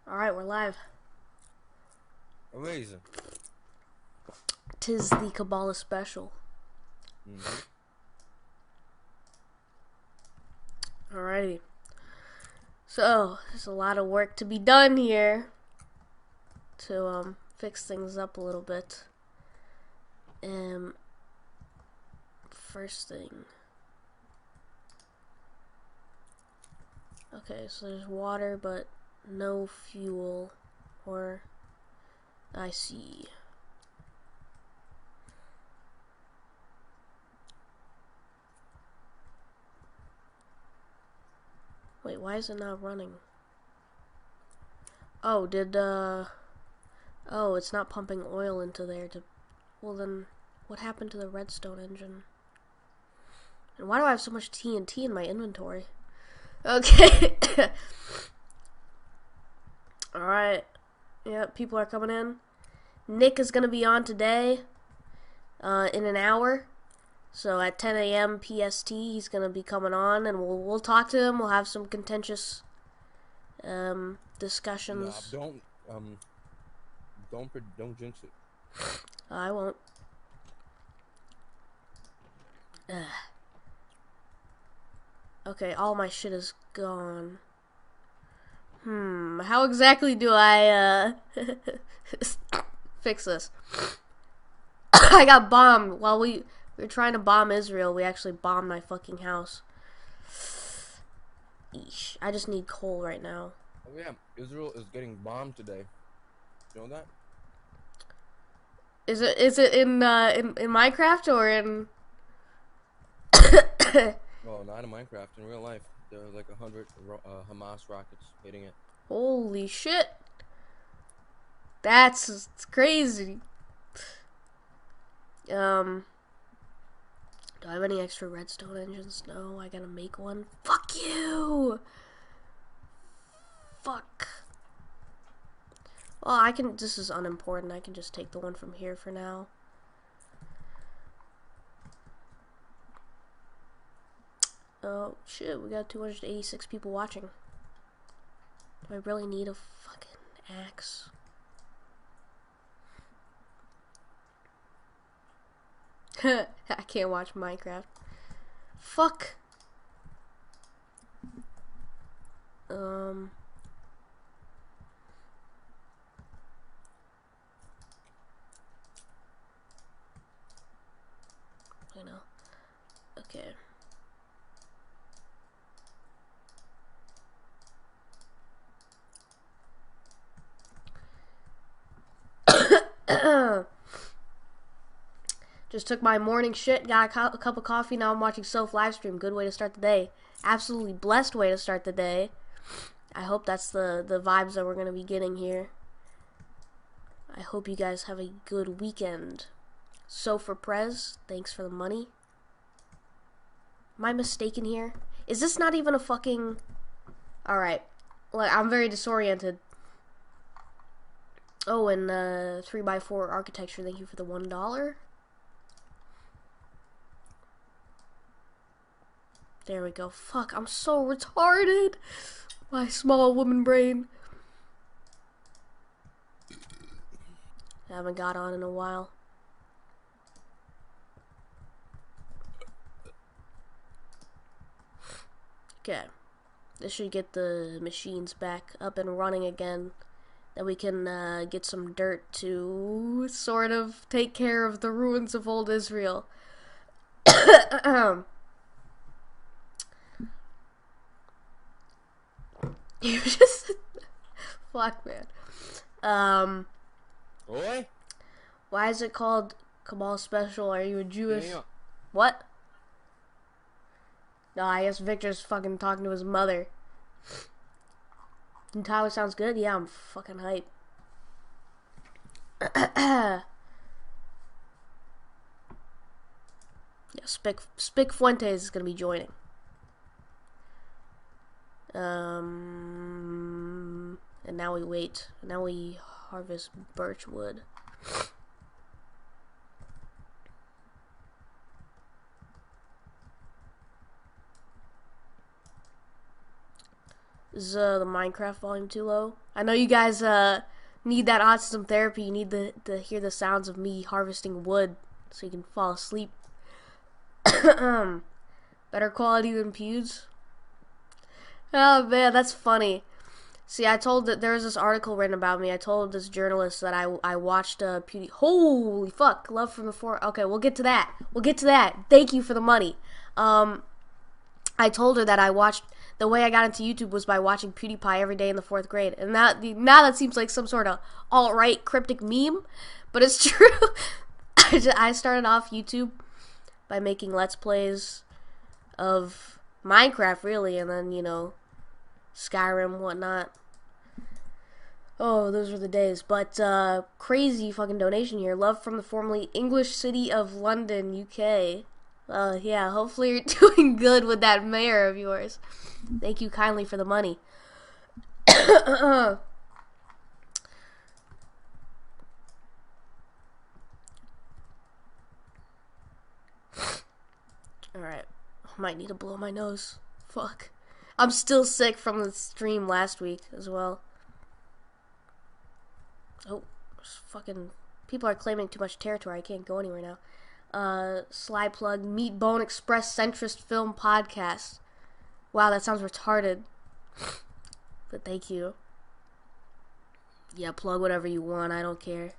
Alright, we're live. Amazing. Tis the Kabbalah special. Alrighty. So, there's a lot of work to be done here to fix things up a little bit. First thing. Okay, so there's water but no fuel, or I see. Wait, why is it not running? Oh, oh, it's not pumping oil into there to... Well then, what happened to the redstone engine? And why do I have so much TNT in my inventory? Okay. Alright. Yeah, people are coming in. Nick is gonna be on today, in an hour. So at 10 a.m. PST, he's gonna be coming on, and we'll talk to him. We'll have some contentious discussions. Nah, don't jinx it. I won't. Okay, all my shit is gone. How exactly do I fix this? I got bombed while we were trying to bomb Israel. We actually bombed my fucking house. Eesh. I just need coal right now. Oh yeah, Israel is getting bombed today. You know that? Is it in Minecraft or in? Well, not in Minecraft. In real life, there are like 100 Hamas rockets hitting it. Holy shit! That's crazy. Do I have any extra redstone engines? No, I gotta make one. Fuck you! Fuck. Well, I can, this is unimportant. I can just take the one from here for now. Oh, shit, we got 286 people watching. Do I really need a fucking axe? I can't watch Minecraft. Fuck. I know. Okay. Just took my morning shit, got a cup of coffee, now I'm watching Soph livestream. Good way to start the day. Absolutely blessed way to start the day. I hope that's the vibes that we're going to be getting here. I hope you guys have a good weekend. Soph for Prez, thanks for the money. Am I mistaken here? Is this not even a fucking... Alright. Well, I'm very disoriented. Oh, and 3x4 architecture, thank you for the $1. There we go. Fuck, I'm so retarded. My small woman brain. I haven't got on in a while. Okay. This should get the machines back up and running again. Then we can get some dirt to sort of take care of the ruins of old Israel. You just... Fuck, man. Oi? Why is it called Kabbalah Special? Are you a Jewish... Yeah. What? No, I guess Victor's fucking talking to his mother. And Tyler sounds good? Yeah, I'm fucking hype. Yeah, Spick Fuentes is gonna be joining. And now we wait. Now we harvest birch wood. Is the Minecraft volume too low? I know you guys need that autism therapy. You need to hear the sounds of me harvesting wood so you can fall asleep. Better quality than pews? Oh man, that's funny. See, I told that there was this article written about me. I told this journalist that I watched PewDiePie. Holy fuck, love from the four. Okay, we'll get to that. We'll get to that. Thank you for the money. I told her that I watched. The way I got into YouTube was by watching PewDiePie every day in the 4th grade, and now that seems like some sort of alt-right cryptic meme, but it's true. I started off YouTube by making Let's Plays of Minecraft, really, and then, you know, Skyrim, whatnot. Oh, those were the days. But, crazy fucking donation here. Love from the formerly English city of London, UK. Yeah, hopefully you're doing good with that mayor of yours. Thank you kindly for the money. Alright. I might need to blow my nose. Fuck. I'm still sick from the stream last week as well. Oh, fucking people are claiming too much territory. I can't go anywhere now. Sly plug, Meat Bone Express Centrist Film Podcast. Wow, that sounds retarded. But thank you. Yeah, plug whatever you want. I don't care.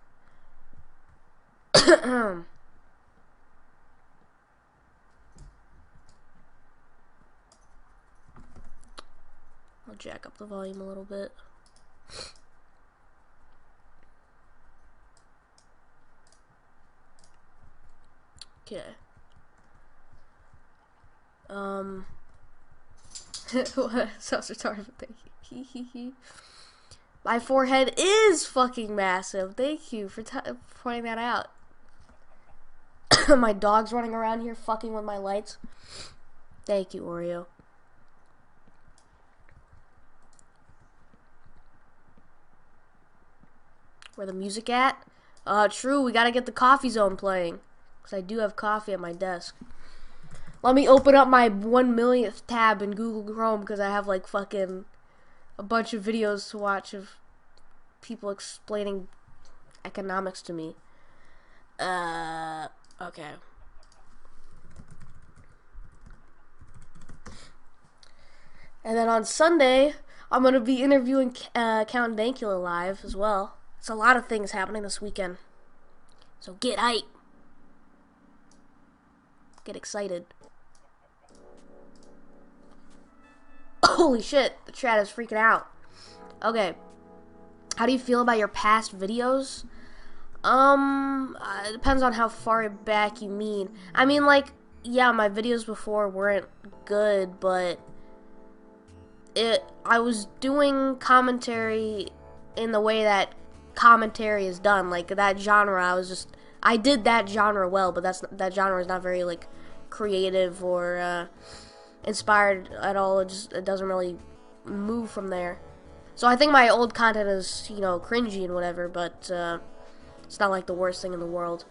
I'll jack up the volume a little bit. Okay. Sounds retarded, but thank you. My forehead is fucking massive. Thank you for pointing that out. My dog's running around here fucking with my lights. Thank you, Oreo. Where the music at? True, we gotta get the coffee zone playing. Because I do have coffee at my desk. Let me open up my 1 millionth tab in Google Chrome because I have like fucking a bunch of videos to watch of people explaining economics to me. Okay. And then on Sunday, I'm going to be interviewing Count Dankula live as well. It's a lot of things happening this weekend. So get hype. Get excited. Holy shit, the chat is freaking out. Okay. How do you feel about your past videos? It depends on how far back you mean. I mean, like, yeah, my videos before weren't good, but I was doing commentary in the way that commentary is done. Like, that genre, I did that genre well, but that genre is not very, like, creative or, inspired at all. It doesn't really move from there. So I think my old content is, you know, cringy and whatever, but it's not like the worst thing in the world.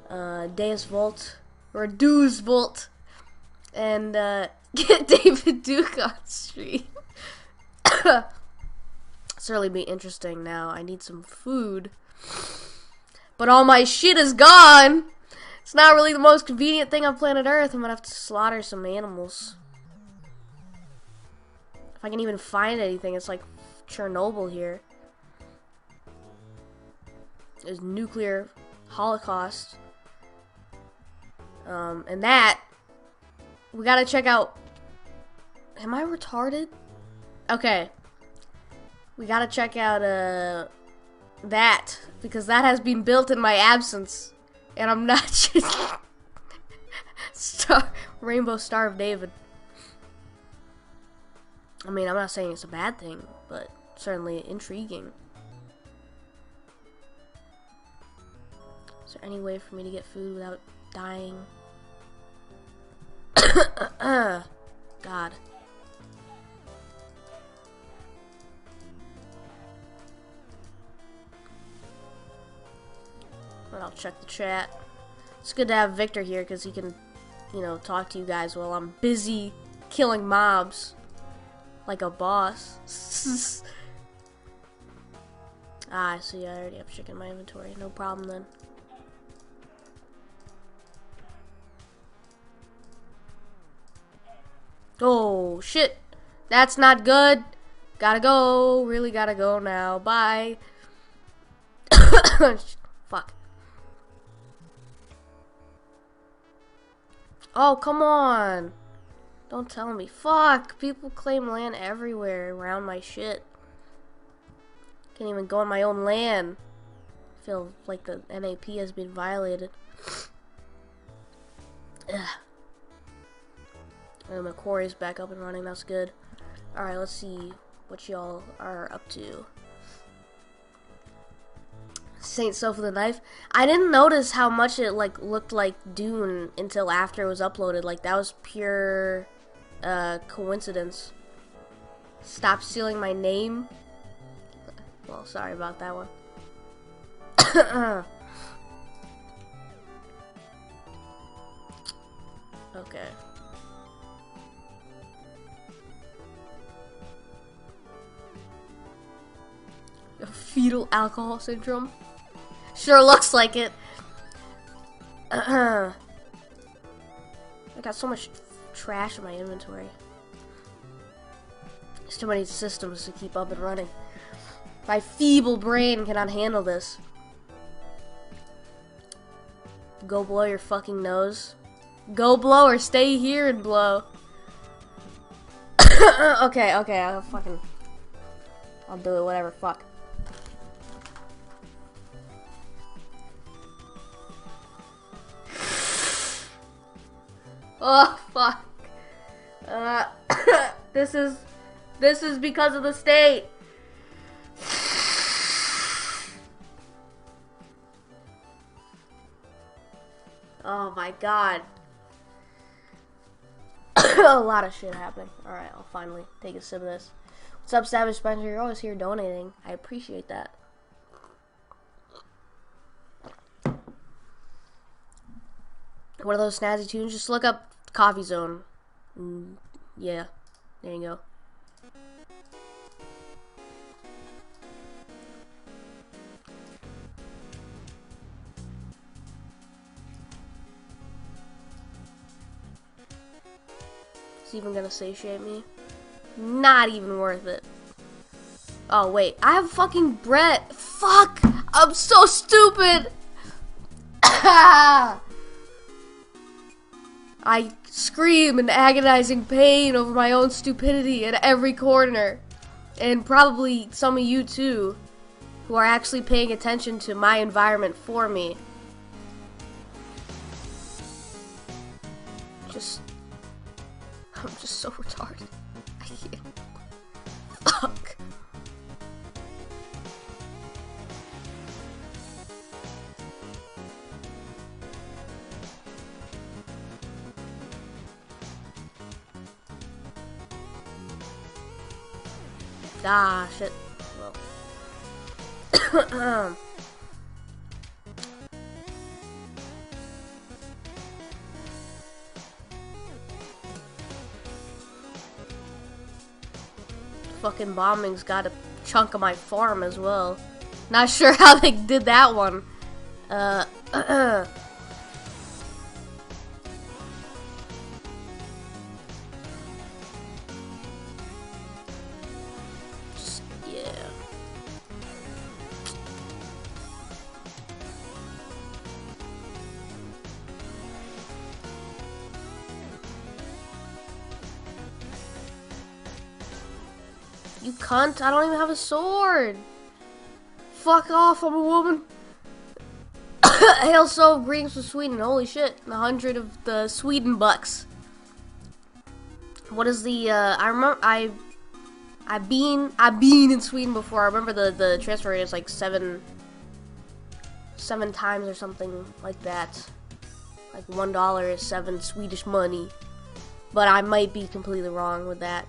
Deus Volt or Deus Volt, and get David Duke on stream. It's really be interesting now. I need some food, but all my shit is gone. It's not really the most convenient thing on planet Earth. I'm gonna have to slaughter some animals. If I can even find anything, it's like Chernobyl here. There's nuclear holocaust. And that, we gotta check out. Am I retarded? Okay. We gotta check out, that, because that has been built in my absence. And I'm not just Rainbow Star of David. I mean, I'm not saying it's a bad thing, but certainly intriguing. Is there any way for me to get food without dying? God. But I'll check the chat. It's good to have Victor here because he can, you know, talk to you guys while I'm busy killing mobs. like a boss. Ah, I see. I already have chicken in my inventory. No problem then. Oh, shit. That's not good. Gotta go. Really gotta go now. Bye. Fuck. Oh, come on. Don't tell me. Fuck. People claim land everywhere around my shit. Can't even go on my own land. I feel like the MAP has been violated. Ugh. And my quarry's back up and running. That's good. Alright, let's see what y'all are up to. Saint Soph with a knife. I didn't notice how much it like looked like Dune until after it was uploaded. Like that was pure coincidence. Stop stealing my name. Well, sorry about that one. Okay. Fetal alcohol syndrome. Sure looks like it. I got so much trash in my inventory. There's too many systems to keep up and running. My feeble brain cannot handle this. Go blow your fucking nose. Go blow or stay here and blow. Okay, I'll do it, whatever, fuck. Oh, fuck. This is because of the state. Oh my god. A lot of shit happening. Alright, I'll finally take a sip of this. What's up, Savage Spencer? You're always here donating. I appreciate that. What are those snazzy tunes? Just look up Coffee Zone. Yeah, there you go. It's even gonna satiate me. Not even worth it. Oh wait, I have fucking bread. Fuck! I'm so stupid! I scream in agonizing pain over my own stupidity at every corner. And probably some of you too, who are actually paying attention to my environment for me. I'm just so retarded. I can't. Fuck. Ah, shit. Well. Fucking bombing's got a chunk of my farm as well. Not sure how they did that one. Just, yeah. You cunt, I don't even have a sword. Fuck off, I'm a woman. Hail Soph, greetings from Sweden. Holy shit, 100 of the Sweden bucks. What is the, I remember, I've been in Sweden before. I remember the transfer rate is like seven times or something like that. Like $1 is 7 Swedish money. But I might be completely wrong with that.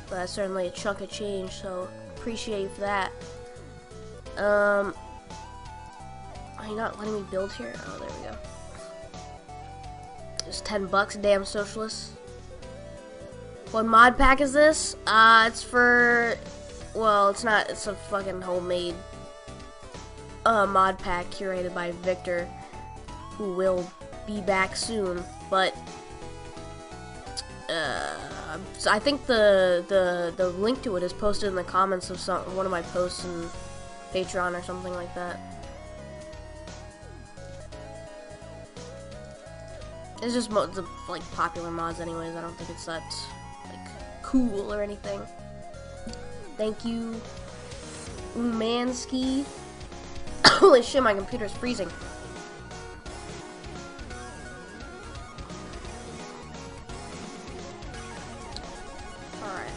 But that's certainly a chunk of change, so appreciate that. Are you not letting me build here? Oh, there we go. It's $10, damn socialists. What mod pack is this? It's for, well, it's not, it's a fucking homemade mod pack curated by Victor, who will be back soon, but I think the link to it is posted in the comments of one of my posts in Patreon or something like that. It's just the like popular mods anyways. I don't think it's that like cool or anything. Thank you, Umansky. Holy shit, my computer's freezing. Alright.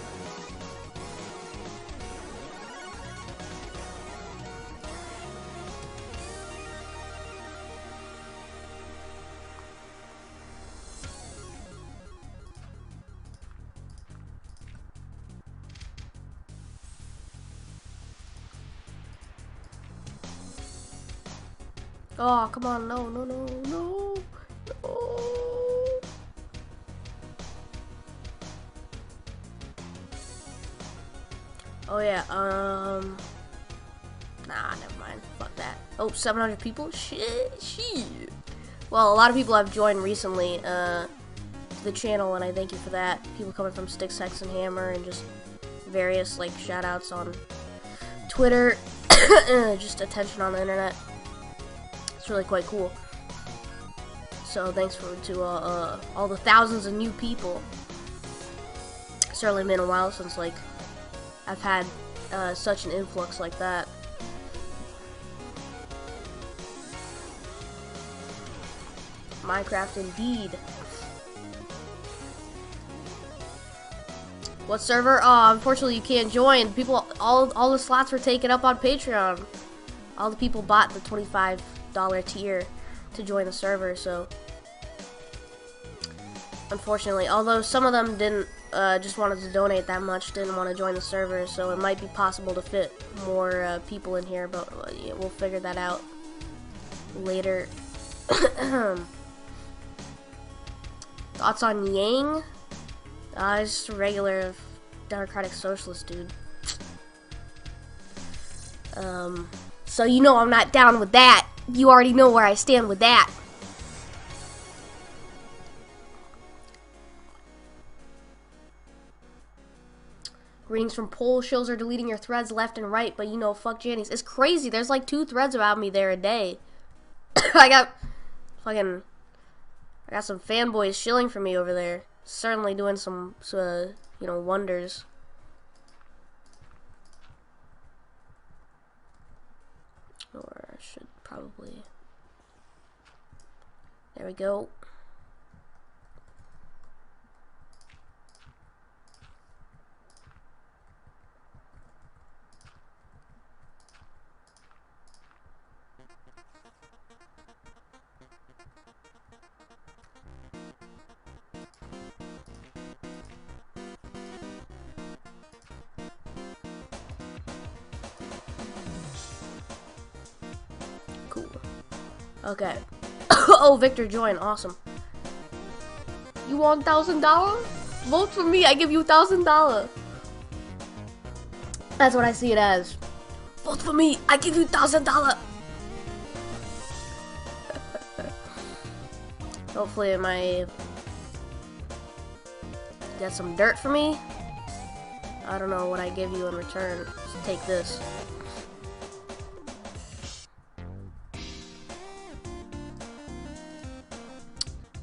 Oh, come on, no. Oh yeah, nah, never mind, fuck that. Oh, 700 people? Shit. Well, a lot of people have joined recently, to the channel, and I thank you for that. People coming from Sticks, Hex, and Hammer, and just various, like, shout-outs on Twitter, just attention on the internet. It's really quite cool. So thanks to all the thousands of new people. It's certainly been a while since like I've had such an influx like that. Minecraft indeed. What server? Oh, unfortunately you can't join. People, all the slots were taken up on Patreon. All the people bought the $25 tier to join the server, so unfortunately, although some of them didn't just wanted to donate that much, didn't want to join the server, so it might be possible to fit more people in here, but yeah, we'll figure that out later. Thoughts on Yang? He's just a regular democratic socialist dude. So you know I'm not down with that. You already know where I stand with that. Greetings from Pole. Shows are deleting your threads left and right, but you know, fuck Janice. It's crazy. There's like 2 threads about me there a day. I got some fanboys shilling for me over there. Certainly doing some, you know, wonders. Or I should probably. There we go. Cool. Okay. Oh, Victor joined. Awesome. You want $1,000? Vote for me. I give you $1,000. That's what I see it as. Vote for me. I give you $1,000. Hopefully it might get some dirt for me. I don't know what I give you in return. Just take this.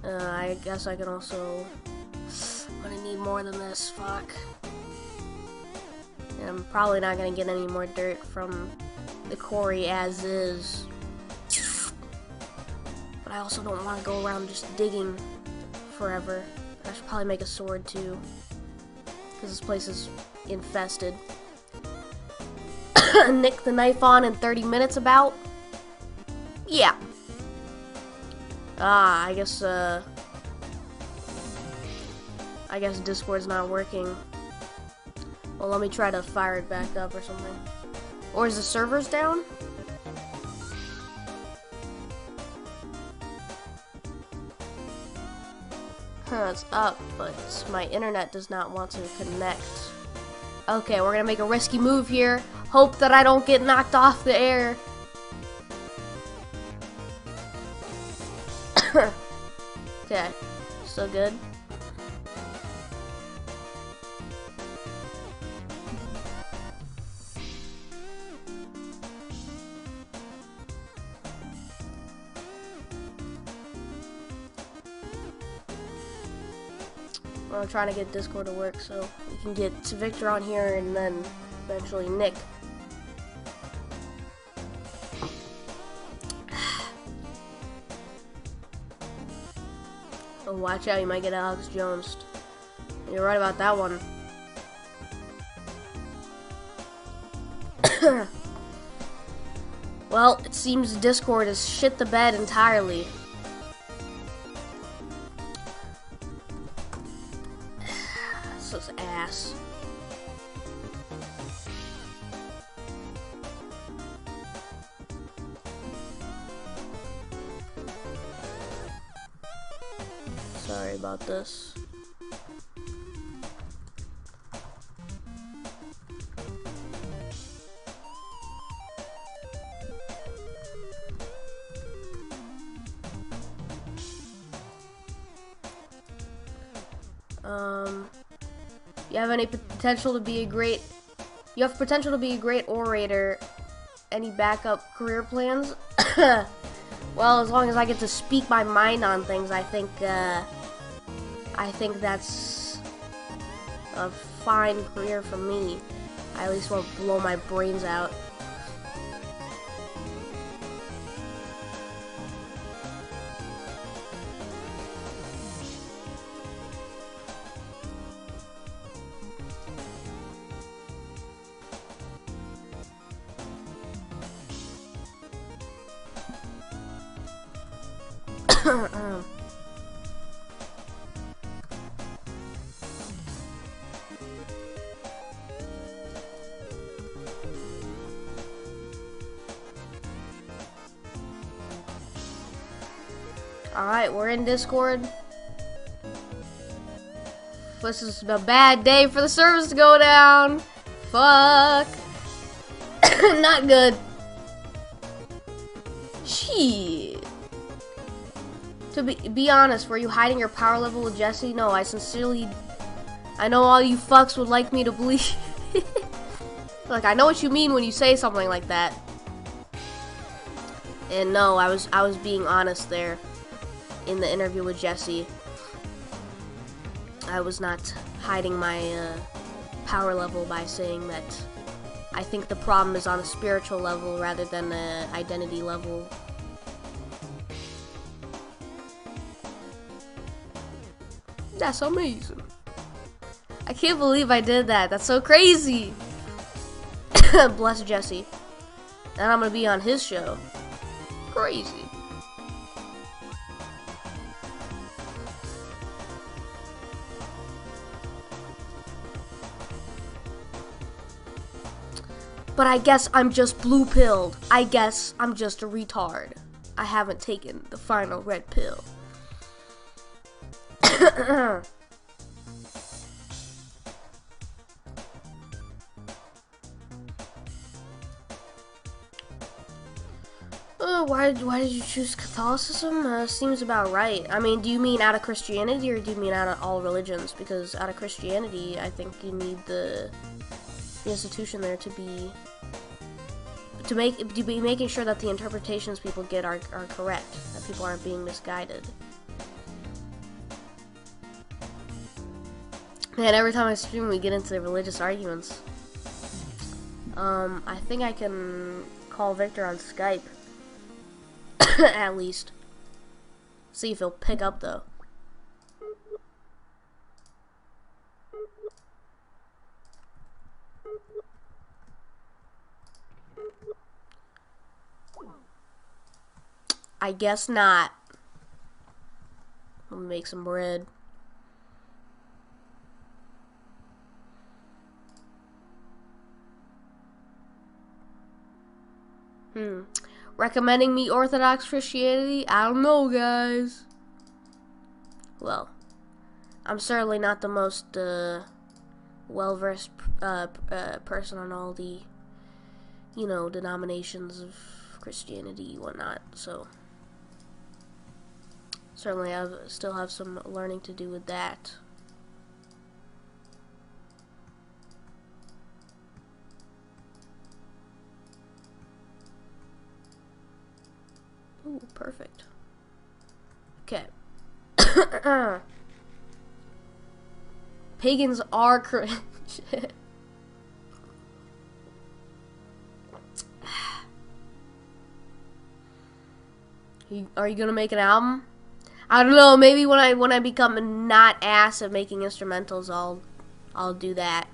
I guess I can also. I'm gonna need more than this. Fuck. And I'm probably not gonna get any more dirt from the quarry as is. But I also don't want to go around just digging forever. I should probably make a sword too, because this place is infested. Nick the knife on in 30 minutes about? Yeah. I guess Discord's not working. Well, let me try to fire it back up or something. Or is the servers down? It's up, but my internet does not want to connect. Okay, we're gonna make a risky move here. Hope that I don't get knocked off the air. Okay, still good. I'm trying to get Discord to work so we can get Victor on here and then eventually Nick. Oh, watch out, you might get Alex Jones. You're right about that one. Well, it seems Discord has shit the bed entirely. This is ass. Sorry about this. You have any potential to be a great... You have potential to be a great orator. Any backup career plans? Well, as long as I get to speak my mind on things, I think that's a fine career for me. I at least won't blow my brains out. Alright, we're in Discord. This is a bad day for the service to go down. Fuck. Not good. Shit. To be honest, were you hiding your power level with Jesse? No, I know all you fucks would like me to believe. Like, I know what you mean when you say something like that. And no, I was being honest there in the interview with Jesse. I was not hiding my power level by saying that I think the problem is on a spiritual level rather than an identity level. That's amazing. I can't believe I did that. That's so crazy. Bless Jesse. And I'm gonna be on his show. Crazy. But I guess I'm just blue-pilled. I guess I'm just a retard. I haven't taken the final red pill. Why did you choose Catholicism? Seems about right. I mean, do you mean out of Christianity or do you mean out of all religions? Because out of Christianity, I think you need the institution there to be making sure that the interpretations people get are correct, that people aren't being misguided. Man, every time I stream, we get into religious arguments. I think I can call Victor on Skype. At least. See if he'll pick up, though. I guess not. I'll make some bread. Recommending me Orthodox Christianity? I don't know, guys. Well, I'm certainly not the most well-versed person on all the, denominations of Christianity and whatnot, so certainly I still have some learning to do with that. Ooh, perfect. Okay. Pagans are cringe. Are you gonna make an album? I don't know. Maybe when I become not ass at making instrumentals, I'll do that.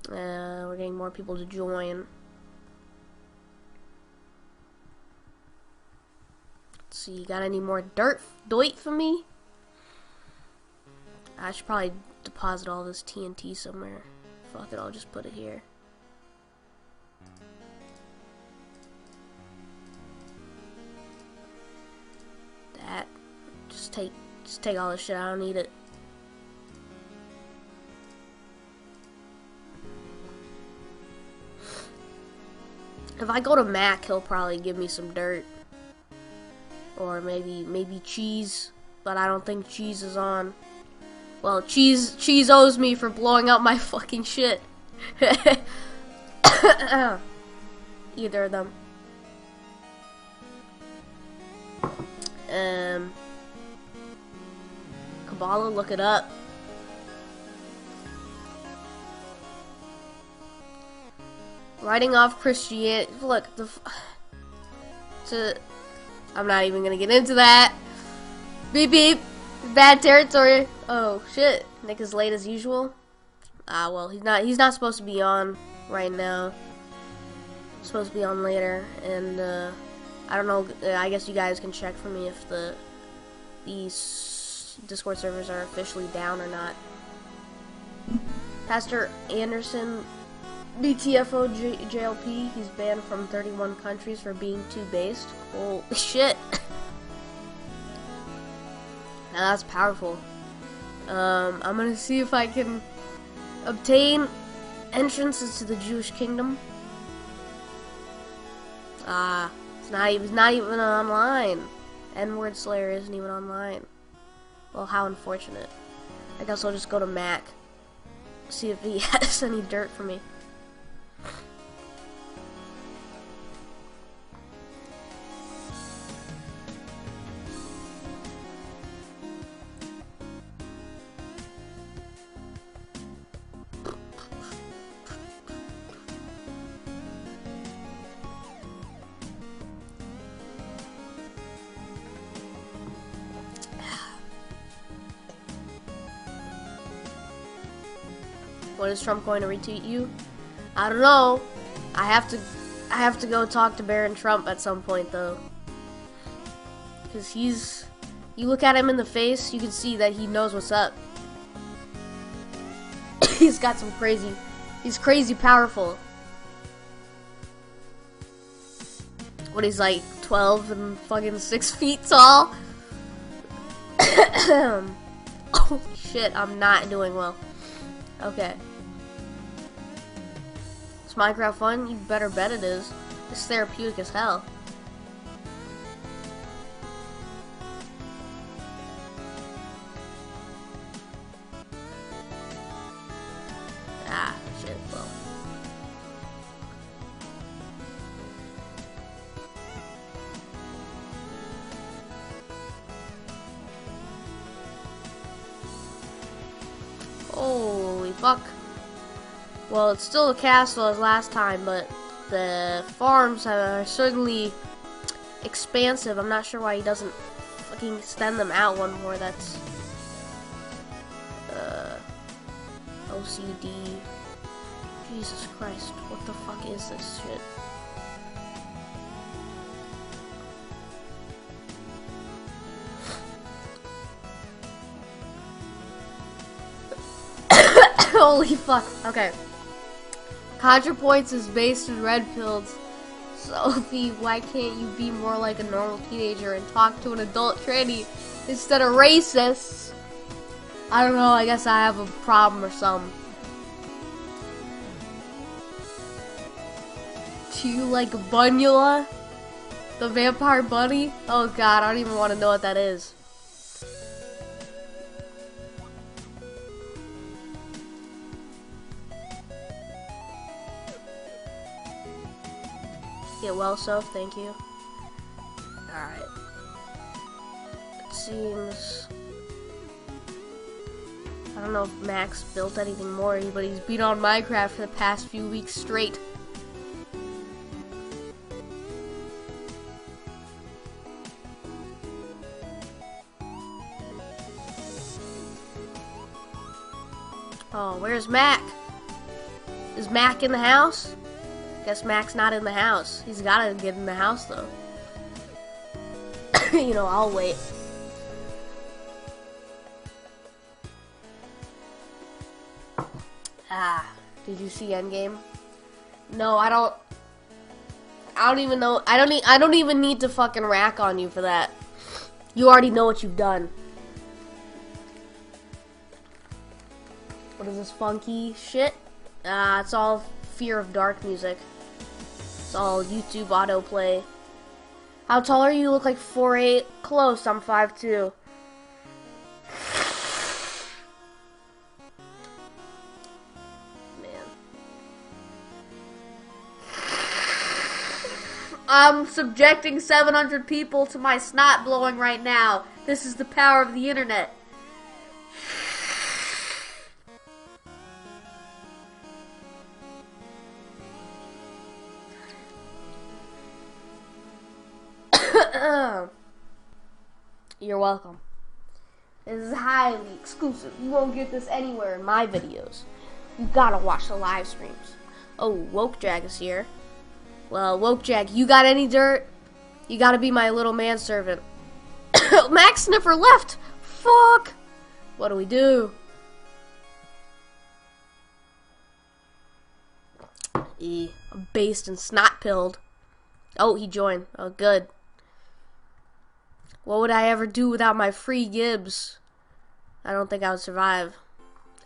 We're getting more people to join. Let's see, you got any more doit for me? I should probably deposit all this TNT somewhere. Fuck it, I'll just put it here. That. Just take all this shit. I don't need it. If I go to Mac, he'll probably give me some dirt. Or maybe cheese, but I don't think cheese is on. Well, cheese owes me for blowing up my fucking shit. Either of them. Kabbalah, look it up. Writing off Christianity. Look, I'm not even gonna get into that. Beep beep. Bad territory. Oh shit. Nick is late as usual. Well, he's not supposed to be on right now. He's supposed to be on later, and I don't know. I guess you guys can check for me if these Discord servers are officially down or not. Pastor Anderson, BTFO JLP, he's banned from 31 countries for being too based. Holy shit. Now that's powerful. I'm gonna see if I can obtain entrances to the Jewish kingdom. It's not even online. N-word Slayer isn't even online. Well, how unfortunate. I guess I'll just go to Mac. See if he has any dirt for me. When is Trump going to retweet you? I don't know. I have to go talk to Barron Trump at some point though. Cause you look at him in the face, you can see that he knows what's up. He's crazy powerful. What, he's like 12 and fucking 6 feet tall? Holy shit, I'm not doing well. Okay. Is Minecraft fun? You better bet it is. It's therapeutic as hell. Ah, shit, well. Holy fuck. Well, it's still a castle as last time, but the farms are certainly expansive. I'm not sure why he doesn't fucking extend them out one more. That's OCD. Jesus Christ, what the fuck is this shit? Holy fuck. Okay. ContraPoints is based in red pills. Sophie, why can't you be more like a normal teenager and talk to an adult tranny instead of racists? I don't know, I guess I have a problem or something. Do you like Bunula? The vampire bunny? Oh god, I don't even want to know what that is. Get well, Soph, thank you. Alright. It seems... I don't know if Max built anything more, but he's been on Minecraft for the past few weeks straight. Oh, where's Mac? Is Mac in the house? Guess Mac's not in the house. He's gotta get in the house, though. You know, I'll wait. Ah, did you see Endgame? No, I don't even know. I don't even need to fucking rack on you for that. You already know what you've done. What is this funky shit? It's all Fear of Dark music. It's all YouTube autoplay. How tall are you? You look like 4'8". Close, I'm 5'2". Man. I'm subjecting 700 people to my snot blowing right now. This is the power of the internet. You're welcome. This is highly exclusive. You won't get this anywhere in my videos. You gotta watch the live streams. Oh, Wokejag is here. Well, Wokejag, you got any dirt? You gotta be my little manservant. Max Sniffer left! Fuck! What do we do? I'm based and snot-pilled. Oh, he joined. Oh, good. What would I ever do without my free Gibbs? I don't think I would survive.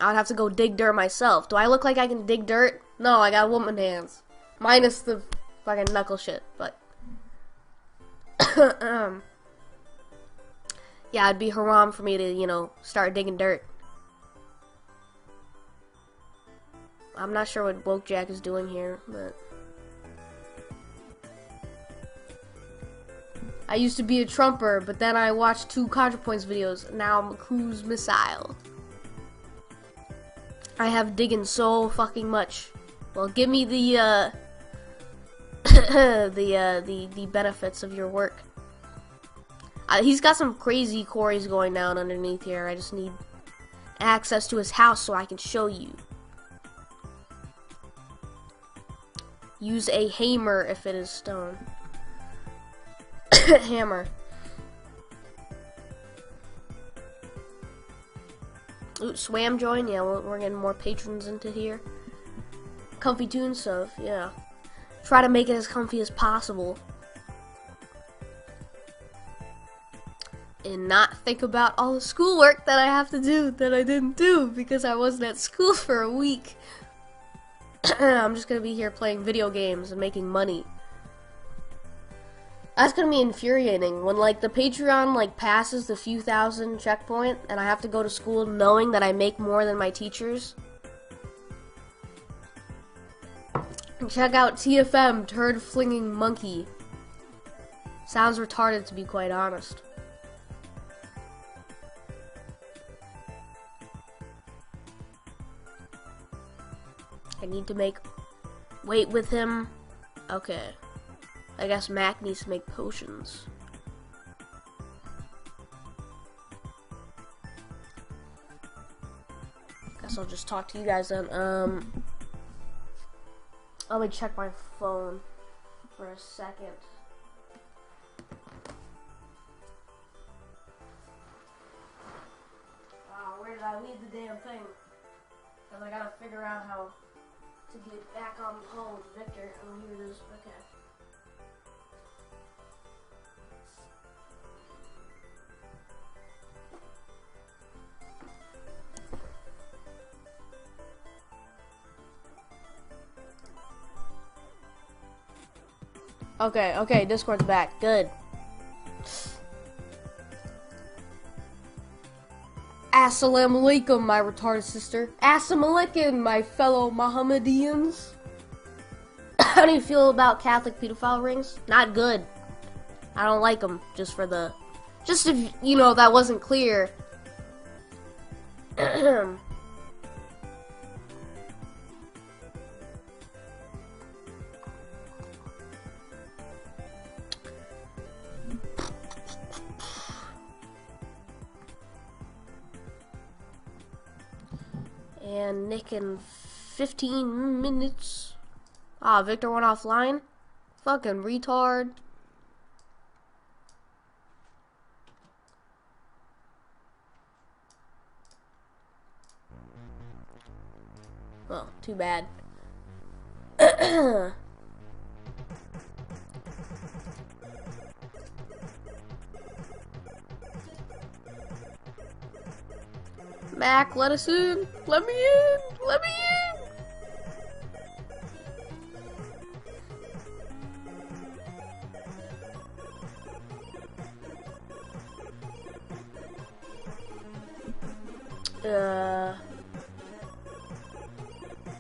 I would have to go dig dirt myself. Do I look like I can dig dirt? No, I got woman hands. Minus the fucking knuckle shit, but... yeah, it'd be haram for me to, you know, start digging dirt. I'm not sure what Wokejack is doing here, but... I used to be a Trumper, but then I watched 2 ContraPoints videos, and now I'm a cruise missile. I have digging so fucking much. Well, give me the, the benefits of your work. He's got some crazy quarries going down underneath here. I just need access to his house so I can show you. Use a hammer if it is stone. Hammer. Ooh, Swam join. Yeah, we're getting more patrons into here. Comfy tunes, Soph. Yeah. Try to make it as comfy as possible. And not think about all the schoolwork that I have to do that I didn't do because I wasn't at school for a week. I'm just gonna be here playing video games and making money. That's gonna be infuriating when, like, the Patreon, like, passes the few thousand checkpoint and I have to go to school knowing that I make more than my teachers. And check out TFM, Turd Flinging Monkey. Sounds retarded, to be quite honest. I need to make weight with him. Okay. I guess Mac needs to make potions. Guess I'll just talk to you guys then. Let me check my phone for a second. Where did I leave the damn thing? Because I gotta figure out how to get back on the call with Victor. Oh, here it is. Okay. Okay, Discord's back. Good. Assalamu alaikum, my retarded sister. Assalamu alaikum, my fellow Mohammedans. How do you feel about Catholic pedophile rings? Not good. I don't like them. Just if, you know, that wasn't clear. And Nick in 15 minutes. Ah, Victor went offline? Fucking retard. Well, too bad. Mac, let us in. Let me in. Let me in.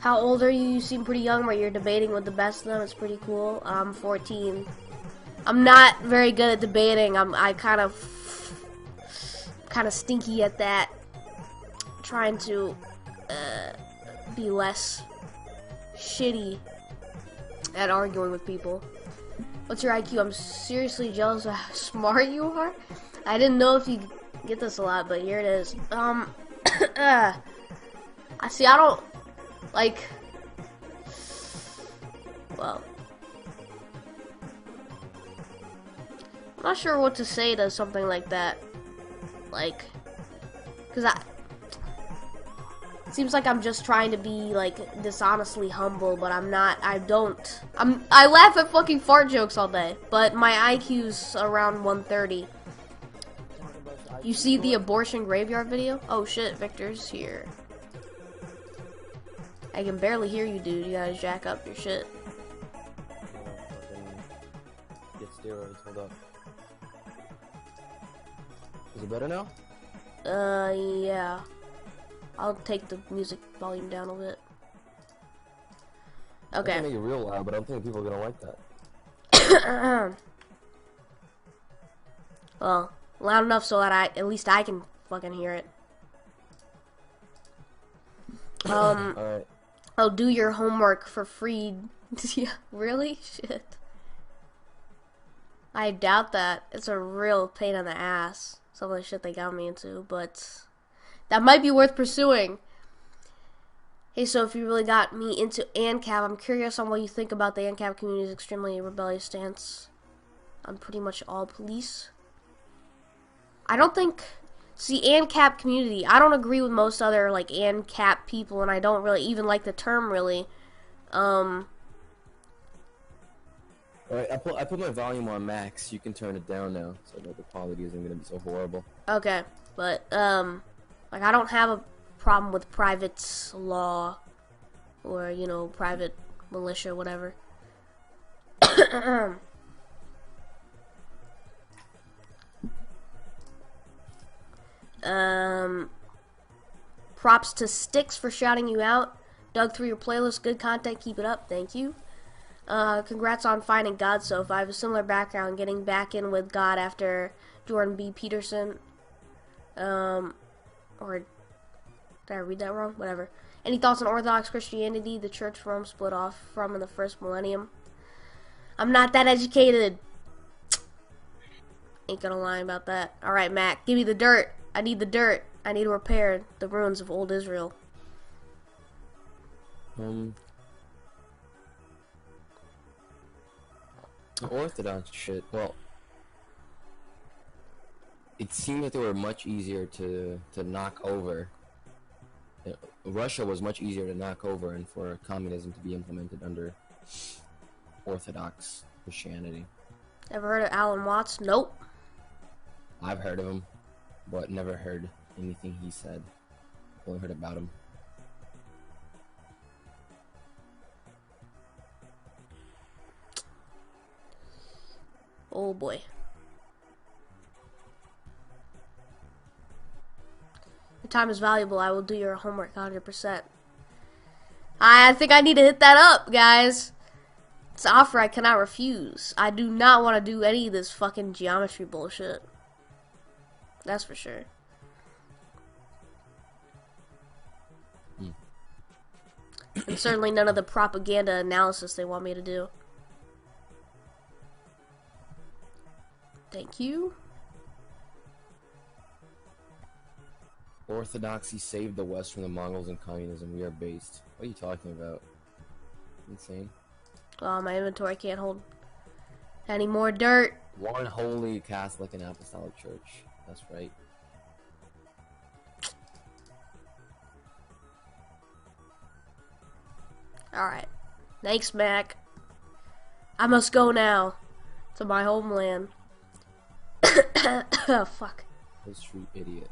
How old are you? You seem pretty young, but you're debating with the best of them. It's pretty cool. I'm 14. I'm not very good at debating. I kind of stinky at that. Trying to be less shitty at arguing with people. What's your IQ? I'm seriously jealous of how smart you are. I didn't know if you get this a lot, but here it is. I see. I don't like. Well, I'm not sure what to say to something like that. Like, cause it seems like I'm just trying to be like dishonestly humble, but I'm not. I laugh at fucking fart jokes all day, but my IQ's around 130. You see the abortion graveyard video? Oh shit, Victor's here. I can barely hear you, dude. You gotta jack up your shit. Get steroids. Hold up. Is it better now? Yeah. I'll take the music volume down a bit. Okay. I can make it real loud, but I don't think people are gonna like that. Well, loud enough so that at least I can fucking hear it. Alright. I'll do your homework for free. Yeah, really? Shit. I doubt that. It's a real pain in the ass. Some of the shit they got me into, but that might be worth pursuing. Hey, so if you really got me into ANCAP, I'm curious on what you think about the ANCAP community's extremely rebellious stance on pretty much all police. I don't think... See, ANCAP community, I don't agree with most other, like, ANCAP people, and I don't really even like the term, really. Alright, I put my volume on max. You can turn it down now, so that the quality isn't gonna be so horrible. Okay, but, like, I don't have a problem with private law, or, you know, private militia, whatever. Props to Sticks for shouting you out. Dug through your playlist, good content, keep it up, thank you. Congrats on finding God, Soph. I have a similar background, getting back in with God after Jordan B. Peterson. Or did I read that wrong? Whatever. Any thoughts on Orthodox Christianity, the church Rome split off from in the first millennium? I'm not that educated. Ain't gonna lie about that. Alright, Mac, give me the dirt. I need the dirt. I need to repair the ruins of old Israel. Orthodox shit. Well, it seemed that they were much easier to knock over. Russia was much easier to knock over, and for communism to be implemented under Orthodox Christianity. Ever heard of Alan Watts? Nope. I've heard of him, but never heard anything he said. Only heard about him. Oh boy. Your time is valuable. I will do your homework 100%. I think I need to hit that up, guys. It's an offer I cannot refuse. I do not want to do any of this fucking geometry bullshit. That's for sure. And certainly none of the propaganda analysis they want me to do. Thank you. Orthodoxy saved the West from the Mongols and communism. We are based. What are you talking about? Insane. Oh, my inventory can't hold any more dirt. One holy Catholic and Apostolic Church. That's right. Alright. Thanks, Mac. I must go now to my homeland. Oh, fuck. History idiot.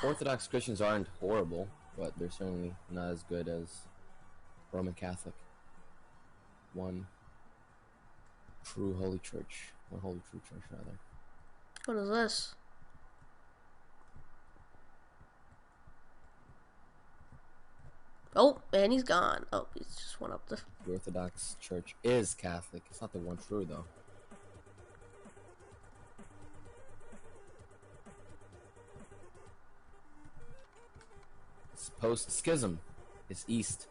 Orthodox Christians aren't horrible, but they're certainly not as good as Roman Catholic. One true holy church. One holy true church, rather. What is this? Oh, and he's gone. Oh, he just went up the... The Orthodox Church is Catholic. It's not the one true, though. It's post-schism. It's East.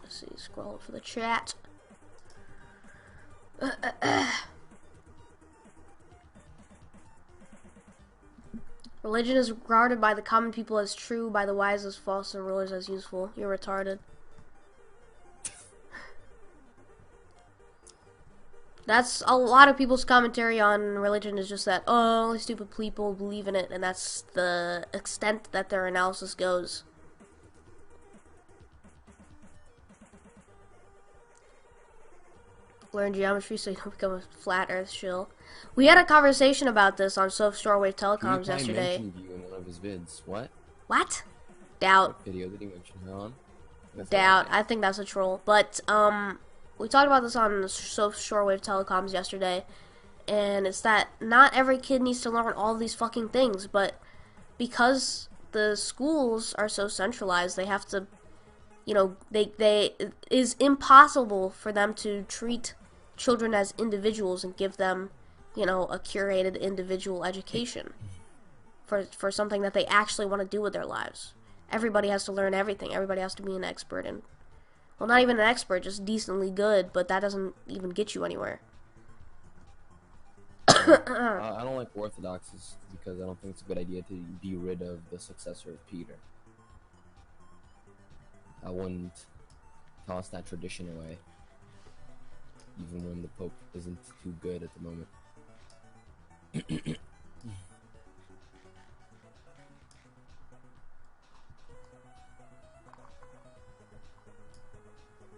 Let's see, scroll for the chat. Religion is regarded by the common people as true, by the wise as false, and rulers as useful. You're retarded. That's a lot of people's commentary on religion is just that, oh, only stupid people believe in it, and that's the extent that their analysis goes. Learn geometry so you don't become a flat earth shill. We had a conversation about this on Soph Shortwave Telecoms yesterday. Mentioned you in one of his vids. What? What? Doubt. What video did he mention her on? Doubt. I think that's a troll. But, we talked about this on Soph Shortwave Telecoms yesterday, and it's that not every kid needs to learn all these fucking things, but because the schools are so centralized, they have to, you know, it is impossible for them to treat children as individuals and give them, you know, a curated individual education for something that they actually want to do with their lives. Everybody has to learn everything. Everybody has to be an expert in, well, not even an expert, just decently good, but that doesn't even get you anywhere. I don't like Orthodoxies because I don't think it's a good idea to be rid of the successor of Peter. I wouldn't toss that tradition away, even when the Pope isn't too good at the moment.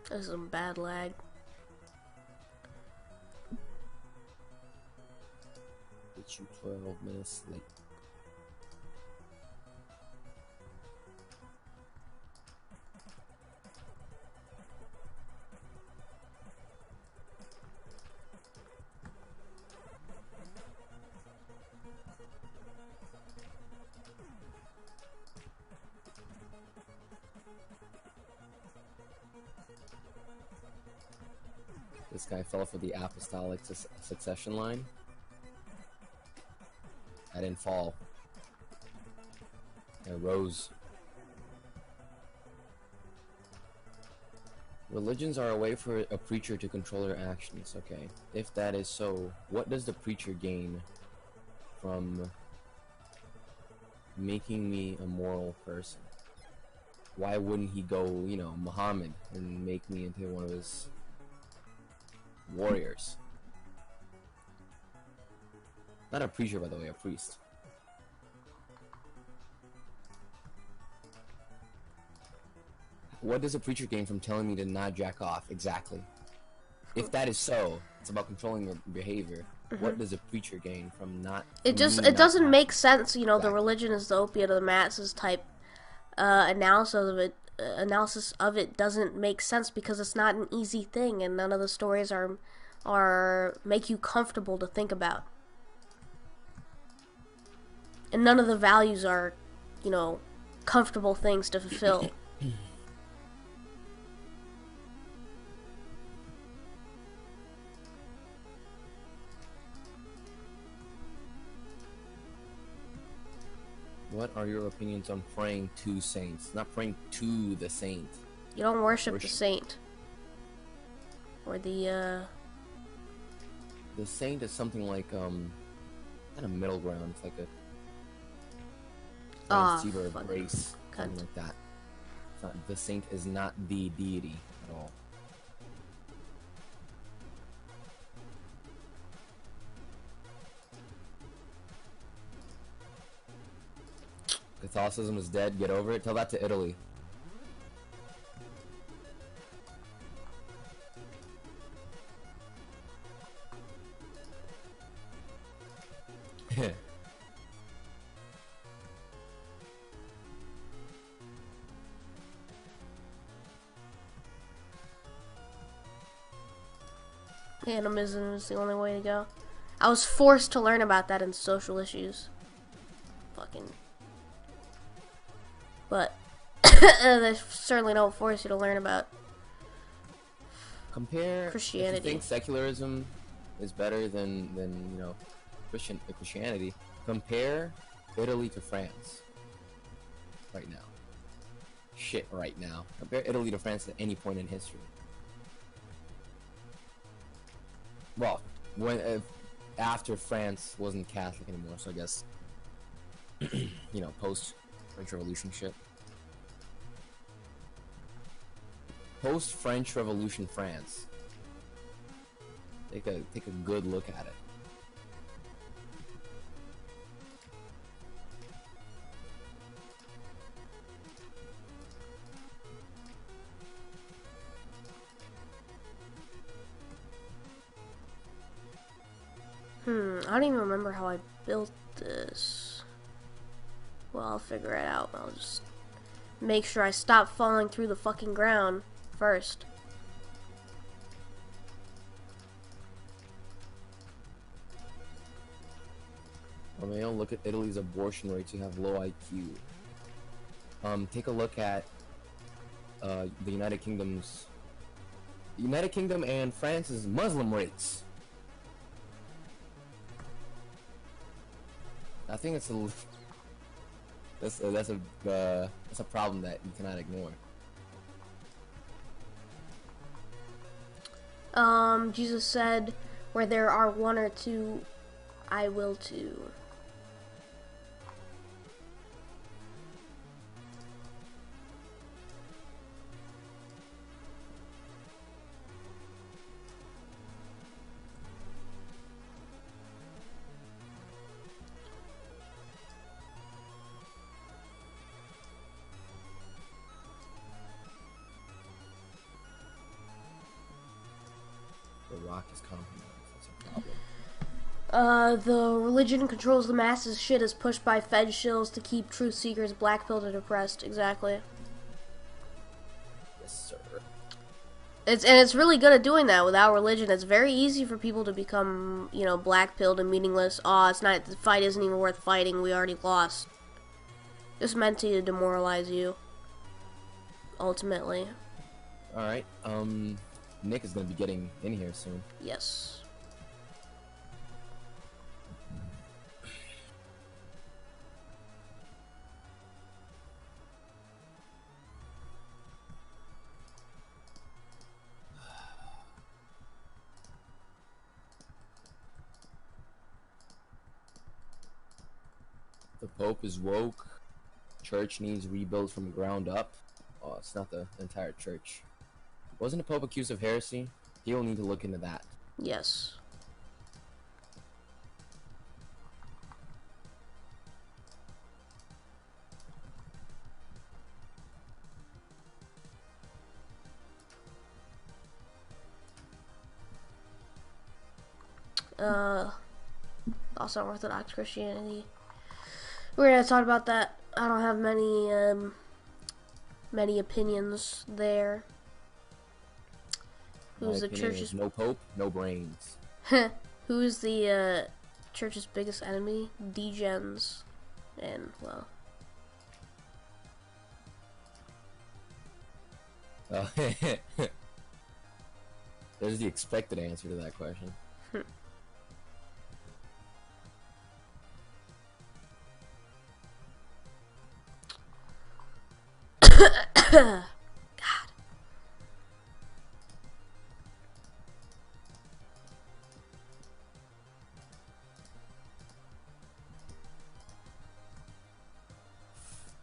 This is some bad lag. Get you 12 minutes late. This guy fell for the apostolic succession line. I didn't fall. I rose. Religions are a way for a preacher to control their actions. Okay, if that is so, what does the preacher gain from making me a moral person? Why wouldn't he go, you know, Muhammad and make me into one of his warriors? Not a preacher, by the way, a priest. What does a preacher gain from telling me to not jack off? Exactly. If that is so, it's about controlling your behavior. What does a preacher gain from not? It doesn't make sense, you know. Exactly. The religion is the opiate of the masses type analysis of it. analysis of it doesn't make sense because it's not an easy thing, and none of the stories are make you comfortable to think about, and none of the values are, you know, comfortable things to fulfill. What are your opinions on praying to saints? Not praying to the saint. You don't worship the saint. Or the saint is something like, kind of middle ground. It's like a transceiver of grace. Something like that. It's not, the saint is not the deity at all. Catholicism is dead. Get over it. Tell that to Italy. Animism is the only way to go. I was forced to learn about that in social issues. Fucking. But they certainly don't force you to learn about Christianity. If you think secularism is better than you know, Christianity, compare Italy to France right now. Shit, right now. Compare Italy to France at any point in history. Well, after France wasn't Catholic anymore, so I guess you know, post French Revolution shit. Post French Revolution France. Take a good look at it. I don't even remember how I built this. Well, I'll figure it out. I'll just make sure I stop falling through the fucking ground first. I mean, don't look at Italy's abortion rates. You have low IQ. Take a look at the United Kingdom and France's Muslim rates. I think that's a problem that you cannot ignore. Jesus said, "Where there are one or two, I will too." The rock is compromised. That's a problem. The religion controls the masses. Shit is pushed by Fed shills to keep truth seekers blackpilled and oppressed. Exactly. Yes, sir. It's really good at doing that without religion. It's very easy for people to become, you know, blackpilled and meaningless. Oh, it's not, the fight isn't even worth fighting. We already lost. It's meant to demoralize you. Ultimately. Alright, Nick is gonna be getting in here soon. Yes. The Pope is woke. Church needs rebuild from the ground up. Oh, it's not the entire church. Wasn't the Pope accused of heresy? He'll need to look into that. Yes. Also Orthodox Christianity. We're gonna talk about that. I don't have many many opinions there. Who's the church's no pope, no brains. Who's the church's biggest enemy? Degens, and well. There's the expected answer to that question. God.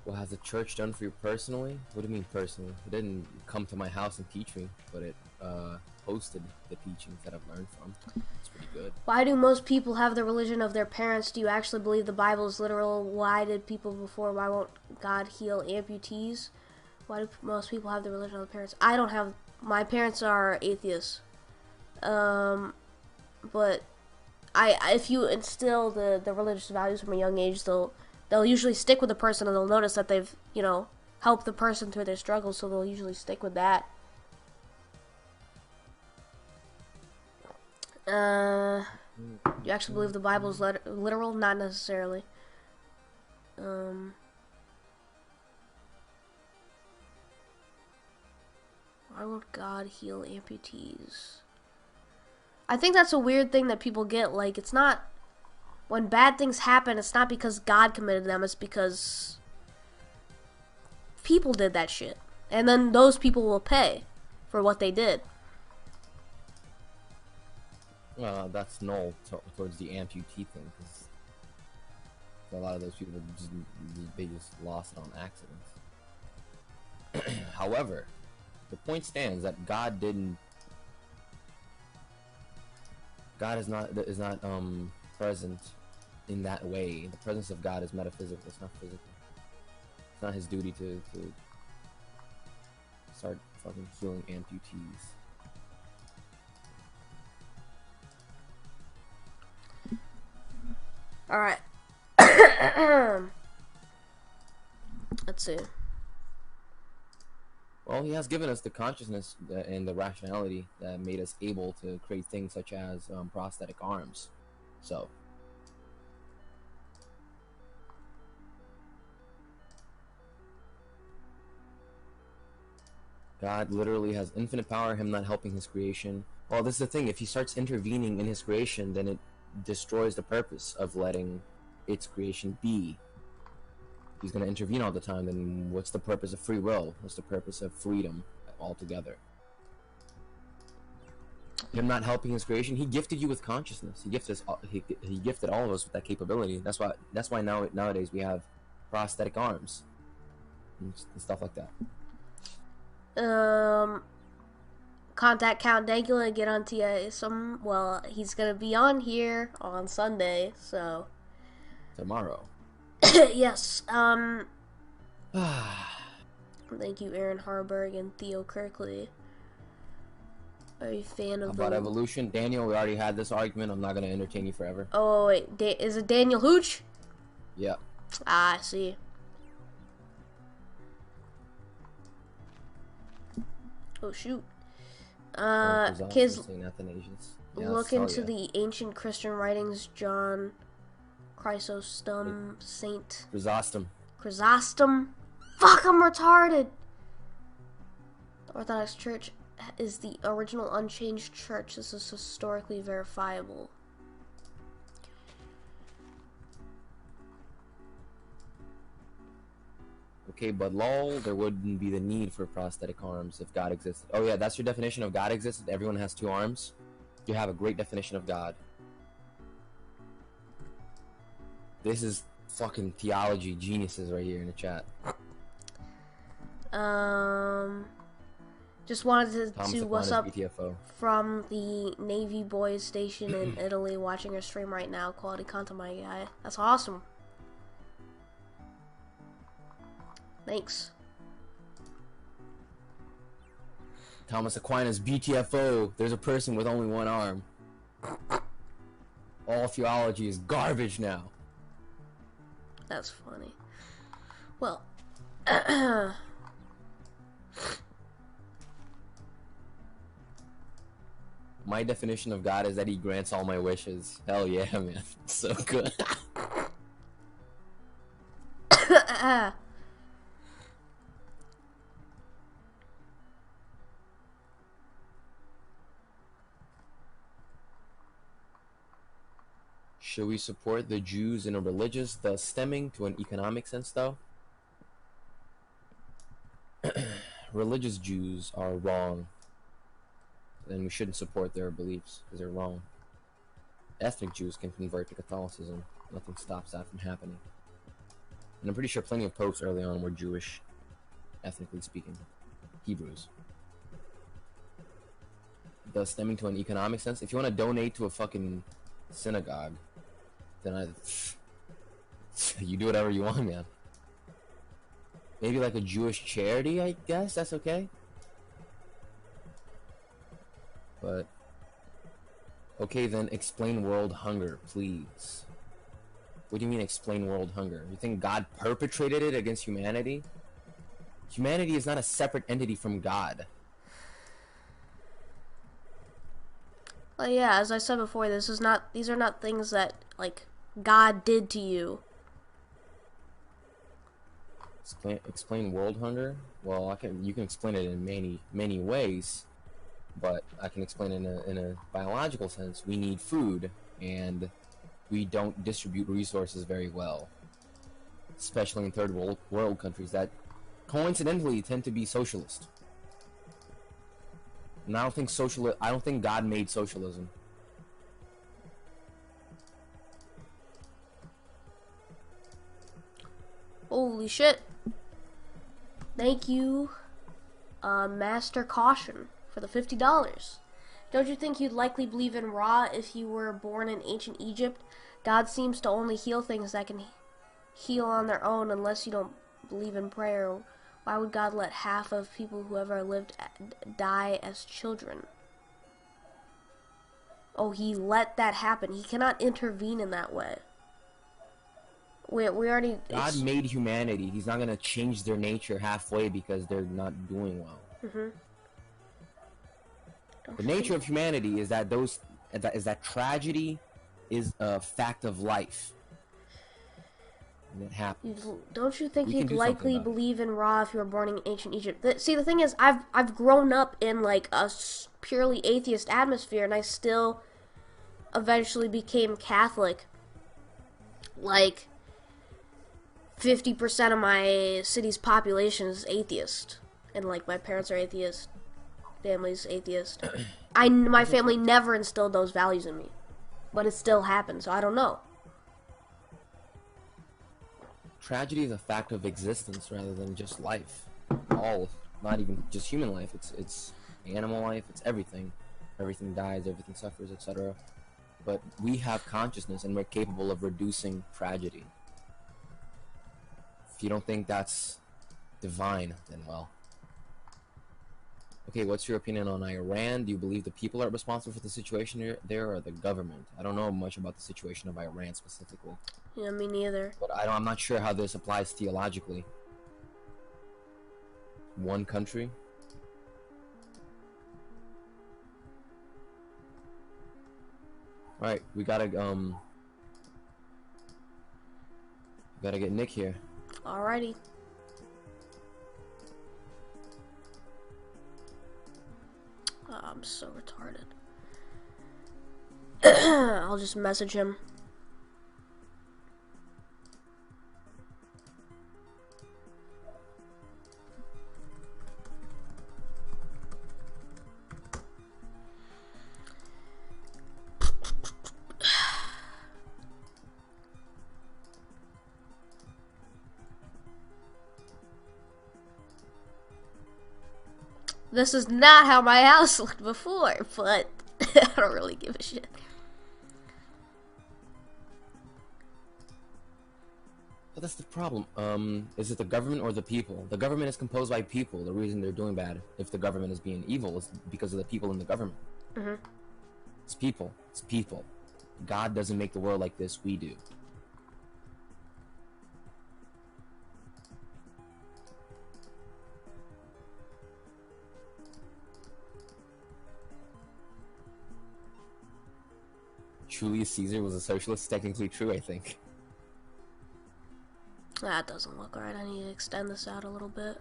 What has the church done for you personally? What do you mean personally? It didn't come to my house and teach me, but it hosted the teachings that I've learned from. It's pretty good. Why do most people have the religion of their parents? Do you actually believe the Bible is literal? Why did people before? Why won't God heal amputees? Why do most people have the religion of their parents? I don't have. My parents are atheists. But if you instill the religious values from a young age, they'll usually stick with the person, and they'll notice that they've, helped the person through their struggles, so they'll usually stick with that. You actually believe the Bible is literal? Not necessarily. Why won't God heal amputees? I think that's a weird thing that people get. Like, it's not... When bad things happen, it's not because God committed them. It's because people did that shit. And then those people will pay for what they did. That's null towards the amputee thing, because a lot of those people they just lost it on accidents. However, the point stands that God is not present in that way. The presence of God is metaphysical. It's not physical. It's not his duty to start fucking healing amputees. Alright. Let's see. Well, he has given us the consciousness and the rationality that made us able to create things such as prosthetic arms. So, God literally has infinite power, him not helping his creation. Well, this is the thing. If he starts intervening in his creation, then it destroys the purpose of letting its creation be. If he's going to intervene all the time, then what's the purpose of free will? What's the purpose of freedom altogether? Him not helping his creation, he gifted you with consciousness. He gifted us. He gifted all of us with that capability. That's why nowadays we have prosthetic arms and stuff like that. Contact Count Dankula and get on TA well, he's gonna be on here on Sunday, so Tomorrow. yes. Thank you, Aaron Harburg and Theo Kirkley. Are you a fan of about evolution? Daniel, we already had this argument. I'm not gonna entertain you forever. Oh wait, is it Daniel Hooch? Yeah. Ah, I see. Oh shoot. Kids, look into the ancient Christian writings. John Chrysostom, Saint Chrysostom. Fuck, I'm retarded. The Orthodox Church is the original unchanged church. This is historically verifiable. Okay, but lol, there wouldn't be the need for prosthetic arms if God existed. Oh yeah, that's your definition of God existed? Everyone has two arms? You have a great definition of God. This is fucking theology geniuses right here in the chat. Just wanted to what's up BTFO. From the Navy Boys station in Italy, watching our stream right now. Quality content, my guy. That's awesome. Thanks. Thomas Aquinas, BTFO. There's a person with only one arm. All theology is garbage now. That's funny. Well, My definition of God is that he grants all my wishes. Hell yeah, man. So good. Should we support the Jews in a religious, thus stemming to an economic sense, though? Religious Jews are wrong, and we shouldn't support their beliefs because they're wrong. Ethnic Jews can convert to Catholicism. Nothing stops that from happening. And I'm pretty sure plenty of popes early on were Jewish, ethnically speaking. Hebrews. Thus stemming to an economic sense. If you want to donate to a fucking synagogue, then you do whatever you want, man. Maybe like a Jewish charity, I guess. That's okay. But okay, then explain world hunger, please. What do you mean explain world hunger? You think God perpetrated it against humanity? Humanity is not a separate entity from God. Well, yeah, as I said before, these are not things that, like, God did to you. Explain world hunger? Well, you can explain it in many ways, but I can explain it in a biological sense. We need food, and we don't distribute resources very well, especially in third world countries that coincidentally tend to be socialist. And I don't think God made socialism. Holy shit. Thank you, Master Caution, for the $50. Don't you think you'd likely believe in Ra if you were born in ancient Egypt? God seems to only heal things that can heal on their own unless you don't believe in prayer. Why would God let half of people who ever lived die as children? Oh, he let that happen. He cannot intervene in that way. We already... God made humanity. He's not going to change their nature halfway because they're not doing well. Mm-hmm. The nature of humanity is that tragedy is a fact of life. And it happens. Don't you think you'd likely believe in Ra if you were born in ancient Egypt? See, the thing is, I've grown up in like a purely atheist atmosphere, and I still eventually became Catholic. Like 50% of my city's population is atheist, and like my parents are atheist, family's atheist. My family never instilled those values in me, but it still happens. So I don't know. Tragedy is a fact of existence rather than just life. Not even just human life. It's animal life. It's everything. Everything dies. Everything suffers, etc. But we have consciousness, and we're capable of reducing tragedy. If you don't think that's divine, then well. Okay, what's your opinion on Iran? Do you believe the people are responsible for the situation there, or the government? I don't know much about the situation of Iran specifically. Yeah, me neither. But I'm not sure how this applies theologically. One country? Alright, we gotta get Nick here. Alrighty. Oh, I'm so retarded. I'll just message him. This is not how my house looked before, but I don't really give a shit. But that's the problem. Is it the government or the people? The government is composed by people. The reason they're doing bad, if the government is being evil, is because of the people in the government. Mm-hmm. It's people. It's people. God doesn't make the world like this. We do. Julius Caesar was a socialist is technically true, I think. That doesn't look right. I need to extend this out a little bit.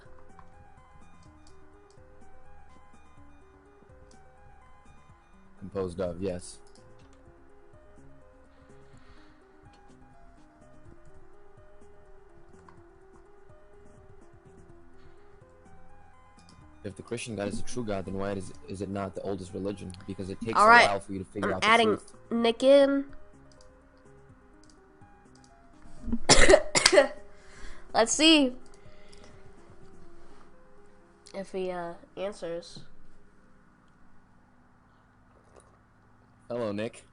Composed of, yes. If the Christian God is the true God, then why is it not the oldest religion? Because it takes a while for you to figure out the adding truth. Nick in. Let's see if he answers. Hello, Nick.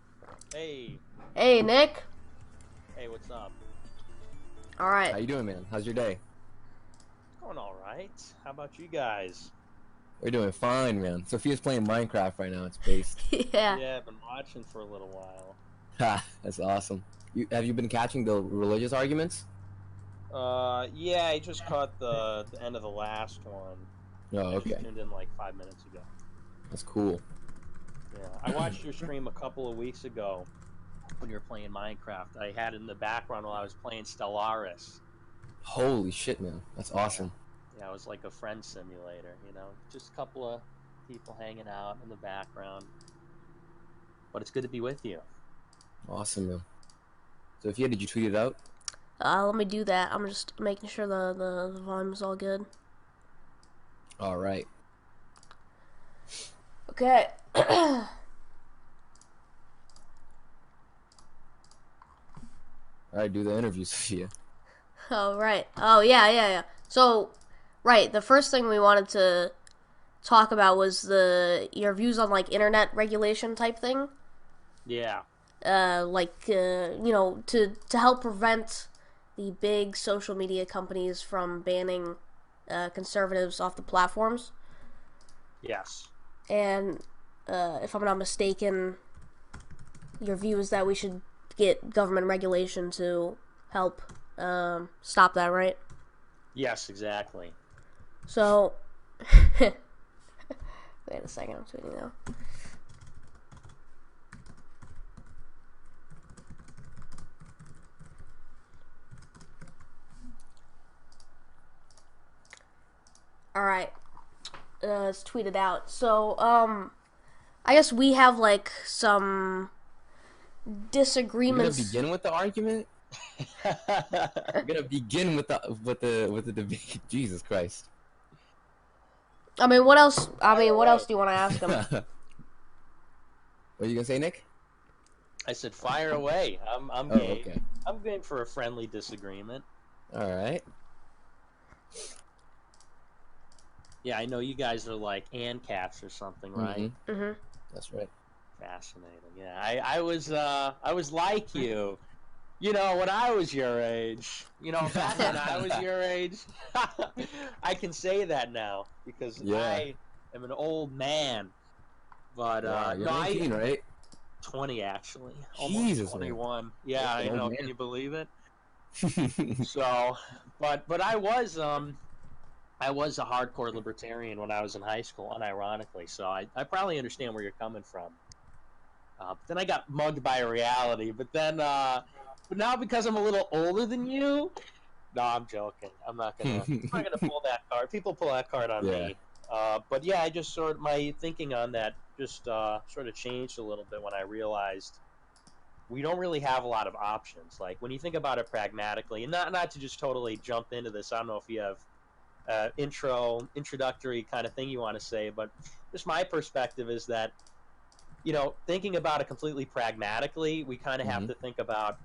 Hey. Hey, Nick. Hey, what's up? All right. How you doing, man? How's your day? Going all right. How about you guys? We're doing fine, man. Sophia's playing Minecraft right now. It's based. Yeah. Yeah, I've been watching for a little while. Ha, that's awesome. Have you been catching the religious arguments? Yeah, I just caught the end of the last one. Oh, I okay. just tuned in like 5 minutes ago. That's cool. Yeah, I watched your stream a couple of weeks ago when you were playing Minecraft. I had it in the background while I was playing Stellaris. Holy shit, man. That's awesome. Yeah, it was like a friend simulator, you know? Just a couple of people hanging out in the background. But it's good to be with you. Awesome, man. Sophia, did you tweet it out? Let me do that. I'm just making sure the volume's all good. All right. Okay. All right, do the interview, Sophia. Oh, right. Oh, yeah. So, right, the first thing we wanted to talk about was your views on, like, internet regulation type thing. Yeah. You know, to help prevent the big social media companies from banning conservatives off the platforms. Yes. And if I'm not mistaken, your view is that we should get government regulation to help stop that, right? Yes, exactly. So, wait a second, I'm tweeting now. Alright, let's tweet it out. So, I guess we have, like, some disagreements. You're gonna begin with the argument? We're gonna begin with the debate. Jesus Christ. I mean, what else? What else do you want to ask him? What are you gonna say, Nick? I said fire away. I'm Oh, game. okay. I'm game for a friendly disagreement. All right. Yeah, I know you guys are like ANCAPs or something, right? Mm-hmm. That's right. Fascinating. Yeah, I was like you. You know, when I was your age. You know, back when I was your age. I can say that now because I am an old man. But you're 19, right? 20 actually. Jesus, almost 21. man. Yeah, I know. Can you believe it? So, but I was a hardcore libertarian when I was in high school, unironically. So I probably understand where you're coming from. But then I got mugged by reality. But now because I'm a little older than you, no, I'm joking. I'm not gonna pull that card. People pull that card on me. But yeah, I just my thinking on that just sort of changed a little bit when I realized we don't really have a lot of options. Like when you think about it pragmatically, and not to just totally jump into this. I don't know if you have introductory kind of thing you want to say, but just my perspective is that, you know, thinking about it completely pragmatically, we kind of have to think about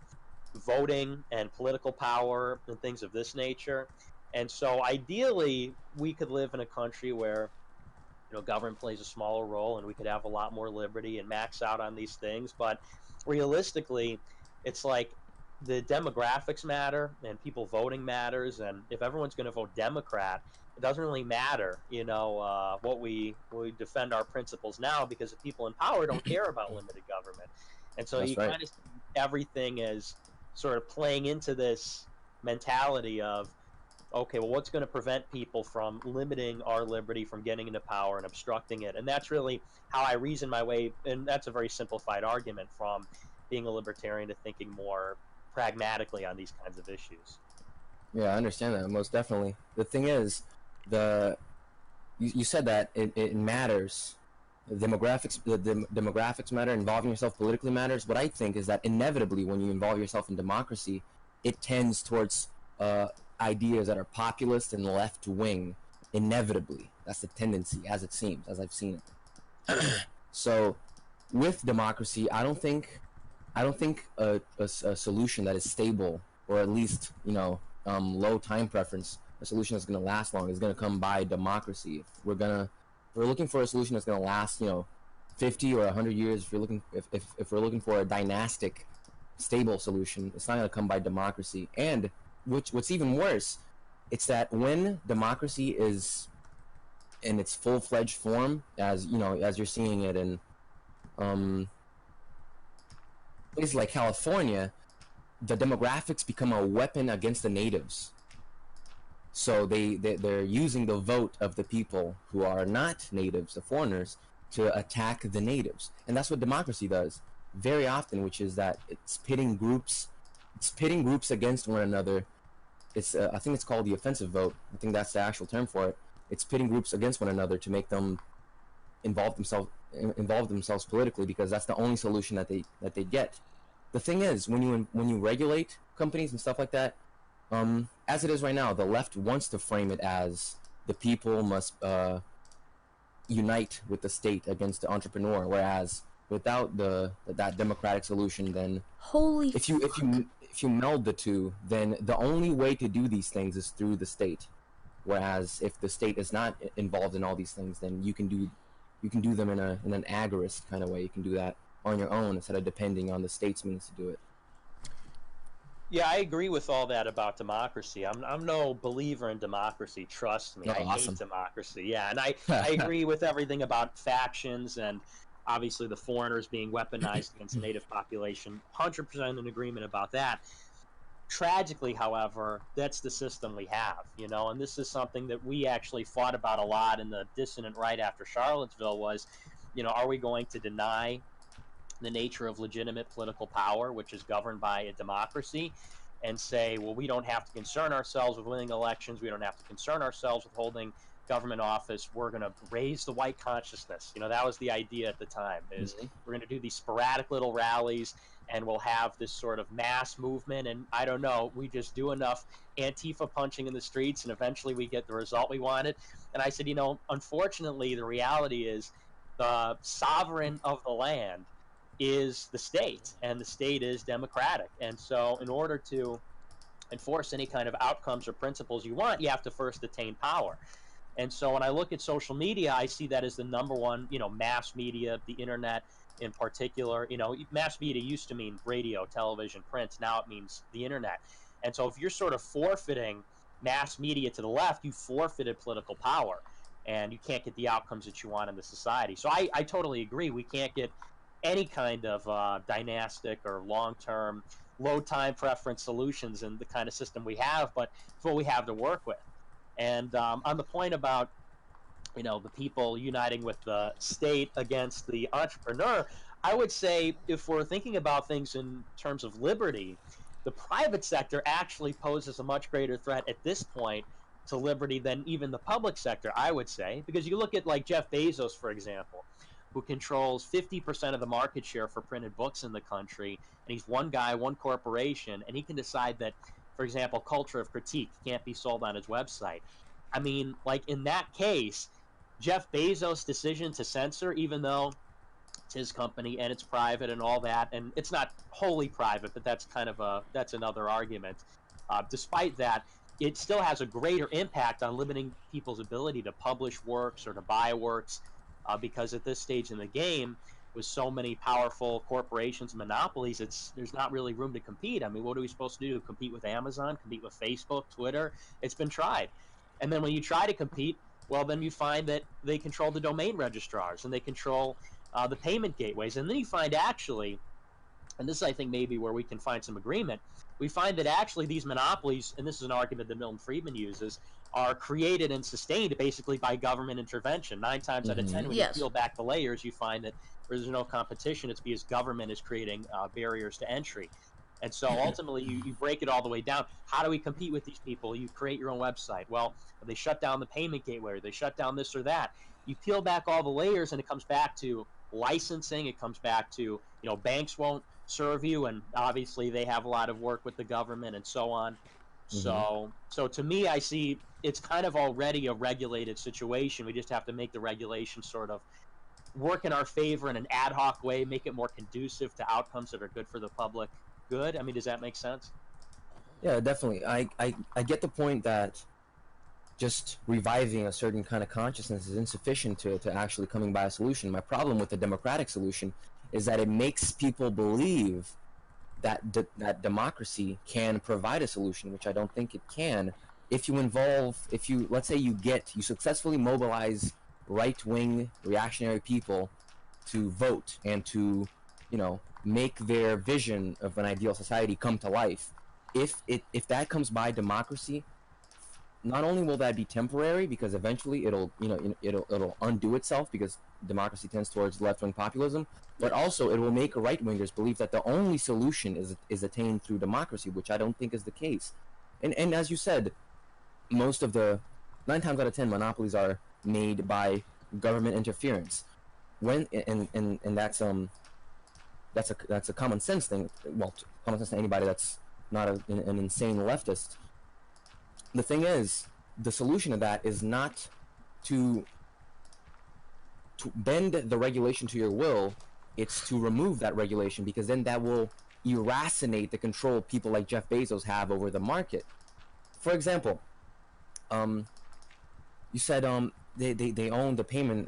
voting and political power and things of this nature. And so ideally we could live in a country where, you know, government plays a smaller role and we could have a lot more liberty and max out on these things. But realistically, it's like the demographics matter and people voting matters. And if everyone's going to vote Democrat, it doesn't really matter, you know, what we defend our principles now, because the people in power don't care about limited government. And so you kind of see everything is sort of playing into this mentality of, okay, well, what's going to prevent people from limiting our liberty from getting into power and obstructing it? And that's really how I reason my way, and that's a very simplified argument, from being a libertarian to thinking more pragmatically on these kinds of issues. Yeah, I understand that most definitely. The thing is, you said that it matters. The demographics matter. Involving yourself politically matters. What I think is that inevitably, when you involve yourself in democracy, it tends towards ideas that are populist and left wing. Inevitably, that's the tendency, as it seems, as I've seen it. So, with democracy, I don't think a solution that is stable, or at least low time preference, a solution that's going to last long, is going to come by democracy. If we're looking for a solution that's going to last 50 or 100 years, if we're looking for a dynastic, stable solution, it's not going to come by democracy. And what's even worse, it's that when democracy is in its full-fledged form, as you're seeing it in places like California, the demographics become a weapon against the natives. So they're using the vote of the people who are not natives, the foreigners, to attack the natives. And that's what democracy does very often, which is that it's pitting groups against one another. I think it's called the offensive vote. I think that's the actual term for it. It's pitting groups against one another to make them involve themselves politically, because that's the only solution that they get. The thing is, when you regulate companies and stuff like that, as it is right now, the left wants to frame it as the people must unite with the state against the entrepreneur, whereas without that democratic solution, then if you meld the two, then the only way to do these things is through the state. Whereas if the state is not involved in all these things, then you can do them in an agorist kind of way. You can do that on your own instead of depending on the state's means to do it. Yeah, I agree with all that about democracy. I'm no believer in democracy. Trust me, I hate democracy. Yeah, and I agree with everything about factions and obviously the foreigners being weaponized against the native population. 100% in agreement about that. Tragically, however, that's the system we have, and this is something that we actually fought about a lot in the dissident right after Charlottesville was, are we going to deny the nature of legitimate political power, which is governed by a democracy, and say, well, we don't have to concern ourselves with winning elections. We don't have to concern ourselves with holding government office. We're going to raise the white consciousness. That was the idea at the time, is we're going to do these sporadic little rallies and we'll have this sort of mass movement. And I don't know, we just do enough Antifa punching in the streets and eventually we get the result we wanted. And I said, unfortunately, the reality is the sovereign of the land is the state, and the state is democratic. And so in order to enforce any kind of outcomes or principles you want, you have to first attain power. And so when I look at social media, I see that as the number one, mass media, the internet in particular. Mass media used to mean radio, television, print. Now it means the internet. And so if you're sort of forfeiting mass media to the left, you forfeited political power, and you can't get the outcomes that you want in the society. So I totally agree. We can't get any kind of dynastic or long-term low time preference solutions in the kind of system we have, but it's what we have to work with. And on the point about the people uniting with the state against the entrepreneur, I would say if we're thinking about things in terms of liberty, the private sector actually poses a much greater threat at this point to liberty than even the public sector, I would say, because you look at like Jeff Bezos, for example, who controls 50% of the market share for printed books in the country. And he's one guy, one corporation, and he can decide that, for example, Culture of Critique can't be sold on his website. I mean, like in that case, Jeff Bezos' decision to censor, even though it's his company and it's private and all that, and it's not wholly private, but that's that's another argument. Despite that, it still has a greater impact on limiting people's ability to publish works or to buy works. Because at this stage in the game, with so many powerful corporations and monopolies, there's not really room to compete. I mean, what are we supposed to do? Compete with Amazon? Compete with Facebook, Twitter? It's been tried. And then when you try to compete, well, then you find that they control the domain registrars and they control the payment gateways. And then you find actually and this is, I think, maybe where we can find some agreement, we find that actually these monopolies, and this is an argument that Milton Friedman uses, are created and sustained basically by government intervention. 9 times out of 10, when you Yes. peel back the layers, you find that where there's no competition, it's because government is creating barriers to entry. And so ultimately, you break it all the way down. How do we compete with these people? You create your own website. Well, they shut down the payment gateway, or they shut down this or that. You peel back all the layers, and it comes back to licensing. It comes back to, banks won't serve you, and obviously they have a lot of work with the government and so on. So to me, I see it's kind of already a regulated situation. We just have to make the regulation sort of work in our favor in an ad hoc way, make it more conducive to outcomes that are good for the public good. I mean, does that make sense? Yeah, definitely. I get the point that just reviving a certain kind of consciousness is insufficient to actually coming by a solution. My problem with the democratic solution is that it makes people believe that that democracy can provide a solution, which I don't think it can. If you let's say you successfully mobilize right-wing reactionary people to vote and to, make their vision of an ideal society come to life. If that comes by democracy, not only will that be temporary, because eventually it'll undo itself, because democracy tends towards left-wing populism, but also it will make right-wingers believe that the only solution is attained through democracy, which I don't think is the case. And as you said, most of the 9 times out of 10 monopolies are made by government interference. And that's a common sense thing. Well, common sense to anybody that's not an insane leftist. The thing is, the solution to that is not to bend the regulation to your will. It's to remove that regulation, because then that will irrationate the control people like Jeff Bezos have over the market. For example, you said they own the payment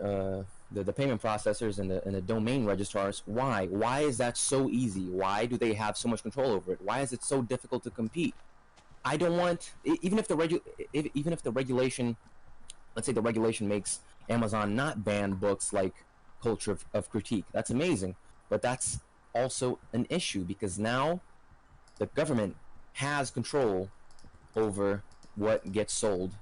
the payment processors and the domain registrars. Why is that so easy? Why do they have so much control over it? Why is it so difficult to compete? I don't want, even if the regulation, let's say the regulation makes Amazon not ban books like Culture of Critique. That's amazing, but that's also an issue, because now the government has control over what gets sold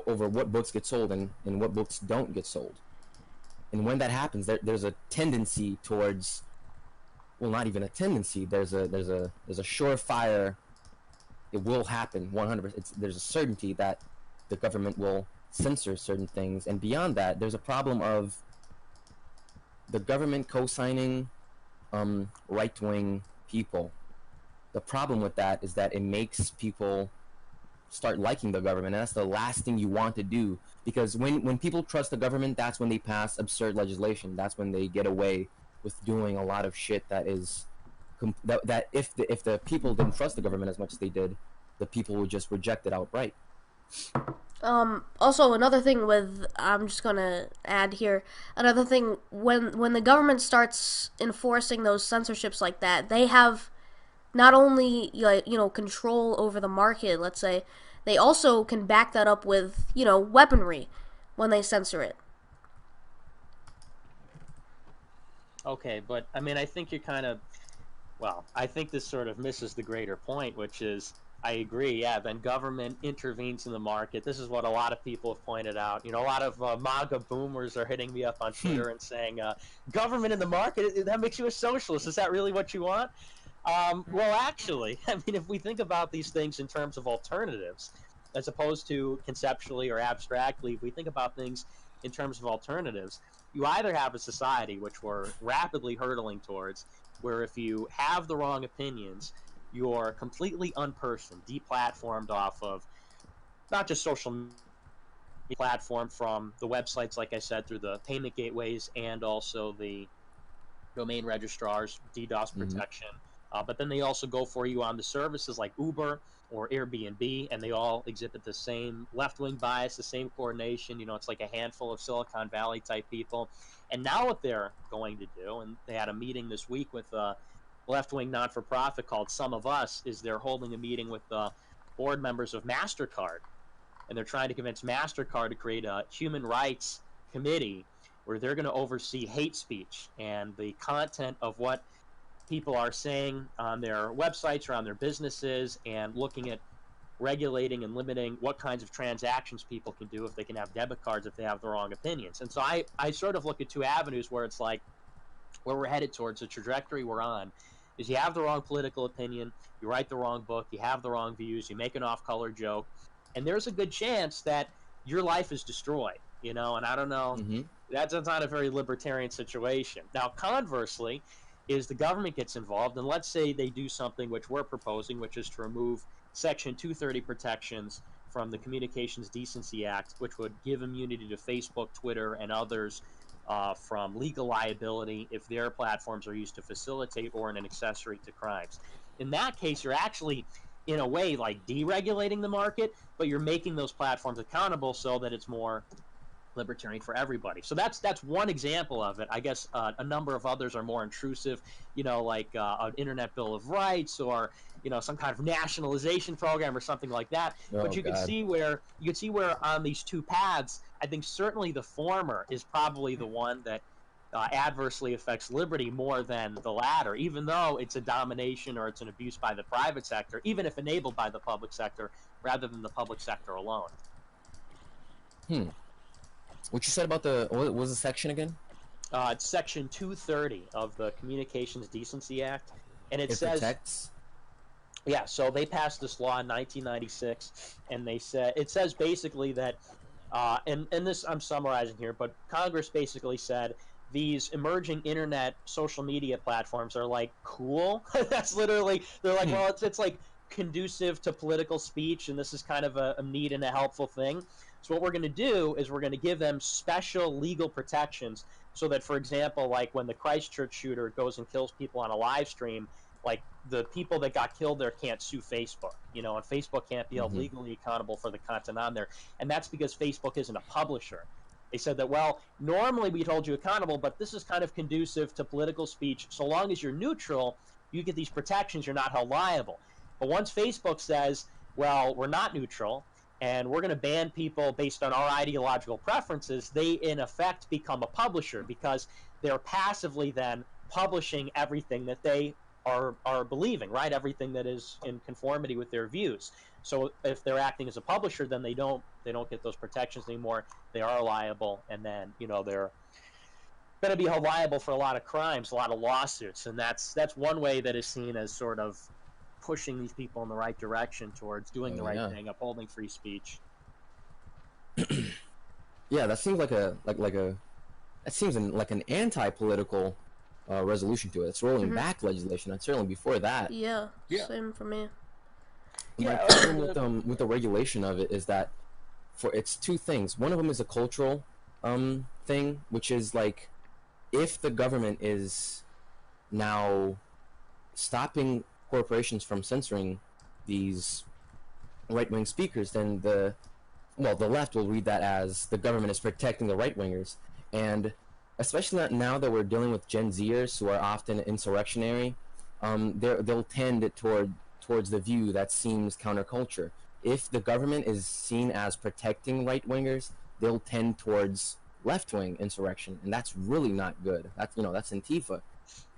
over what books get sold and what books don't get sold. And when that happens, there's a tendency towards, well, not even a tendency, there's a surefire, it will happen 100%. There's a certainty that the government will censor certain things. And beyond that, there's a problem of the government co-signing right-wing people. The problem with that is that it makes people start liking the government, and that's the last thing you want to do, because when people trust the government, that's when they pass absurd legislation. That's when they get away with doing a lot of shit that is that if the people didn't trust the government as much as they did, the people would just reject it outright. Also, another thing with, I'm just gonna add here, another thing, when the government starts enforcing those censorships like that, they have not only, control over the market, let's say, they also can back that up with, weaponry when they censor it. Okay, but I mean, I think you're I think this sort of misses the greater point, which is, I agree, yeah, then government intervenes in the market. This is what a lot of people have pointed out. A lot of MAGA boomers are hitting me up on Twitter and saying, government in the market, that makes you a socialist. Is that really what you want? Well, actually, I mean, if we think about these things in terms of alternatives, as opposed to conceptually or abstractly, if we think about things in terms of alternatives, you either have a society, which we're rapidly hurtling towards, where if you have the wrong opinions, you're completely unpersoned, deplatformed off of not just social media, platform from the websites, like I said, through the payment gateways and also the domain registrars, DDoS protection. But then they also go for you on the services like Uber or Airbnb, and they all exhibit the same left-wing bias, the same coordination. It's like a handful of Silicon Valley type people. And now what they're going to do, and they had a meeting this week with a left-wing not-for-profit called Some of Us, is they're holding a meeting with the board members of MasterCard. And they're trying to convince MasterCard to create a human rights committee where they're going to oversee hate speech and the content of what people are saying on their websites or on their businesses, and looking at regulating and limiting what kinds of transactions people can do if they can have debit cards if they have the wrong opinions. And so I sort of look at two avenues where it's like, where we're headed towards, the trajectory we're on, is you have the wrong political opinion, you write the wrong book, you have the wrong views, you make an off-color joke, and there's a good chance that your life is destroyed, you know. And I don't know, that's not a very libertarian situation. Now, conversely, is the government gets involved, and let's say they do something which we're proposing, which is to remove Section 230 protections from the Communications Decency Act, which would give immunity to Facebook, Twitter, and others from legal liability if their platforms are used to facilitate or an accessory to crimes. In that case, you're actually, in a way, like deregulating the market, but you're making those platforms accountable so that it's more libertarian for everybody. So that's one example of it. I guess a number of others are more intrusive, you know, like an Internet Bill of Rights, or, you know, some kind of nationalization program or something like that. But you can see where on these two paths, I think certainly the former is probably the one that adversely affects liberty more than the latter, even though it's a domination or it's an abuse by the private sector, even if enabled by the public sector rather than the public sector alone. What you said about what was the section again? It's Section 230 of the Communications Decency Act, and it says protects. Yeah, so they passed this law in 1996, and it says basically that, and this I'm summarizing here, but Congress basically said these emerging internet social media platforms are like cool. That's literally, they're like, well, it's like conducive to political speech, and this is kind of a neat and a helpful thing. So what we're going to do is we're going to give them special legal protections so that, for example, like when the Christchurch shooter goes and kills people on a live stream, like the people that got killed there can't sue Facebook, you know, and Facebook can't be held legally accountable for the content on there. And that's because Facebook isn't a publisher. They said that, well, normally we'd hold you accountable, but this is kind of conducive to political speech. So long as you're neutral, you get these protections, you're not held liable. But once Facebook says, well, we're not neutral, and we're going to ban people based on our ideological preferences, they in effect become a publisher, because they're passively then publishing everything that they are believing, right? Everything that is in conformity with their views. So if they're acting as a publisher, then they don't get those protections anymore. They are liable, and then, you know, they're going to be held liable for a lot of crimes, a lot of lawsuits, and that's one way that is seen as sort of pushing these people in the right direction towards doing the right thing, upholding free speech. Yeah, that seems like an anti-political resolution to it. It's rolling back legislation, and certainly before that. Yeah, same for me. My problem with the regulation of it is that it's two things. One of them is a cultural thing, which is like, if the government is now stopping corporations from censoring these right-wing speakers, then the left will read that as the government is protecting the right-wingers. And especially now that we're dealing with Gen Zers who are often insurrectionary, they'll tend towards the view that seems counterculture. If the government is seen as protecting right-wingers, they'll tend towards left-wing insurrection, and that's really not good. That's Antifa.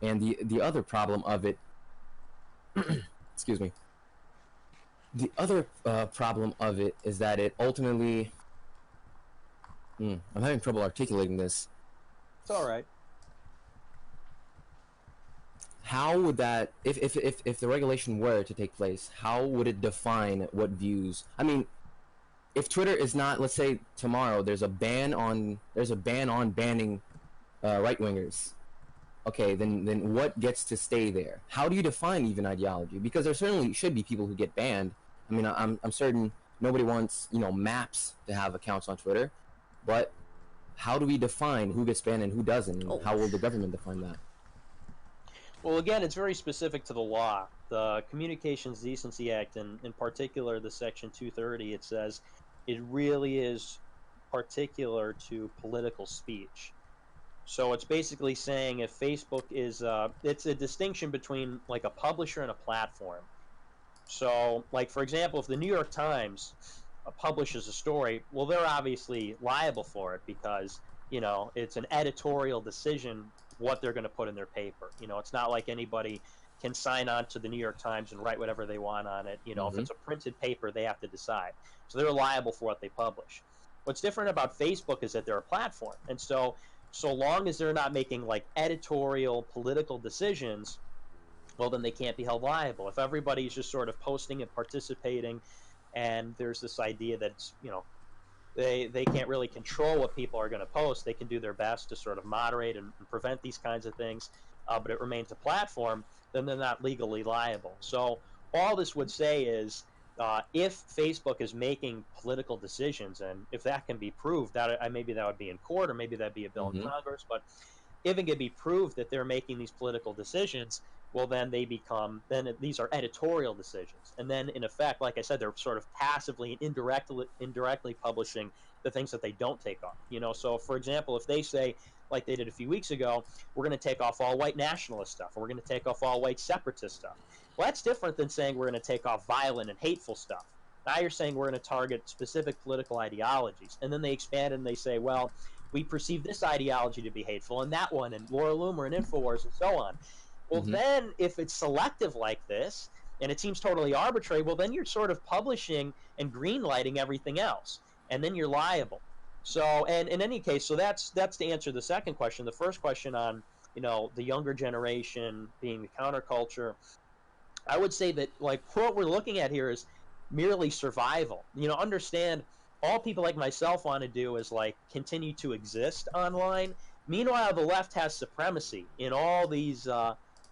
And the other problem of it excuse me. The other problem of it is that it ultimately... I'm having trouble articulating this. It's all right. How would that... If the regulation were to take place, how would it define what views... I mean, if Twitter is not... Let's say tomorrow there's a ban on banning right-wingers. Okay, then what gets to stay there? How do you define even ideology? Because there certainly should be people who get banned. I mean, I'm certain nobody wants, maps to have accounts on Twitter, but how do we define who gets banned and who doesn't? And how will the government define that? Well, again, it's very specific to the law. The Communications Decency Act, and in particular the Section 230, it says it really is particular to political speech. So it's basically saying if Facebook is, it's a distinction between like a publisher and a platform. So, like, for example, if the New York Times publishes a story, well, they're obviously liable for it because it's an editorial decision what they're going to put in their paper. It's not like anybody can sign on to the New York Times and write whatever they want on it. If it's a printed paper, they have to decide. So they're liable for what they publish. What's different about Facebook is that they're a platform. And so long as they're not making like editorial political decisions, well, then they can't be held liable. If everybody's just sort of posting and participating, and there's this idea that, they can't really control what people are going to post. They can do their best to sort of moderate and prevent these kinds of things, but it remains a platform, then they're not legally liable. So all this would say is, if Facebook is making political decisions, and if that can be proved, that maybe that would be in court, or maybe that'd be a bill in Congress, but if it can be proved that they're making these political decisions, well, then these are editorial decisions. And then, in effect, like I said, they're sort of passively and indirectly publishing the things that they don't take off. So, for example, if they say, like they did a few weeks ago, we're going to take off all white nationalist stuff, or we're going to take off all white separatist stuff. Well, that's different than saying we're going to take off violent and hateful stuff. Now you're saying we're going to target specific political ideologies. And then they expand and they say, well, we perceive this ideology to be hateful, and that one, and Laura Loomer and Infowars, and so on. Well, then if it's selective like this, and it seems totally arbitrary, well, then you're sort of publishing and greenlighting everything else, and then you're liable. So, and in any case, so that's to answer the second question. The first question on, the younger generation being the counterculture, I would say that, like, what we're looking at here is merely survival. Understand, all people like myself want to do is, like, continue to exist online. Meanwhile, the left has supremacy in all these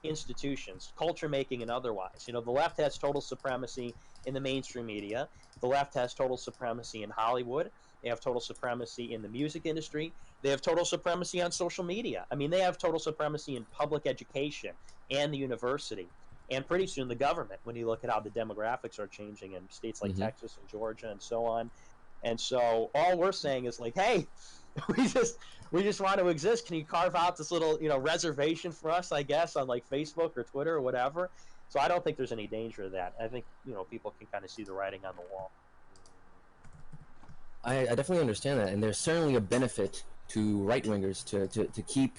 institutions, culture making and otherwise. The left has total supremacy in the mainstream media. The left has total supremacy in Hollywood. They have total supremacy in the music industry. They have total supremacy on social media. I mean, they have total supremacy in public education and the university, and pretty soon the government, when you look at how the demographics are changing in states like Texas and Georgia and so on. And so all we're saying is, like, hey, we just want to exist. Can you carve out this little, reservation for us, I guess, on like Facebook or Twitter or whatever? So I don't think there's any danger of that. I think, people can kind of see the writing on the wall. I definitely understand that, and there's certainly a benefit to right-wingers to keep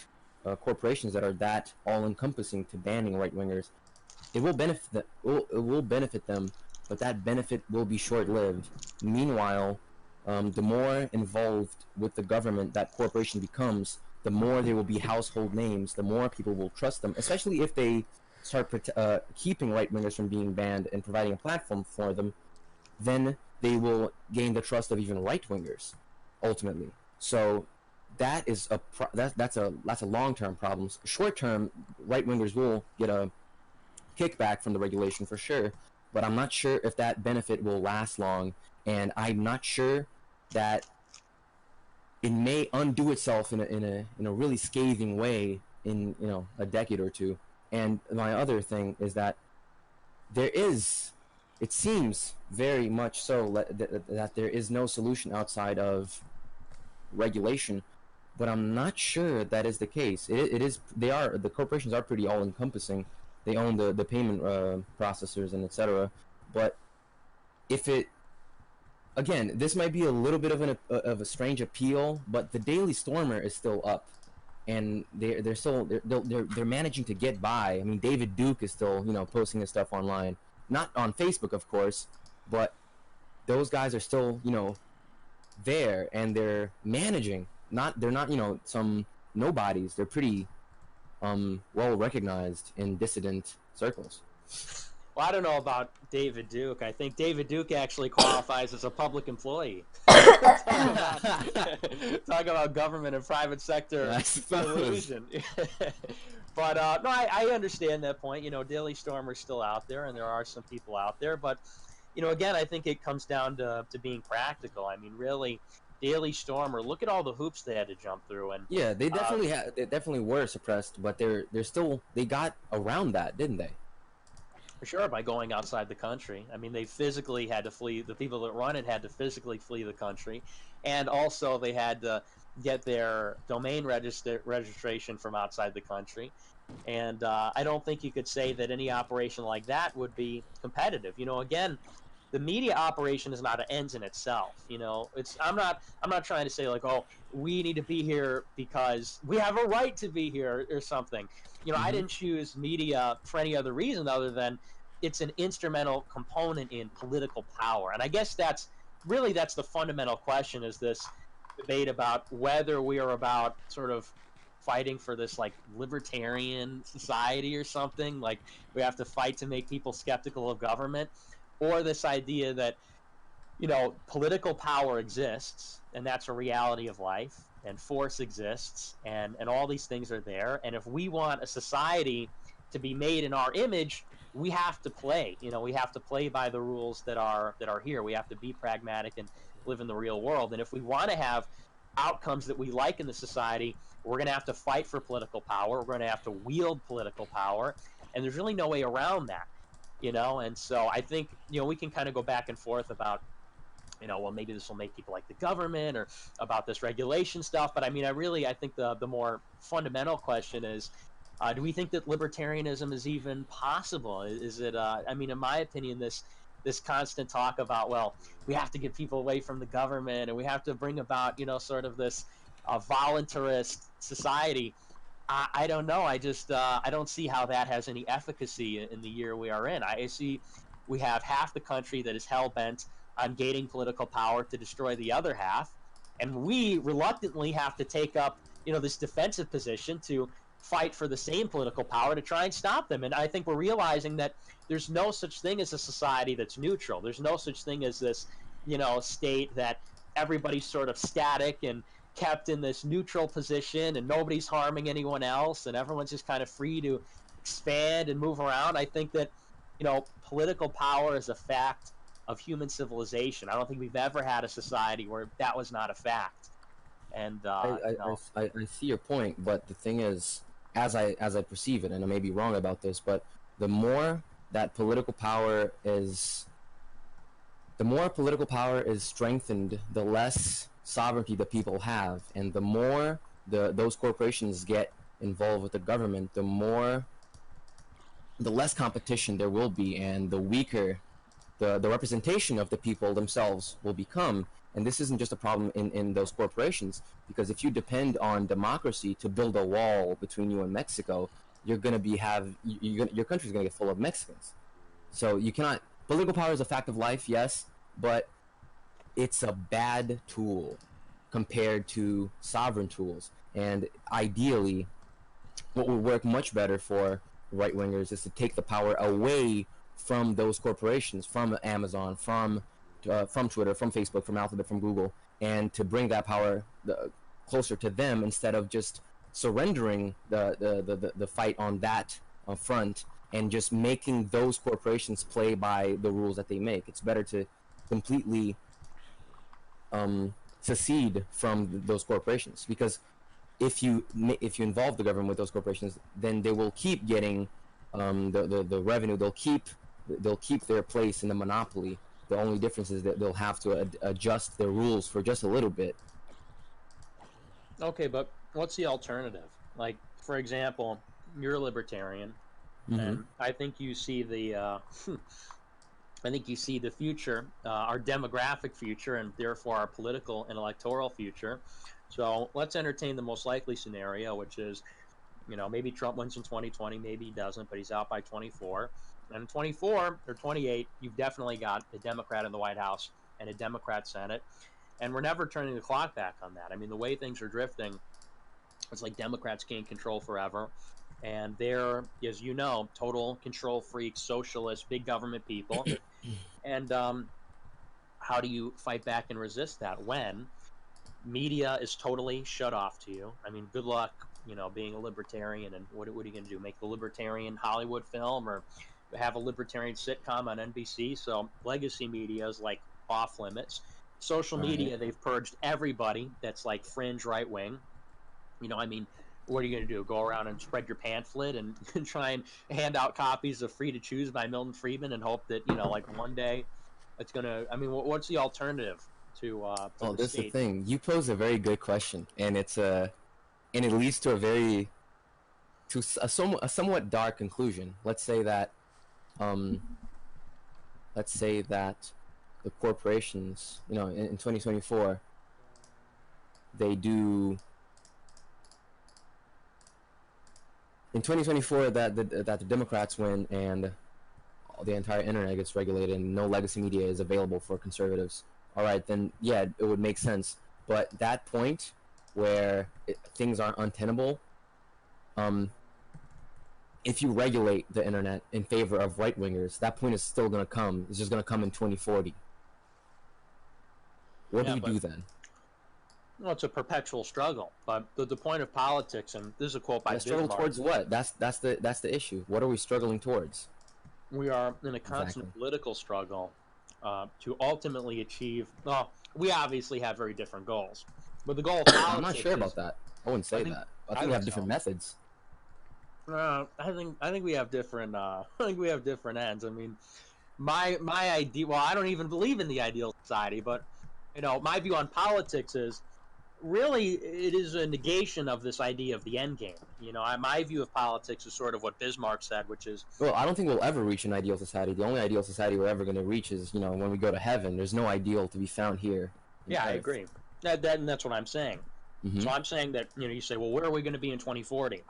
corporations that are that all-encompassing to banning right-wingers. It will benefit them, but that benefit will be short-lived. Meanwhile, the more involved with the government that corporation becomes, the more they will be household names, the more people will trust them, especially if they start keeping right-wingers from being banned and providing a platform for them. Then they will gain the trust of even right-wingers, ultimately. So that is that's a long-term problem. Short-term, right-wingers will get a kickback from the regulation for sure, but I'm not sure if that benefit will last long, and I'm not sure that it may undo itself in a really scathing way in a decade or two. And my other thing is that it seems very much so that there is no solution outside of regulation, but I'm not sure that is the case. The corporations are pretty all-encompassing. They own the payment processors and etc. But again, this might be a little bit of a strange appeal, but the Daily Stormer is still up, and they're managing to get by. I mean, David Duke is still posting his stuff online, not on Facebook, of course, but those guys are still there, and they're managing. They're not some nobodies. They're pretty well recognized in dissident circles. Well, I don't know about David Duke. I think David Duke actually qualifies as a public employee. Talk about government and private sector collusion. But no, I understand that point. Daily Stormer's still out there, and there are some people out there. But again, I think it comes down to being practical. I mean, really, Daily Stormer, look at all the hoops they had to jump through, and yeah, they definitely were suppressed, but they got around that, didn't they? For sure, by going outside the country. I mean, they physically had to flee. The people that run it had to physically flee the country, and also they had to get their domain registration from outside the country. And I don't think you could say that any operation like that would be competitive. Again, the media operation is not an end in itself. You know, I'm not trying to say like, oh, we need to be here because we have a right to be here or something. You know, I didn't choose media for any other reason other than it's an instrumental component in political power. And I guess that's the fundamental question, is this debate about whether we are about sort of fighting for this like libertarian society or something, like we have to fight to make people skeptical of government, or this idea that, you know, political power exists and that's a reality of life, and force exists, and all these things are there, and if we want a society to be made in our image, we have to play, you know, we have to play by the rules that are here. We have to be pragmatic and live in the real world, and if we want to have outcomes that we like in the society, we're going to have to fight for political power, we're going to have to wield political power, and there's really no way around that, you know. And so I think, you know, we can kind of go back and forth about, you know, well, maybe this will make people like the government, or about this regulation stuff. But I mean, I think the more fundamental question is, do we think that libertarianism is even possible? Is it? I mean, in my opinion, this constant talk about, well, we have to get people away from the government, and we have to bring about, you know, sort of this voluntarist society. I don't know. I don't see how that has any efficacy in the year we are in. I see we have half the country that is hell bent on gaining political power to destroy the other half, and we reluctantly have to take up, you know, this defensive position to fight for the same political power to try and stop them. And I think we're realizing that there's no such thing as a society that's neutral. There's no such thing as this, you know, state that everybody's sort of static and kept in this neutral position and nobody's harming anyone else and everyone's just kind of free to expand and move around. I think that, you know, political power is a fact of human civilization. I don't think we've ever had a society where that was not a fact. And I see your point, but the thing is, as I perceive it, and I may be wrong about this, but the more political power is strengthened, the less sovereignty the people have, and the more those corporations get involved with the government, the less competition there will be, and the weaker the representation of the people themselves will become. And this isn't just a problem in those corporations, because if you depend on democracy to build a wall between you and Mexico, your country's going to get full of Mexicans. So you cannot. Political power is a fact of life, yes, but it's a bad tool compared to sovereign tools. And ideally, what would work much better for right-wingers is to take the power away from those corporations, from Amazon, from Twitter, from Facebook, from Alphabet, from Google, and to bring that power closer to them instead of just surrendering the fight on that front and just making those corporations play by the rules that they make. It's better to completely secede from those corporations, because if you involve the government with those corporations, then they will keep getting the revenue. They'll keep their place in the monopoly. The only difference is that they'll have to adjust their rules for just a little bit. Okay, but what's the alternative? Like, for example, you're a libertarian, and I think you see the future, our demographic future, and therefore our political and electoral future. So let's entertain the most likely scenario, which is, you know, maybe Trump wins in 2020, maybe he doesn't, but he's out by 24. And in 24 or 28, you've definitely got a Democrat in the White House and a Democrat Senate. And we're never turning the clock back on that. I mean, the way things are drifting, it's like Democrats gain control forever. And they're, as you know, total control freaks, socialists, big government people. And how do you fight back and resist that when media is totally shut off to you? I mean, good luck, you know, being a libertarian. And what are you going to do? Make the libertarian Hollywood film or have a libertarian sitcom on NBC? So legacy media is like off limits. Social media, they've purged everybody that's like fringe right wing. You know, I mean, what are you going to do? Go around and spread your pamphlet and try and hand out copies of Free to Choose by Milton Friedman and hope that, you know, like one day it's going to, I mean, what's the alternative to that's the thing. You pose a very good question, and it's and it leads to a somewhat dark conclusion. Let's say that the corporations, you know, in 2024, they do. In 2024, that the Democrats win and the entire internet gets regulated and no legacy media is available for conservatives. All right, then yeah, it would make sense. But that point where things aren't untenable, if you regulate the internet in favor of right-wingers, that point is still going to come. It's just going to come in 2040. What do you do then? Well, it's a perpetual struggle. But the point of politics, and this is a quote by Bismarck. Struggle towards what? That's the issue. What are we struggling towards? We are in a constant political struggle to ultimately achieve. Well, we obviously have very different goals, but the goal of politics. I'm not sure about that. I wouldn't say that. I think we have different methods. I think we have different. I think we have different ends. I mean, my idea. Well, I don't even believe in the ideal society, but you know, my view on politics is really it is a negation of this idea of the end game. You know, my view of politics is sort of what Bismarck said, which is, well, I don't think we'll ever reach an ideal society. The only ideal society we're ever going to reach is, you know, when we go to heaven. There's no ideal to be found here. Yeah, I agree. And that's what I'm saying. Mm-hmm. So I'm saying that, you know, you say, well, where are we going to be in 2040?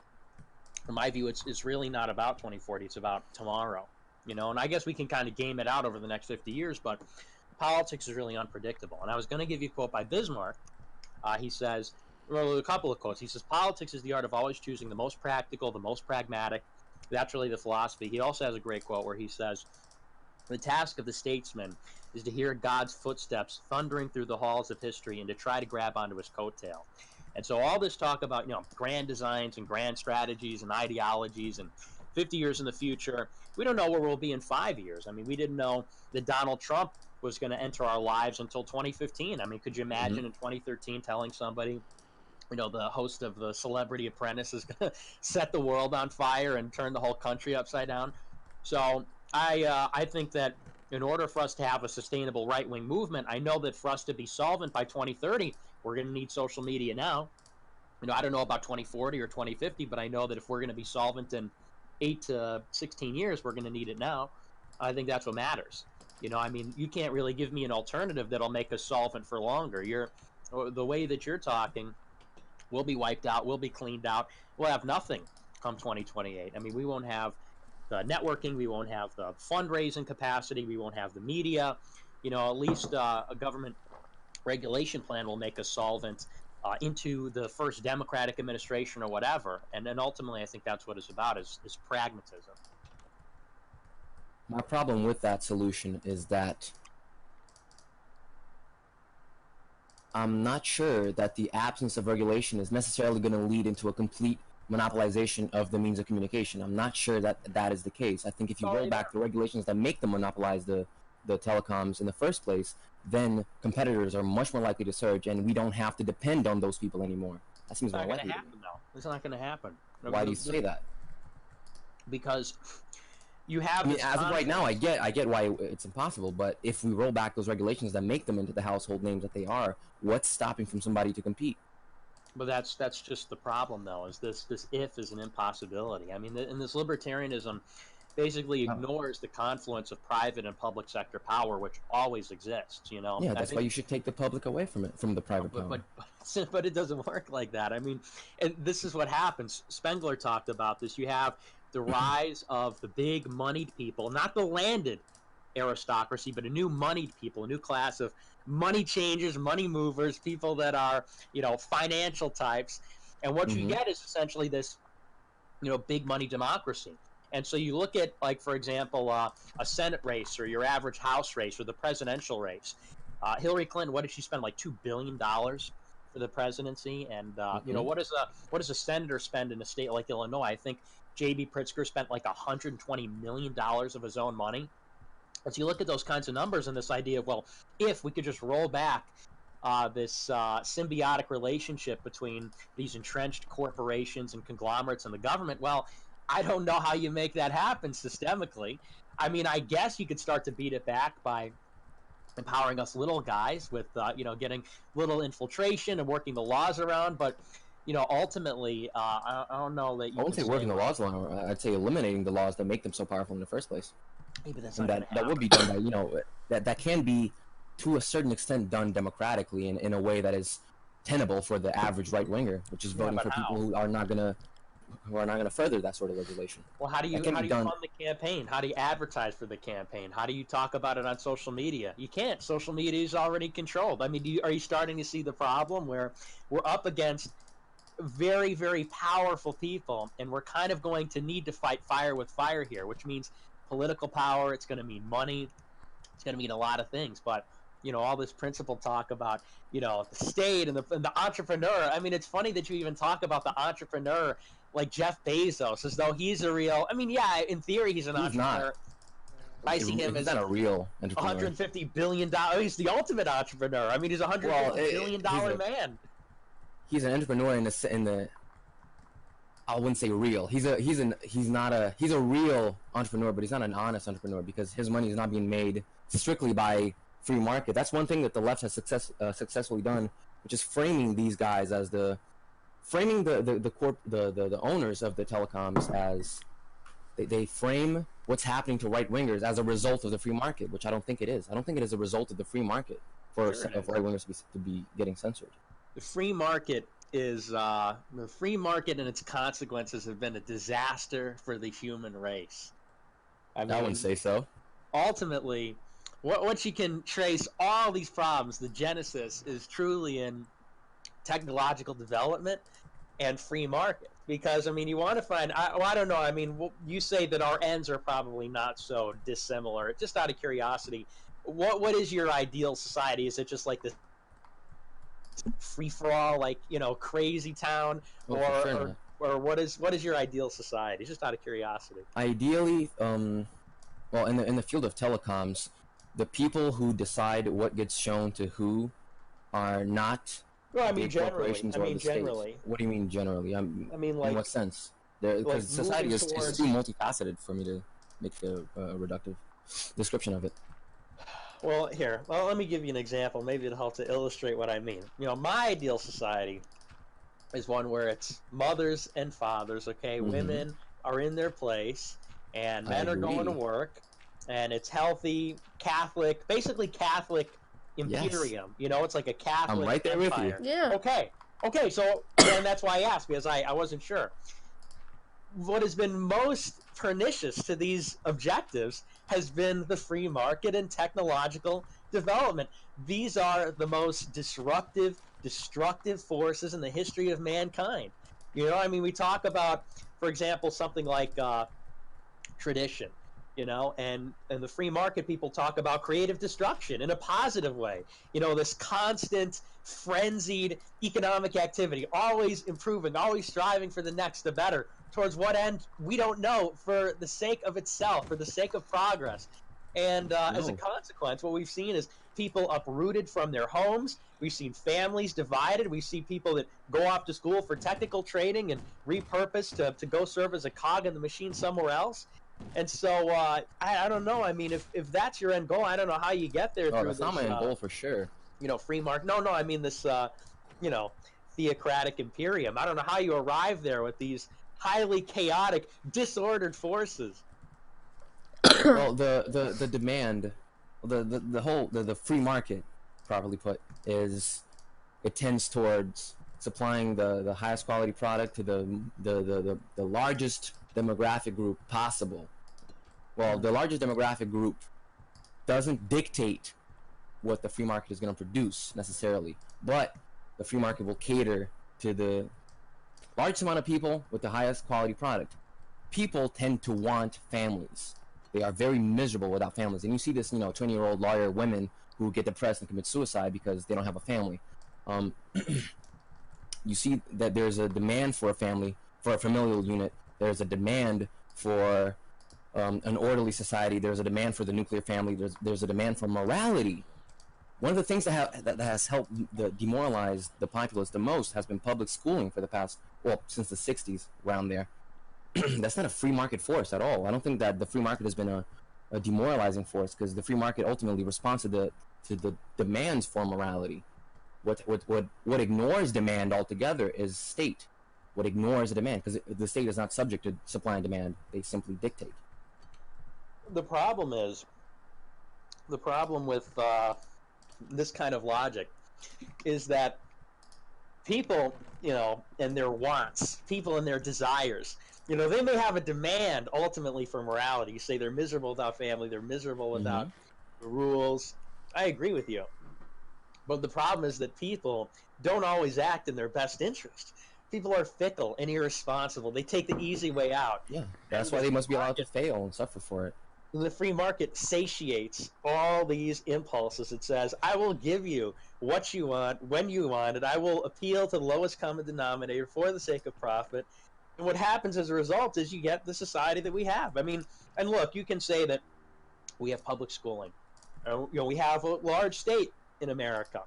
In my view, it's really not about 2040. It's about tomorrow. You know, and I guess we can kind of game it out over the next 50 years, but politics is really unpredictable. And I was going to give you a quote by Bismarck. He says, well, a couple of quotes. He says, politics is the art of always choosing the most practical, the most pragmatic. That's really the philosophy. He also has a great quote where he says, the task of the statesman is to hear God's footsteps thundering through the halls of history and to try to grab onto his coattail. And so all this talk about, you know, grand designs and grand strategies and ideologies and 50 years in the future, we don't know where we'll be in 5 years. I mean, we didn't know that Donald Trump was going to enter our lives until 2015. I mean, could you imagine in 2013 telling somebody, you know, the host of the Celebrity Apprentice is going to set the world on fire and turn the whole country upside down? So I think that in order for us to have a sustainable right-wing movement, I know that for us to be solvent by 2030, we're going to need social media now. You know, I don't know about 2040 or 2050, but I know that if we're going to be solvent in 8 to 16 years, we're going to need it now. I think that's what matters. You know, I mean, you can't really give me an alternative that'll make us solvent for longer. The way that you're talking, we'll be wiped out, we'll be cleaned out, we'll have nothing come 2028. I mean, we won't have the networking, we won't have the fundraising capacity, we won't have the media. You know, at least a government regulation plan will make us solvent into the first Democratic administration or whatever. And then ultimately, I think that's what it's about, is pragmatism. My problem with that solution is that I'm not sure that the absence of regulation is necessarily going to lead into a complete monopolization of the means of communication. I'm not sure that that is the case. I think if you roll back the regulations that make them monopolize the telecoms in the first place, then competitors are much more likely to surge, and we don't have to depend on those people anymore. That seems more likely. It's not going to happen. Why do you say that? Because you have. I mean, as of right now, I get why it's impossible. But if we roll back those regulations that make them into the household names that they are, what's stopping from somebody to compete? But that's just the problem, though. Is this if is an impossibility? I mean, and this libertarianism basically ignores the confluence of private and public sector power, which always exists. You know. Yeah, that's why you should take the public away from it, from the private power. But it doesn't work like that. I mean, and this is what happens. Spengler talked about this. You have the rise of the big moneyed people, not the landed aristocracy, but a new moneyed people, a new class of money changers, money movers, people that are, you know, financial types. And what you get is essentially this, you know, big money democracy. And so you look at, like, for example, a Senate race or your average House race or the presidential race. Hillary Clinton, what did she spend, like $2 billion for the presidency? And, you know, what does a senator spend in a state like Illinois? I think J.B. Pritzker spent like $120 million of his own money. And so you look at those kinds of numbers and this idea of, well, if we could just roll back this symbiotic relationship between these entrenched corporations and conglomerates and the government, well, I don't know how you make that happen systemically. I mean, I guess you could start to beat it back by empowering us little guys with, you know, getting little infiltration and working the laws around, but you know, ultimately, I don't know that you. I wouldn't say working the laws along. I'd say eliminating the laws that make them so powerful in the first place. Maybe that's and not that would be done by, you know, that can be to a certain extent done democratically in a way that is tenable for the average right winger, which is voting for people who are not gonna further that sort of legislation. Well, how do you fund the campaign? How do you advertise for the campaign? How do you talk about it on social media? You can't. Social media is already controlled. I mean, are you starting to see the problem where we're up against very, very powerful people, and we're kind of going to need to fight fire with fire here, which means political power. It's going to mean money. It's going to mean a lot of things, but all this principle talk about, the state and the entrepreneur. I mean, it's funny that you even talk about the entrepreneur like Jeff Bezos as though he's a real. I mean, yeah, in theory he's an entrepreneur. Not. I see him as not a real entrepreneur. $150 billion. He's the ultimate entrepreneur. I mean, he's a $150 billion man. He's an entrepreneur in the. I wouldn't say real. He's a real entrepreneur, but he's not an honest entrepreneur because his money is not being made strictly by free market. That's one thing that the left has successfully done, which is framing these guys as the owners of the telecoms as they frame what's happening to right wingers as a result of the free market, which I don't think it is. I don't think it is a result of the free market for right wingers to be getting censored. The free market is the free market and its consequences have been a disaster for the human race. I wouldn't say so. Ultimately, once you can trace all these problems, the genesis is truly in technological development and free market. Because, I mean, you want to find, I don't know, I mean, you say that our ends are probably not so dissimilar. Just out of curiosity, what is your ideal society? Is it just like this free-for-all, like, crazy town? Or what is your ideal society? Just out of curiosity. Ideally, well, in the field of telecoms, the people who decide what gets shown to who are not corporations or the state. What do you mean generally? I mean, like, in what sense? Because society is too multifaceted for me to make a reductive description of it. Well, let me give you an example. Maybe it'll help to illustrate what I mean. My ideal society is one where it's mothers and fathers, okay? Mm-hmm. Women are in their place, and men are going to work, and it's healthy, Catholic, basically Catholic imperium. Yes. It's like a Catholic I'm right there empire. with you. Yeah. Okay, so, and that's why I asked, because I wasn't sure. What has been most pernicious to these objectives has been the free market and technological development. These are the most disruptive, destructive forces in the history of mankind. I mean, we talk about, for example, something like tradition, and the free market people talk about creative destruction in a positive way. This constant, frenzied economic activity, always improving, always striving for the next, the better. Towards what end, we don't know, for the sake of itself, for the sake of progress. And as a consequence, what we've seen is people uprooted from their homes. We've seen families divided. We've seen people that go off to school for technical training and repurposed to go serve as a cog in the machine somewhere else. And so, I don't know. I mean, if that's your end goal, I don't know how you get there. That's not my end goal for sure. Free market. No, I mean this, theocratic imperium. I don't know how you arrive there with these highly chaotic, disordered forces. Well, the demand, the free market, properly put, it tends towards supplying the highest quality product to the largest demographic group possible. Well, the largest demographic group doesn't dictate what the free market is going to produce necessarily, but the free market will cater to the largest amount of people with the highest quality product. People tend to want families. They are very miserable without families, and you see this, 20-year-old lawyer women who get depressed and commit suicide because they don't have a family. You see that there's a demand for a family, for a familial unit. There's a demand for an orderly society. There's a demand for the nuclear family. There's a demand for morality. One of the things that has helped demoralize the populace the most has been public schooling for the past, since the 60s, around there. That's not a free market force at all. I don't think that the free market has been a demoralizing force, because the free market ultimately responds to the demands for morality. What ignores demand altogether is state. What ignores the demand, because the state is not subject to supply and demand. They simply dictate. The problem with this kind of logic is that people, and their wants, people and their desires, they may have a demand ultimately for morality. You say they're miserable without family, they're miserable without the rules. I agree with you. But the problem is that people don't always act in their best interest. People are fickle and irresponsible. They take the easy way out. Yeah, that's why they must be allowed to fail and suffer for it. The free market satiates all these impulses. It says, I will give you what you want, when you want it. I will appeal to the lowest common denominator for the sake of profit. And what happens as a result is you get the society that we have. I mean, and look, you can say that we have public schooling. We have a large state in America.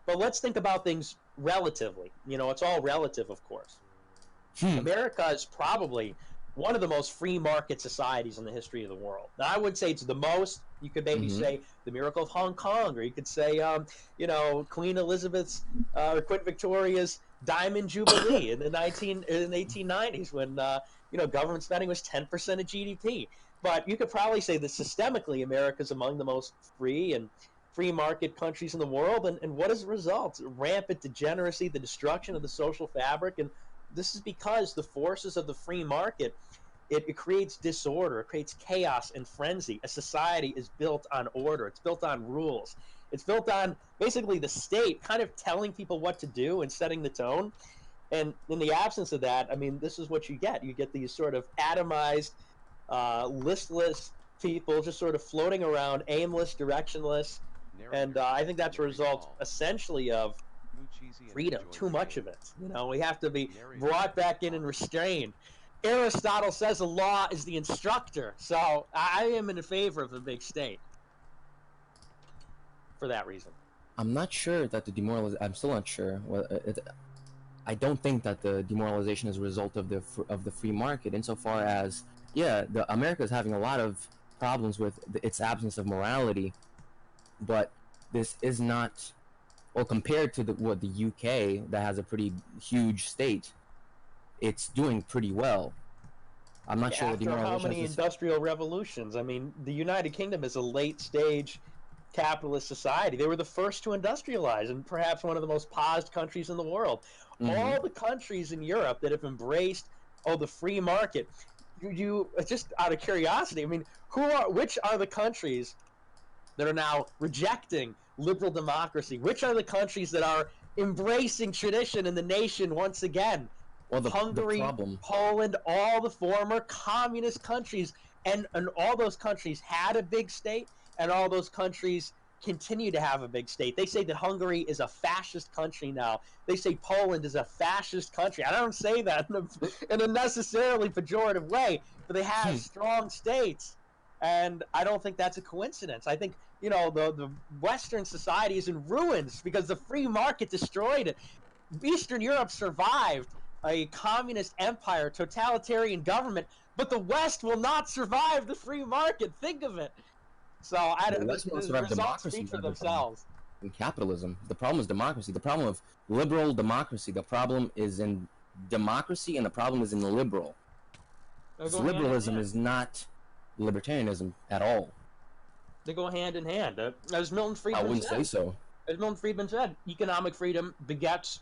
But let's think about things relatively. It's all relative, of course. America is probably one of the most free market societies in the history of the world. Now, I would say it's the most. You could maybe say the Miracle of Hong Kong, or you could say, Queen Elizabeth's or Queen Victoria's Diamond Jubilee in the 1890s when government spending was 10% of GDP. But you could probably say that systemically, America's among the most free market countries in the world. And what is the result? Rampant degeneracy, the destruction of the social fabric. And this is because the forces of the free market, it creates disorder, it creates chaos and frenzy. A society is built on order, it's built on rules, it's built on basically the state kind of telling people what to do and setting the tone. And in the absence of that, I mean, this is what you get. You get these sort of atomized, listless people just sort of floating around, aimless, directionless. And I think that's a result essentially of freedom, too much of it. We have to be brought back in and restrained. Aristotle says the law is the instructor, so I am in favor of a big state for that reason. I'm not sure that the demoralization. I'm still not sure. I don't think that the demoralization is a result of the free market, insofar as America is having a lot of problems with its absence of morality, but this is not. Well, compared to the UK, that has a pretty huge state, it's doing pretty well. I'm not sure. After how many industrial revolutions? I mean, the United Kingdom is a late-stage capitalist society. They were the first to industrialize, and perhaps one of the most paused countries in the world. All the countries in Europe that have embraced the free market. You just out of curiosity, I mean, which are the countries that are now rejecting liberal democracy? Which are the countries that are embracing tradition in the nation once again? Well, Hungary, Poland, all the former communist countries, and all those countries had a big state, and all those countries continue to have a big state. They say that Hungary is a fascist country now. They say Poland is a fascist country. I don't say that in a necessarily pejorative way, but they have strong states. And I don't think that's a coincidence. I think, the Western society is in ruins because the free market destroyed it. Eastern Europe survived a communist empire, totalitarian government, but the West will not survive the free market. Think of it. So the results speak for themselves. In capitalism, the problem is democracy. The problem of liberal democracy. The problem is in democracy, and the problem is in the liberal. Liberalism is not libertarianism at all. They go hand in hand. As Milton Friedman I wouldn't say so. As Milton Friedman said, economic freedom begets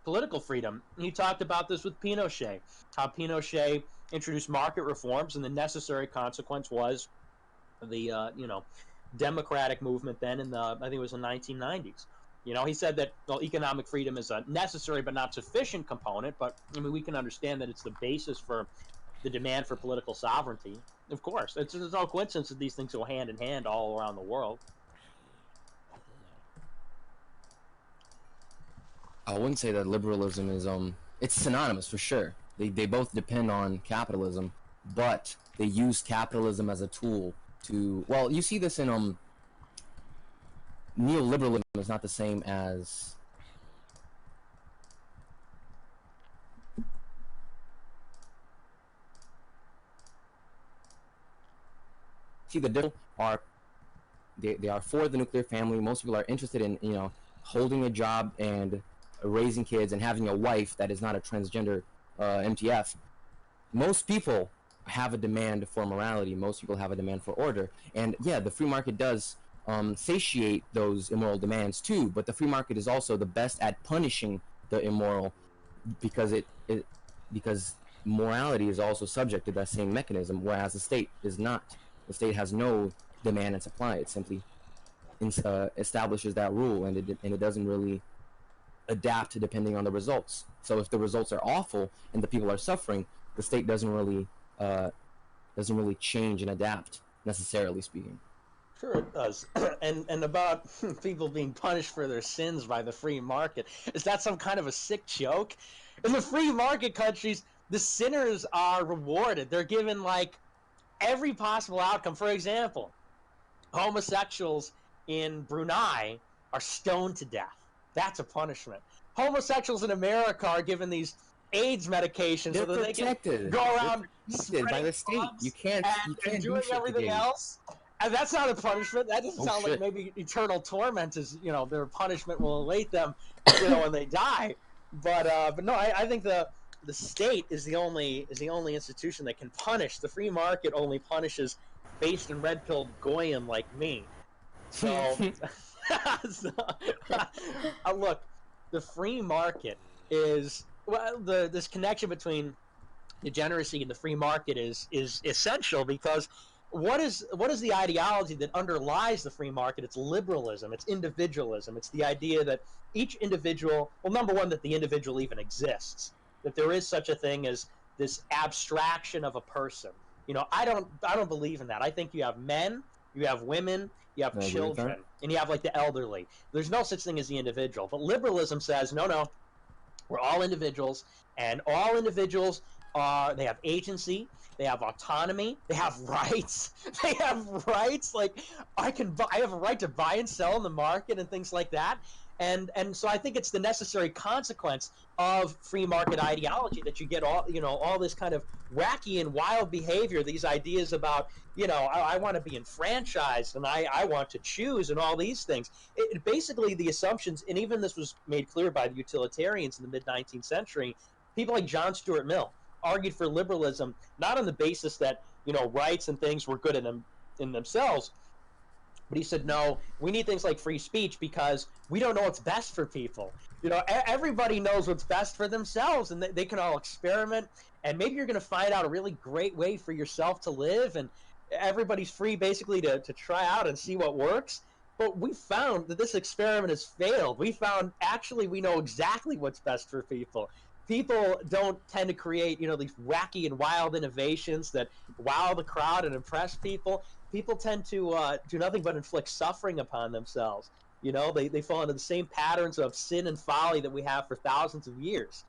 political freedom. And he talked about this with Pinochet, how Pinochet introduced market reforms, and the necessary consequence was the democratic movement then in I think it was the 1990s. He said that economic freedom is a necessary but not sufficient component, but I mean, we can understand that it's the basis for the demand for political sovereignty. Of course, it's no coincidence that these things go hand in hand all around the world. I wouldn't say that liberalism is it's synonymous for sure. They both depend on capitalism, but they use capitalism as a tool to, well, you see this in neoliberalism is not the same as the difference are they are for the nuclear family. Most people are interested in holding a job and raising kids and having a wife that is not a transgender MTF. Most people have a demand for morality. Most people have a demand for order. And yeah, the free market does satiate those immoral demands too. But the free market is also the best at punishing the immoral, because because morality is also subject to that same mechanism, whereas the state is not. The state has no demand and supply. It simply establishes that rule, and it doesn't really adapt depending on the results. So if the results are awful and the people are suffering, the state doesn't really change and adapt, necessarily speaking. Sure it does. And about people being punished for their sins by the free market, is that some kind of a sick joke? In the free market countries, the sinners are rewarded. They're given like every possible outcome. For example, homosexuals in Brunei are stoned to death. That's a punishment. Homosexuals in America are given these AIDS medications so that they can go around by the state. You can't and doing everything else. And that's not a punishment. That doesn't sound like maybe eternal torment is, their punishment will await them, when they die. But no, I think the state is the only institution that can punish. The free market only punishes based in red-pilled goyim like me. So, look, the free market is this connection between degeneracy and the free market is essential, because what is the ideology that underlies the free market? It's liberalism, it's individualism, it's the idea that each individual, well, number one, that the individual even exists, that there is such a thing as this abstraction of a person. I don't believe in that. I think you have men, you have women, you have children, and you have like the elderly. There's no such thing as the individual. But liberalism says, no, we're all individuals, and all individuals they have agency, they have autonomy, they have rights. They have rights, like I have a right to buy and sell in the market and things like that. And so I think it's the necessary consequence of free market ideology that you get all this kind of wacky and wild behavior, these ideas about, I want to be enfranchised and I want to choose and all these things. Basically, the assumptions, and even this was made clear by the utilitarians in the mid-19th century, people like John Stuart Mill argued for liberalism, not on the basis that, rights and things were good in themselves, but he said, no, we need things like free speech because we don't know what's best for people. Everybody knows what's best for themselves, and they can all experiment, and maybe you're going to find out a really great way for yourself to live, and everybody's free basically to try out and see what works. But we found that this experiment has failed. We found actually we know exactly what's best for people. People don't tend to create, these wacky and wild innovations that wow the crowd and impress people. People tend to do nothing but inflict suffering upon themselves. They fall into the same patterns of sin and folly that we have for thousands of years.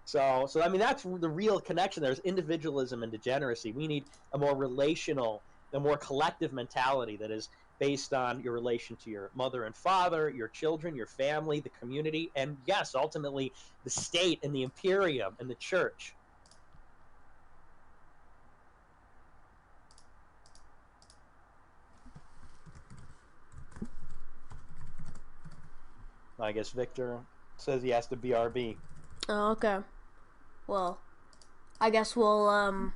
So I mean, that's the real connection. There's individualism and degeneracy. We need a more relational, a more collective mentality that is based on your relation to your mother and father, your children, your family, the community, and yes, ultimately the state and the imperium and the church. I guess Victor says he has to BRB. Oh, okay. Well, I guess we'll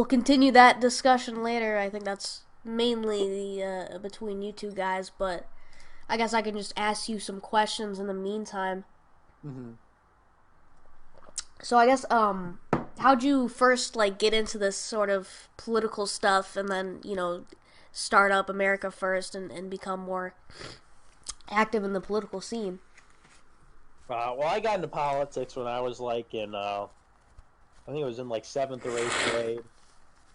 continue that discussion later. I think that's mainly the between you two guys, but I guess I can just ask you some questions in the meantime. Mm-hmm. So I guess how'd you first get into this sort of political stuff, and then start up America First and become more active in the political scene? Well, I got into politics when I was in I think it was in 7th or 8th grade,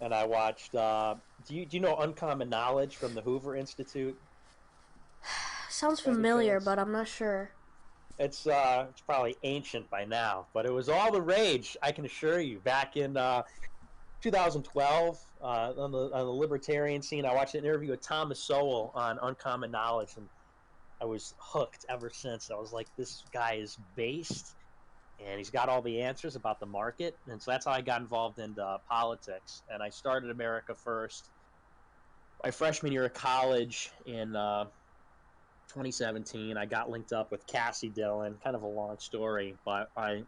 and I watched. Do you know Uncommon Knowledge from the Hoover Institute? Sounds familiar, but I'm not sure. It's probably ancient by now, but it was all the rage, I can assure you, back in 2012 on the libertarian scene. I watched an interview with Thomas Sowell on Uncommon Knowledge, and I was hooked ever since. I was like, this guy is based, and he's got all the answers about the market. And so that's how I got involved in politics. And I started America First my freshman year of college in 2017. I got linked up with Cassie Dillon, kind of a long story, but I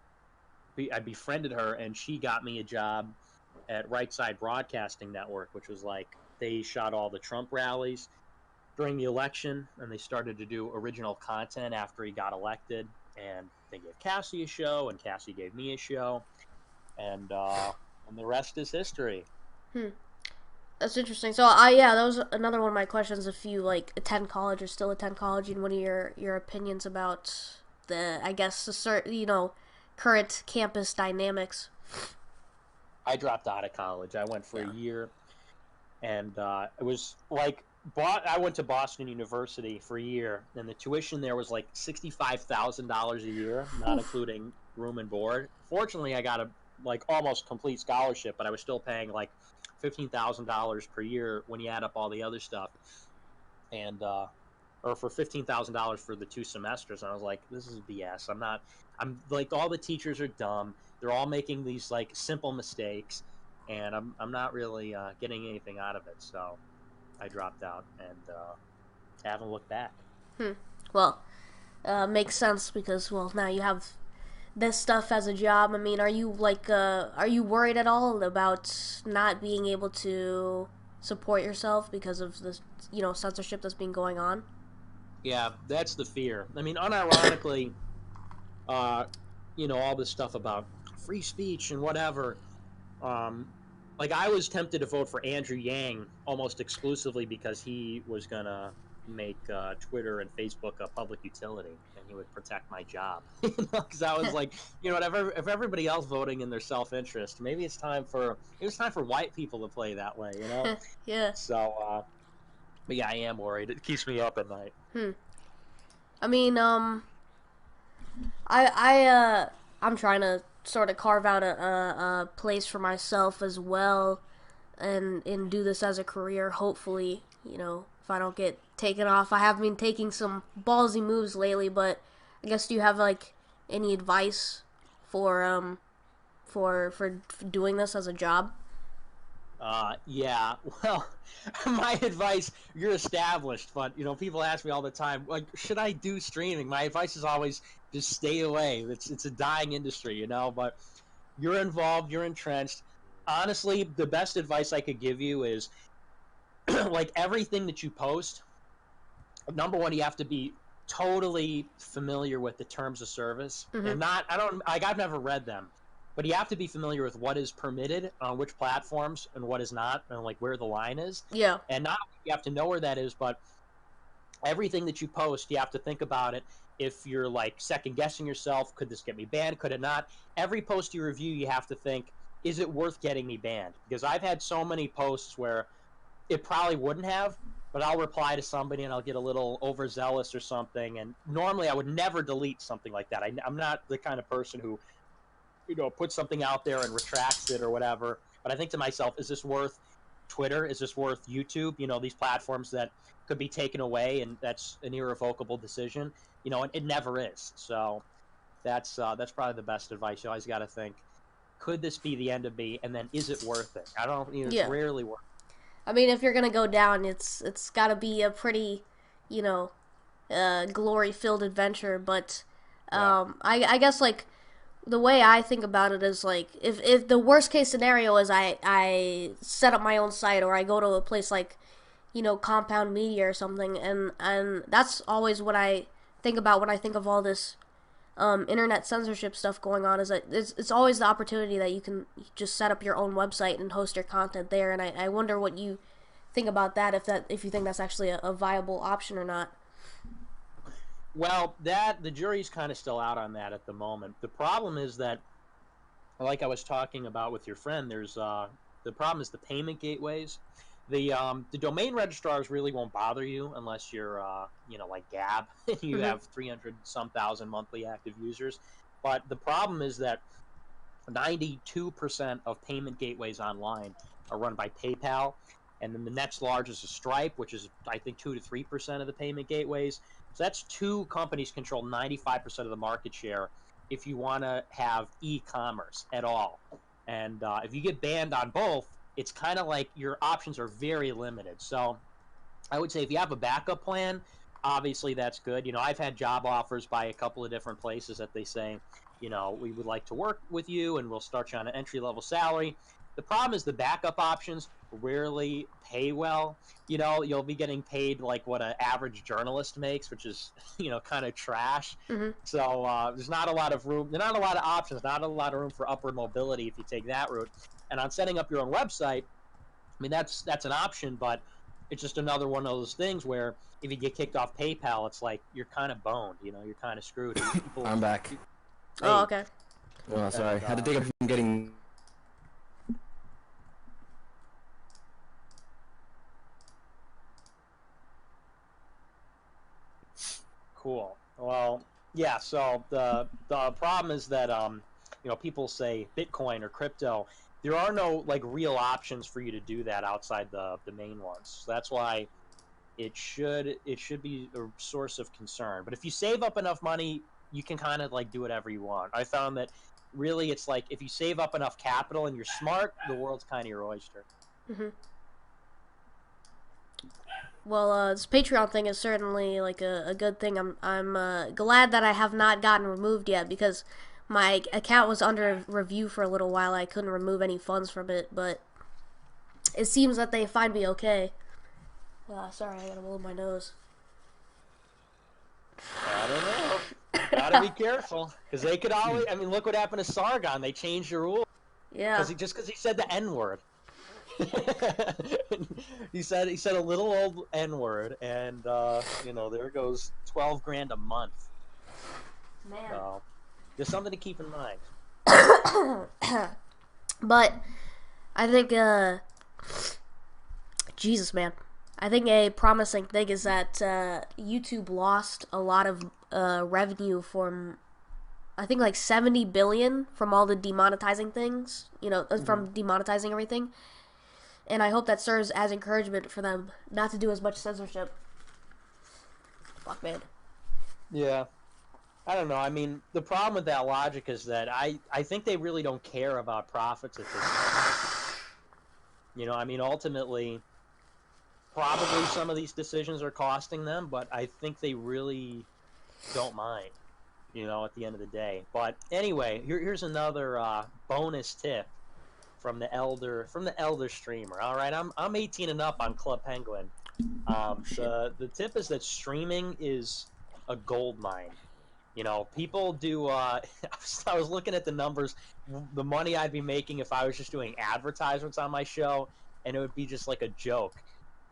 befriended her, and she got me a job at Right Side Broadcasting Network, which was they shot all the Trump rallies. during the election, and they started to do original content after he got elected. And they gave Cassie a show, and Cassie gave me a show, and the rest is history. That's interesting. So, yeah, that was another one of my questions. If you like attend college or still attend college, and what are your opinions about the, I guess, the current campus dynamics? I dropped out of college. I went for a year, and it was like I went to Boston University for a year, and the tuition there was like $65,000 a year, not including room and board. Fortunately, I got a like almost complete scholarship, but I was still paying like $15,000 per year when you add up all the other stuff, and or for $15,000 for the 2 semesters. And I was like, this is BS. I'm like, all the teachers are dumb. They're all making these like simple mistakes, and I'm not really getting anything out of it. So I dropped out and haven't looked back. Well, makes sense because, well, now you have this stuff as a job. I mean, are you worried at all about not being able to support yourself because of the, censorship that's been going on? Yeah, that's the fear. I mean, unironically, all this stuff about free speech and whatever. Like, I was tempted to vote for Andrew Yang almost exclusively because he was gonna make Twitter and Facebook a public utility, and he would protect my job. Because I was like, if everybody else voting in their self-interest, maybe it's time for white people to play that way, Yeah. So, but yeah, I am worried. It keeps me up at night. I mean, I'm trying to sort of carve out a place for myself as well, and do this as a career. Hopefully, if I don't get taken off. I have been taking some ballsy moves lately, but I guess, do you have like any advice for doing this as a job? Yeah. Well, my advice, you're established, but people ask me all the time, like, should I do streaming? My advice is always just stay away. It's a dying industry, but you're involved, you're entrenched. Honestly, the best advice I could give you is like everything that you post, number one, you have to be totally familiar with the terms of service. And I've never read them, but you have to be familiar with what is permitted on which platforms and what is not, and like where the line is. Yeah. And not you have to know where that is, but everything that you post, you have to think about it. If you're like second guessing yourself, could this get me banned? Could it not? Every post you review, you have to think, is it worth getting me banned? Because I've had so many posts where it probably wouldn't have, but I'll reply to somebody and I'll get a little overzealous or something. And normally I would never delete something like that. I'm not the kind of person who, puts something out there and retracts it or whatever. But I think to myself, is this worth Twitter? Is this worth YouTube? These platforms that could be taken away, and that's an irrevocable decision. It never is. So that's probably the best advice. You always got to think, could this be the end of me? And then, is it worth it? It's rarely worth it. I mean, if you're gonna go down, it's got to be a pretty, glory-filled adventure. But I guess like the way I think about it is like if the worst case scenario is I set up my own site, or I go to a place like Compound Media or something, and that's always what I think about when I think of all this internet censorship stuff going on, is that it's always the opportunity that you can just set up your own website and host your content there. And I wonder what you think about that, if you think that's actually a viable option or not. Well, the jury's kind of still out on that at the moment. The problem is that, like I was talking about with your friend, there's the problem is the payment gateways. The domain registrars really won't bother you unless you're like Gab. You have 300-some thousand monthly active users. But the problem is that 92% of payment gateways online are run by PayPal, and then the next largest is Stripe, which is I think 2 to 3% of the payment gateways. So that's 2 companies control 95% of the market share if you want to have e-commerce at all. And if you get banned on both, it's kind of like your options are very limited. So I would say if you have a backup plan, obviously that's good. I've had job offers by a couple of different places that they say, you know, we would like to work with you and we'll start you on an entry-level salary. The problem is the backup options rarely pay well. You know, you'll be getting paid like what an average journalist makes, which is, you know, kind of trash. Mm-hmm. So there's not a lot of room. There's not a lot of options, not a lot of room for upward mobility if you take that route. And on setting up your own website, I mean, that's an option, but it's just another one of those things where if you get kicked off PayPal, it's like you're kind of boned, you know, you're kind of screwed. People, I'm back. Hey, Oh, okay. Oh, sorry. Had to take up from getting. Cool. Well, yeah. So the problem is that you know, people say Bitcoin or crypto. There are no like real options for you to do that outside the main ones. So that's why it should be a source of concern. But if you save up enough money, you can kind of like do whatever you want. I found that really it's like if you save up enough capital and you're smart, the world's kind of your oyster. Mm-hmm. Well, this Patreon thing is certainly like a good thing. I'm glad that I have not gotten removed yet, because my account was under review for a little while. I couldn't remove any funds from it, but it seems that they find me okay. Sorry, I gotta blow my nose. I don't know. Gotta be careful, because they could always. I mean, look what happened to Sargon. They changed the rule. Yeah. Because he said the N word. he said a little old N word, and you know, there goes $12,000 a month. Man. So there's something to keep in mind. But I think, Jesus, man. I think a promising thing is that YouTube lost a lot of revenue from, I think, like 70 billion from all the demonetizing things, you know, from demonetizing everything. And I hope that serves as encouragement for them not to do as much censorship. Fuck, man. Yeah. I don't know. I mean, the problem with that logic is that I think they really don't care about profits at this point. You know, I mean, ultimately, probably some of these decisions are costing them, but I think they really don't mind, you know, at the end of the day. But anyway, here's another bonus tip from the elder streamer. All right, I'm 18 and up on Club Penguin. The tip is that streaming is a gold mine. You know, people do. I was looking at the numbers, the money I'd be making if I was just doing advertisements on my show, and it would be just like a joke.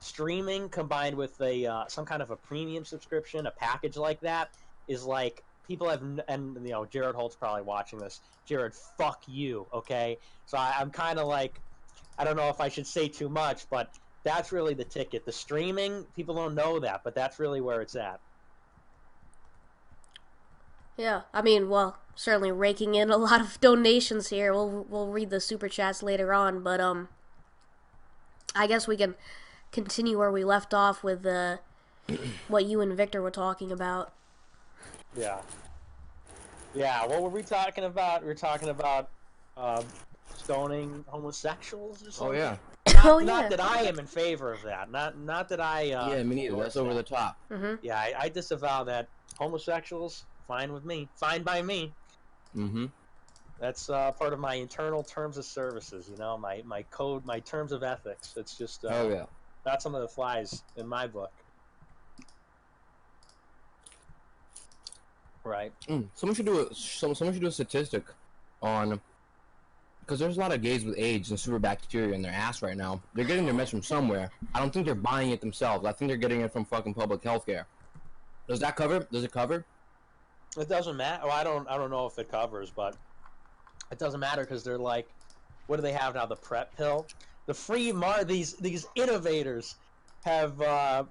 Streaming combined with a some kind of a premium subscription, a package like that, is like people have. And you know, Jared Holt's probably watching this. Jared, fuck you. Okay, so I'm kind of like, I don't know if I should say too much, but that's really the ticket. The streaming, people don't know that, but that's really where it's at. Yeah, I mean, well, certainly raking in a lot of donations here. We'll read the super chats later on, but I guess we can continue where we left off with what you and Victor were talking about. Yeah. Yeah, what were we talking about? We were talking about stoning homosexuals or something? Oh yeah. Not that I am in favor of that. Not that I. Yeah, me neither. That's over the top. Mm-hmm. Yeah, I disavow that. Homosexuals, fine with me. Fine by me. Mm-hmm. That's part of my internal terms of services. You know, my code, my terms of ethics. It's just. Oh yeah. Not something that flies in my book. Right. Someone should do a statistic on, because there's a lot of gays with AIDS and super bacteria in their ass right now. They're getting their meds from somewhere. I don't think they're buying it themselves. I think they're getting it from fucking public healthcare. Does that cover? Does it cover? It doesn't matter. Well, I don't know if it covers, but it doesn't matter because they're like, what do they have now? The PrEP pill, the free these innovators have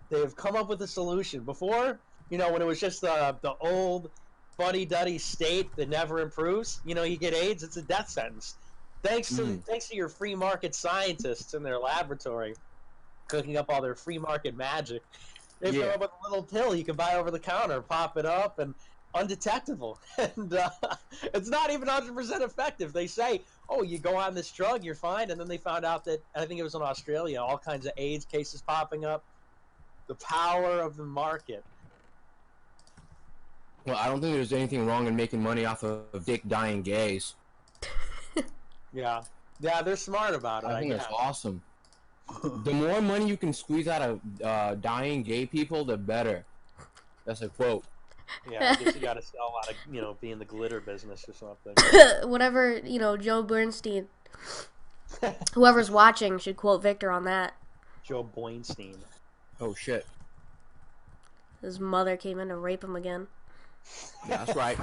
they've come up with a solution. Before, you know, when it was just the old fuddy-duddy state that never improves, you know, you get AIDS, it's a death sentence. Thanks to your free market scientists in their laboratory cooking up all their free market magic. They come up with a little pill you can buy over the counter, pop it up, and undetectable. And it's not even 100% effective. They say, oh, you go on this drug, you're fine. And then they found out that, I think it was in Australia, all kinds of AIDS cases popping up. The power of the market. Well, I don't think there's anything wrong in making money off of dick dying gays. Yeah. Yeah, they're smart about it. I think guess. that's awesome. The more money you can squeeze out of dying gay people, the better. That's a quote. Yeah, I guess you gotta sell a lot of, be in the glitter business or something. Whatever, Joe Bernstein. Whoever's watching should quote Victor on that. Joe Boinstein. Oh, shit. His mother came in to rape him again. Yeah, that's right.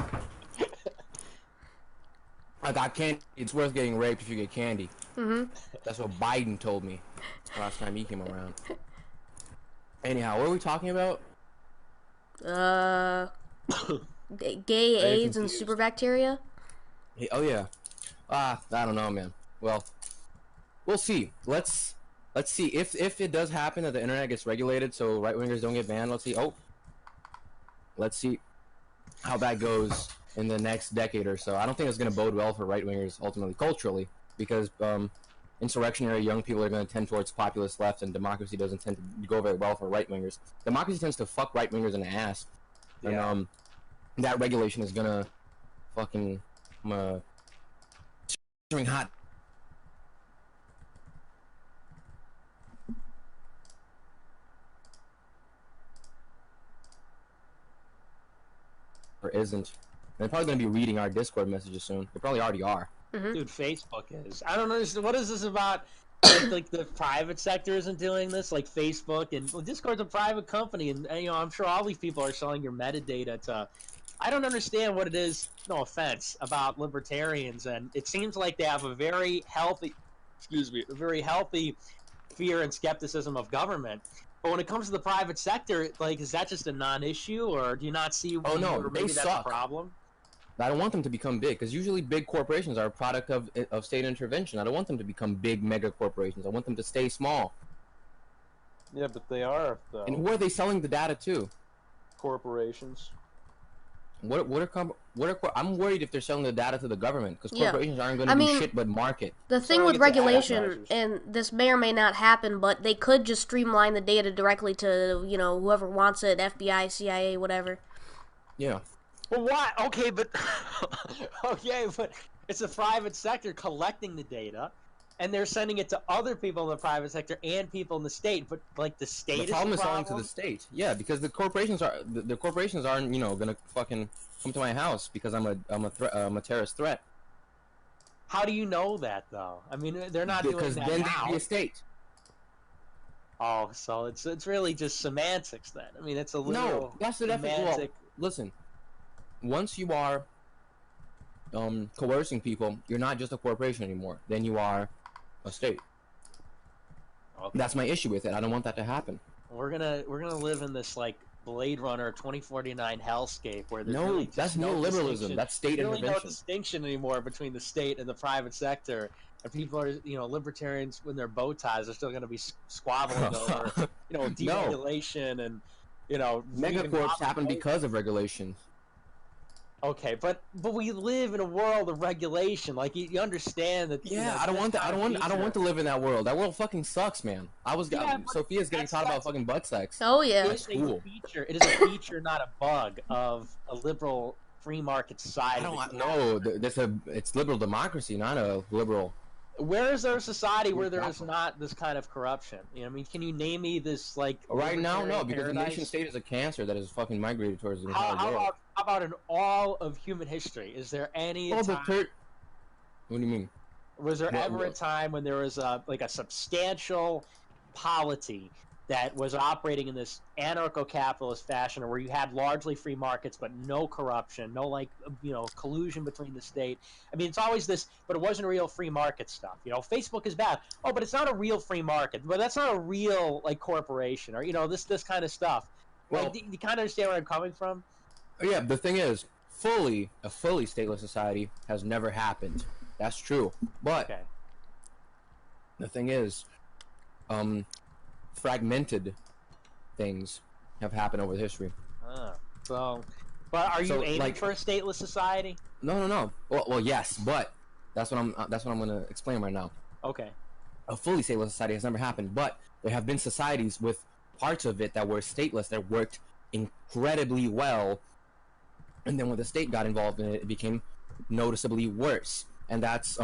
I got candy. It's worth getting raped if you get candy. Mm-hmm. That's what Biden told me last time he came around. Anyhow, what are we talking about? Gay AIDS and super bacteria? Oh, yeah. I don't know, man. Well, we'll see. Let's see if it does happen that the internet gets regulated so right-wingers don't get banned. Let's see how that goes in the next decade or so. I don't think it's going to bode well for right-wingers ultimately culturally, because insurrectionary young people are going to tend towards populist left, and democracy doesn't tend to go very well for right-wingers. Democracy tends to fuck right-wingers in the ass. Yeah. And that regulation is going to fucking hot. Or isn't. And they're probably going to be reading our Discord messages soon. They probably already are. Mm-hmm. Dude, Facebook is. I don't understand. What is this about? Like the private sector isn't doing this, like Facebook, and Discord's a private company, and I'm sure all these people are selling your metadata to. I don't understand what it is. No offense about libertarians, and it seems like they have a very healthy, fear and skepticism of government. But when it comes to the private sector, like, is that just a non-issue, or do you not see? Oh no, or maybe they that's suck. a problem. I don't want them to become big, because usually big corporations are a product of state intervention. I don't want them to become big mega corporations. I want them to stay small. Yeah, but they are, though. And who are they selling the data to? Corporations. I'm worried if they're selling the data to the government, because corporations aren't going to do shit but market. The thing with regulation, and this may or may not happen, but they could just streamline the data directly to, whoever wants it, FBI, CIA, whatever. Yeah. Well, why? Okay, but it's the private sector collecting the data, and they're sending it to other people in the private sector and people in the state. But like the state, the problem is selling to the state. Yeah, because the corporations aren't gonna fucking come to my house because I'm a terrorist threat. How do you know that though? I mean, they're not doing that because then now. they'd be a state. Oh, so it's really just semantics then. I mean, it's a literal No, that's the definition. Well, listen. Once you are coercing people, you're not just a corporation anymore. Then you are a state. Okay. That's my issue with it. I don't want that to happen. We're gonna live in this like Blade Runner 2049 hellscape where there's that's neoliberalism. That's state intervention. Really no distinction anymore between the state and the private sector. And people are, libertarians with their bow ties are still going to be squabbling over, deregulation and, megacorps happen because of regulation. Okay, but we live in a world of regulation. Like you understand that. Yeah, I don't want to live in that world. That world fucking sucks, man. Sophia's getting taught about fucking butt sex. Oh yeah, it's cool. It is a feature, not a bug of a liberal free market society. It's liberal democracy, not a liberal. Where is there a society where there is not this kind of corruption? Can you name me this like? Right now, no, because the nation state is a cancer that is fucking migrated towards the entire world. How about in all of human history? Is there any time? What do you mean? Was there ever a time when there was a substantial polity that was operating in this anarcho-capitalist fashion, where you had largely free markets but no corruption, no collusion between the state? I mean, it's always this, but it wasn't real free market stuff. Facebook is bad. Oh, but it's not a real free market. But that's not a real corporation, or this kind of stuff. Well, do you kind of understand where I'm coming from? Yeah, the thing is, a fully stateless society has never happened. That's true. But the thing is, fragmented things have happened over history. But are you aiming for a stateless society? No. Well, yes, but that's what I'm going to explain right now. Okay. A fully stateless society has never happened, but there have been societies with parts of it that were stateless that worked incredibly well And then when the state got involved in it, it became noticeably worse. And that's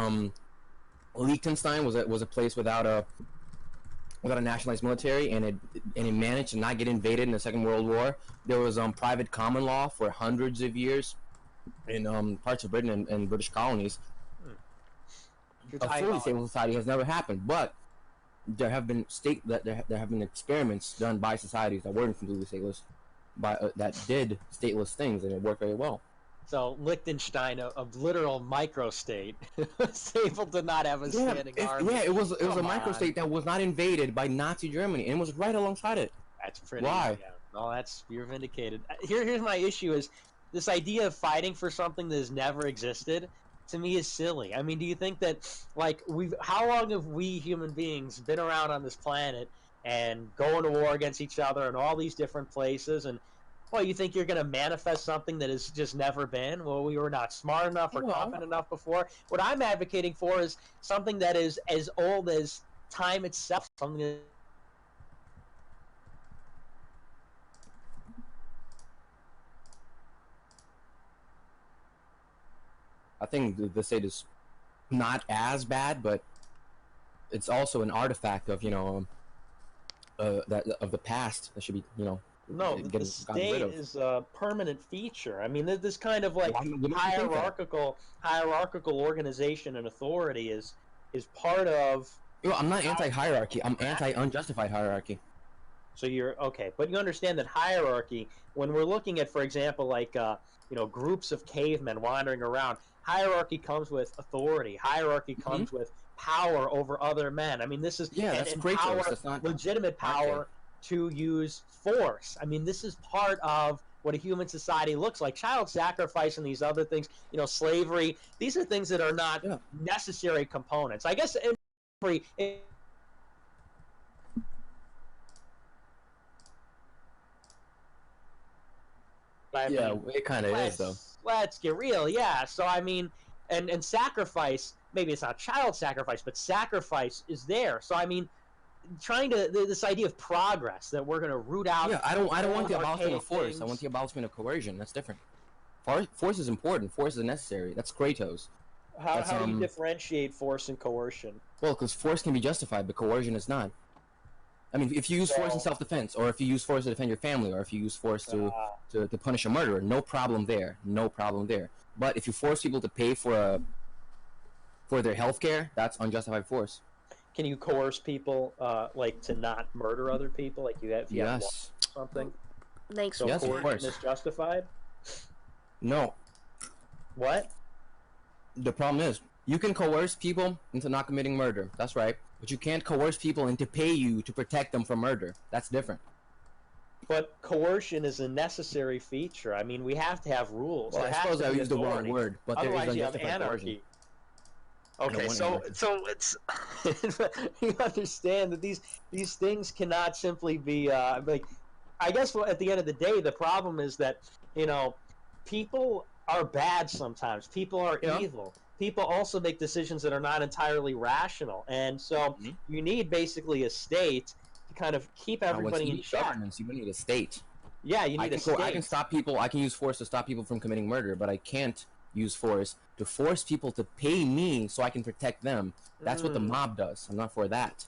Liechtenstein was a place without a nationalized military, and it managed to not get invaded in the Second World War. There was private common law for hundreds of years in parts of Britain and British colonies. A fully stable society has never happened, but there have been there have been experiments done by societies that weren't completely stateless, that did stateless things, and it worked very well. So Liechtenstein, a literal microstate, was able to not have a standing army. Yeah, it was a microstate that was not invaded by Nazi Germany, and it was right alongside it. That's pretty. Why? Yeah. No, you're vindicated. Here's my issue: is this idea of fighting for something that has never existed. To me, is silly. I mean, do you think that, like, how long have we human beings been around on this planet and going to war against each other in all these different places? And, well, you think you're going to manifest something that has just never been? Well, we were not smart enough or confident enough before. What I'm advocating for is something that is as old as time itself. Something that I think the state is not as bad, but it's also an artifact of that of the past that should be no, the state is a permanent feature. I mean, this kind of like hierarchical organization and authority is part of. I'm not anti-hierarchy. I'm anti-unjustified hierarchy. So you're okay, but you understand that hierarchy. When we're looking at, for example, like groups of cavemen wandering around, hierarchy comes with authority. Hierarchy comes with power over other men. I mean, this is that's great. That's not legitimate power to use force. I mean, this is part of what a human society looks like. Child sacrifice and these other things, slavery. These are things that are not necessary components. I guess it kind of is, though. Let's get real, yeah. So, I mean, and sacrifice, maybe it's not child sacrifice, but sacrifice is there. So, I mean, this idea of progress, that we're going to root out... Yeah, I don't want the abolishment of force. I want the abolishment of coercion. That's different. Force is important. Force is necessary. That's Kratos. How do you differentiate force and coercion? Well, because force can be justified, but coercion is not. I mean, if you use force in self-defense, or if you use force to defend your family, or if you use force to punish a murderer, no problem there. No problem there. But if you force people to pay for their health care, that's unjustified force. Can you coerce people, like, to not murder other people? Like, if you have something? Thanks. So yes, of course. Is justified? No. What? The problem is, you can coerce people into not committing murder. That's right. But you can't coerce people into pay you to protect them from murder. That's different. But coercion is a necessary feature. I mean, we have to have rules. Well, I suppose I used the wrong word, but there is unjustified coercion. Okay, so it's you understand that these things cannot simply be like. I guess at the end of the day, the problem is that people are bad sometimes. People are evil. People also make decisions that are not entirely rational, and so you need basically a state to kind of keep everybody in check. Governance, you need a state. Yeah, you need a state. I can stop people. I can use force to stop people from committing murder, but I can't use force to force people to pay me so I can protect them. That's what the mob does. I'm not for that.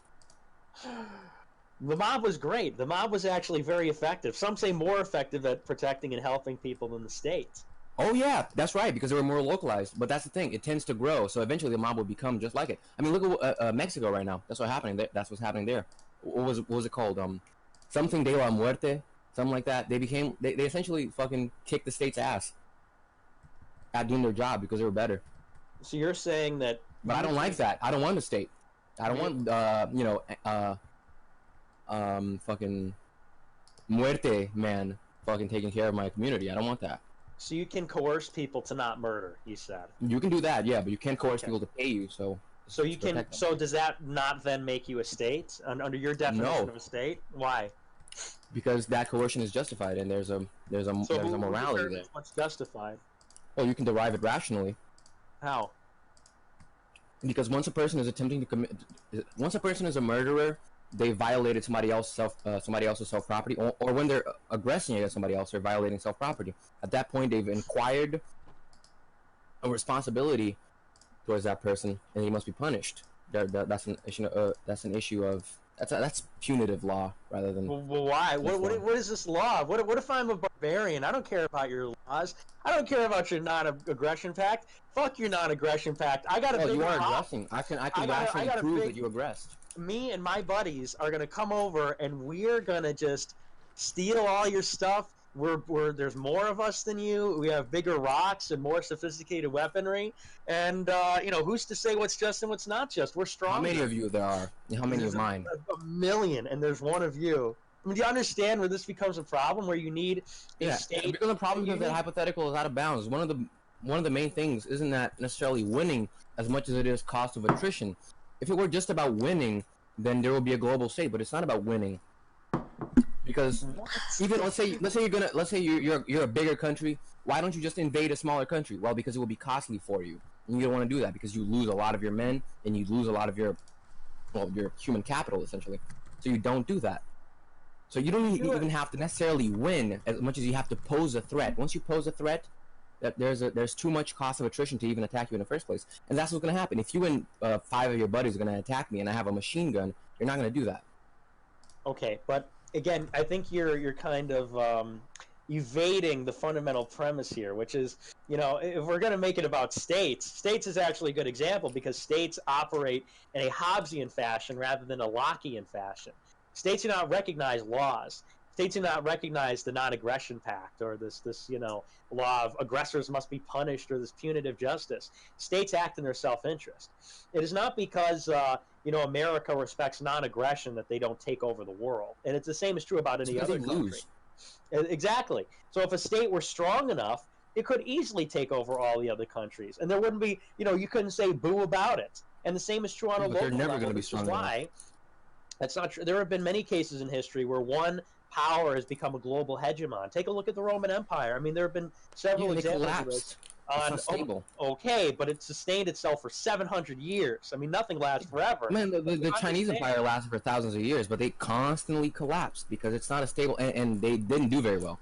The mob was great. The mob was actually very effective. Some say more effective at protecting and helping people than the state. Oh yeah, that's right, because they were more localized. But that's the thing; it tends to grow. So eventually, the mob will become just like it. I mean, look at Mexico right now. That's what's happening. That's what's happening there. What was it called? Something de la muerte, something like that. They essentially fucking kicked the state's ass at doing their job because they were better. So you're saying that? But I don't like that. I don't want the state. I don't want fucking muerte man fucking taking care of my community. I don't want that. So you can coerce people to not murder, you said. You can do that, yeah, but you can't coerce people to pay you, so you can. So does that not then make you a state under your definition of a state? Why? Because that coercion is justified, and there's a morality there. What's justified? Well, you can derive it rationally. How? Because once a person is attempting to once a person is a murderer, they violated somebody else's self-property, or when they're aggressing against somebody else, they're violating self-property. At that point, they've inquired a responsibility towards that person, and he must be punished. That's an issue of that's punitive law rather than. Well, why? What is this law? What if I'm a barbarian? I don't care about your laws. I don't care about your non-aggression pact. Fuck your non-aggression pact. I got a big you are law. aggressing. I can rationally prove that you aggressed. Me and my buddies are gonna come over and we're gonna just steal all your stuff. There's more of us than you. We have bigger rocks and more sophisticated weaponry. And who's to say what's just and what's not just? We're strong. How many of you there are? How many of mine? A million, and there's one of you. I mean, do you understand where this becomes a problem? Where you need a state? Because the problem is that hypothetical is out of bounds. One of the main things isn't that necessarily winning as much as it is cost of attrition. If it were just about winning, then there will be a global state. But it's not about winning. Because even let's say you're a bigger country, why don't you just invade a smaller country? Well, because it will be costly for you, and you don't want to do that because you lose a lot of your men and you lose a lot of your human capital essentially. So you don't do that. So you don't even have to necessarily win as much as you have to pose a threat. Once you pose a threat, that there's too much cost of attrition to even attack you in the first place, and that's what's going to happen. If you and 5 of your buddies are going to attack me and I have a machine gun, you're not going to do that. Okay, but again, I think you're kind of evading the fundamental premise here, which is, if we're going to make it about states is actually a good example because states operate in a Hobbesian fashion rather than a Lockean fashion. States do not recognize laws. States do not recognize the non-aggression pact or this law of aggressors must be punished or this punitive justice. States act in their self-interest. It is not because America respects non-aggression that they don't take over the world, and it's the same is true about any other country. Exactly. So if a state were strong enough, it could easily take over all the other countries, and there wouldn't be you couldn't say boo about it. And the same is true on a local level. They're never going to be strong enough. That's not true. There have been many cases in history where one power has become a global hegemon. Take a look at the Roman Empire. I mean, there have been several examples of this. It's not stable. Okay, but it sustained itself for 700 years. I mean, nothing lasts forever. Man, the Chinese Empire lasted for thousands of years, but they constantly collapsed because it's not a stable, and they didn't do very well.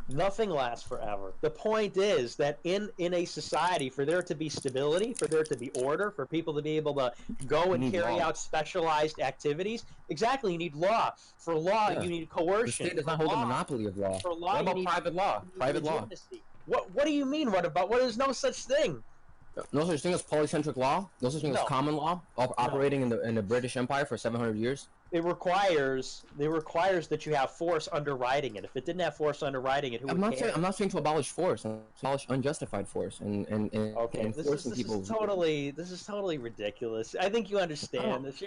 Nothing lasts forever. The point is that in a society, for there to be stability, for there to be order, for people to be able to go and carry out specialized activities, exactly, you need law. For law, you need coercion. The state does not hold a monopoly of law. For law, what about private law? Private law. What do you mean? What is no such thing? No such thing as polycentric law? No such thing as common law operating in the British Empire for 700 years? It requires that you have force underwriting it. If it didn't have force underwriting it, I'm not saying to abolish force. I'm to abolish unjustified force and this is totally ridiculous. I think you understand this.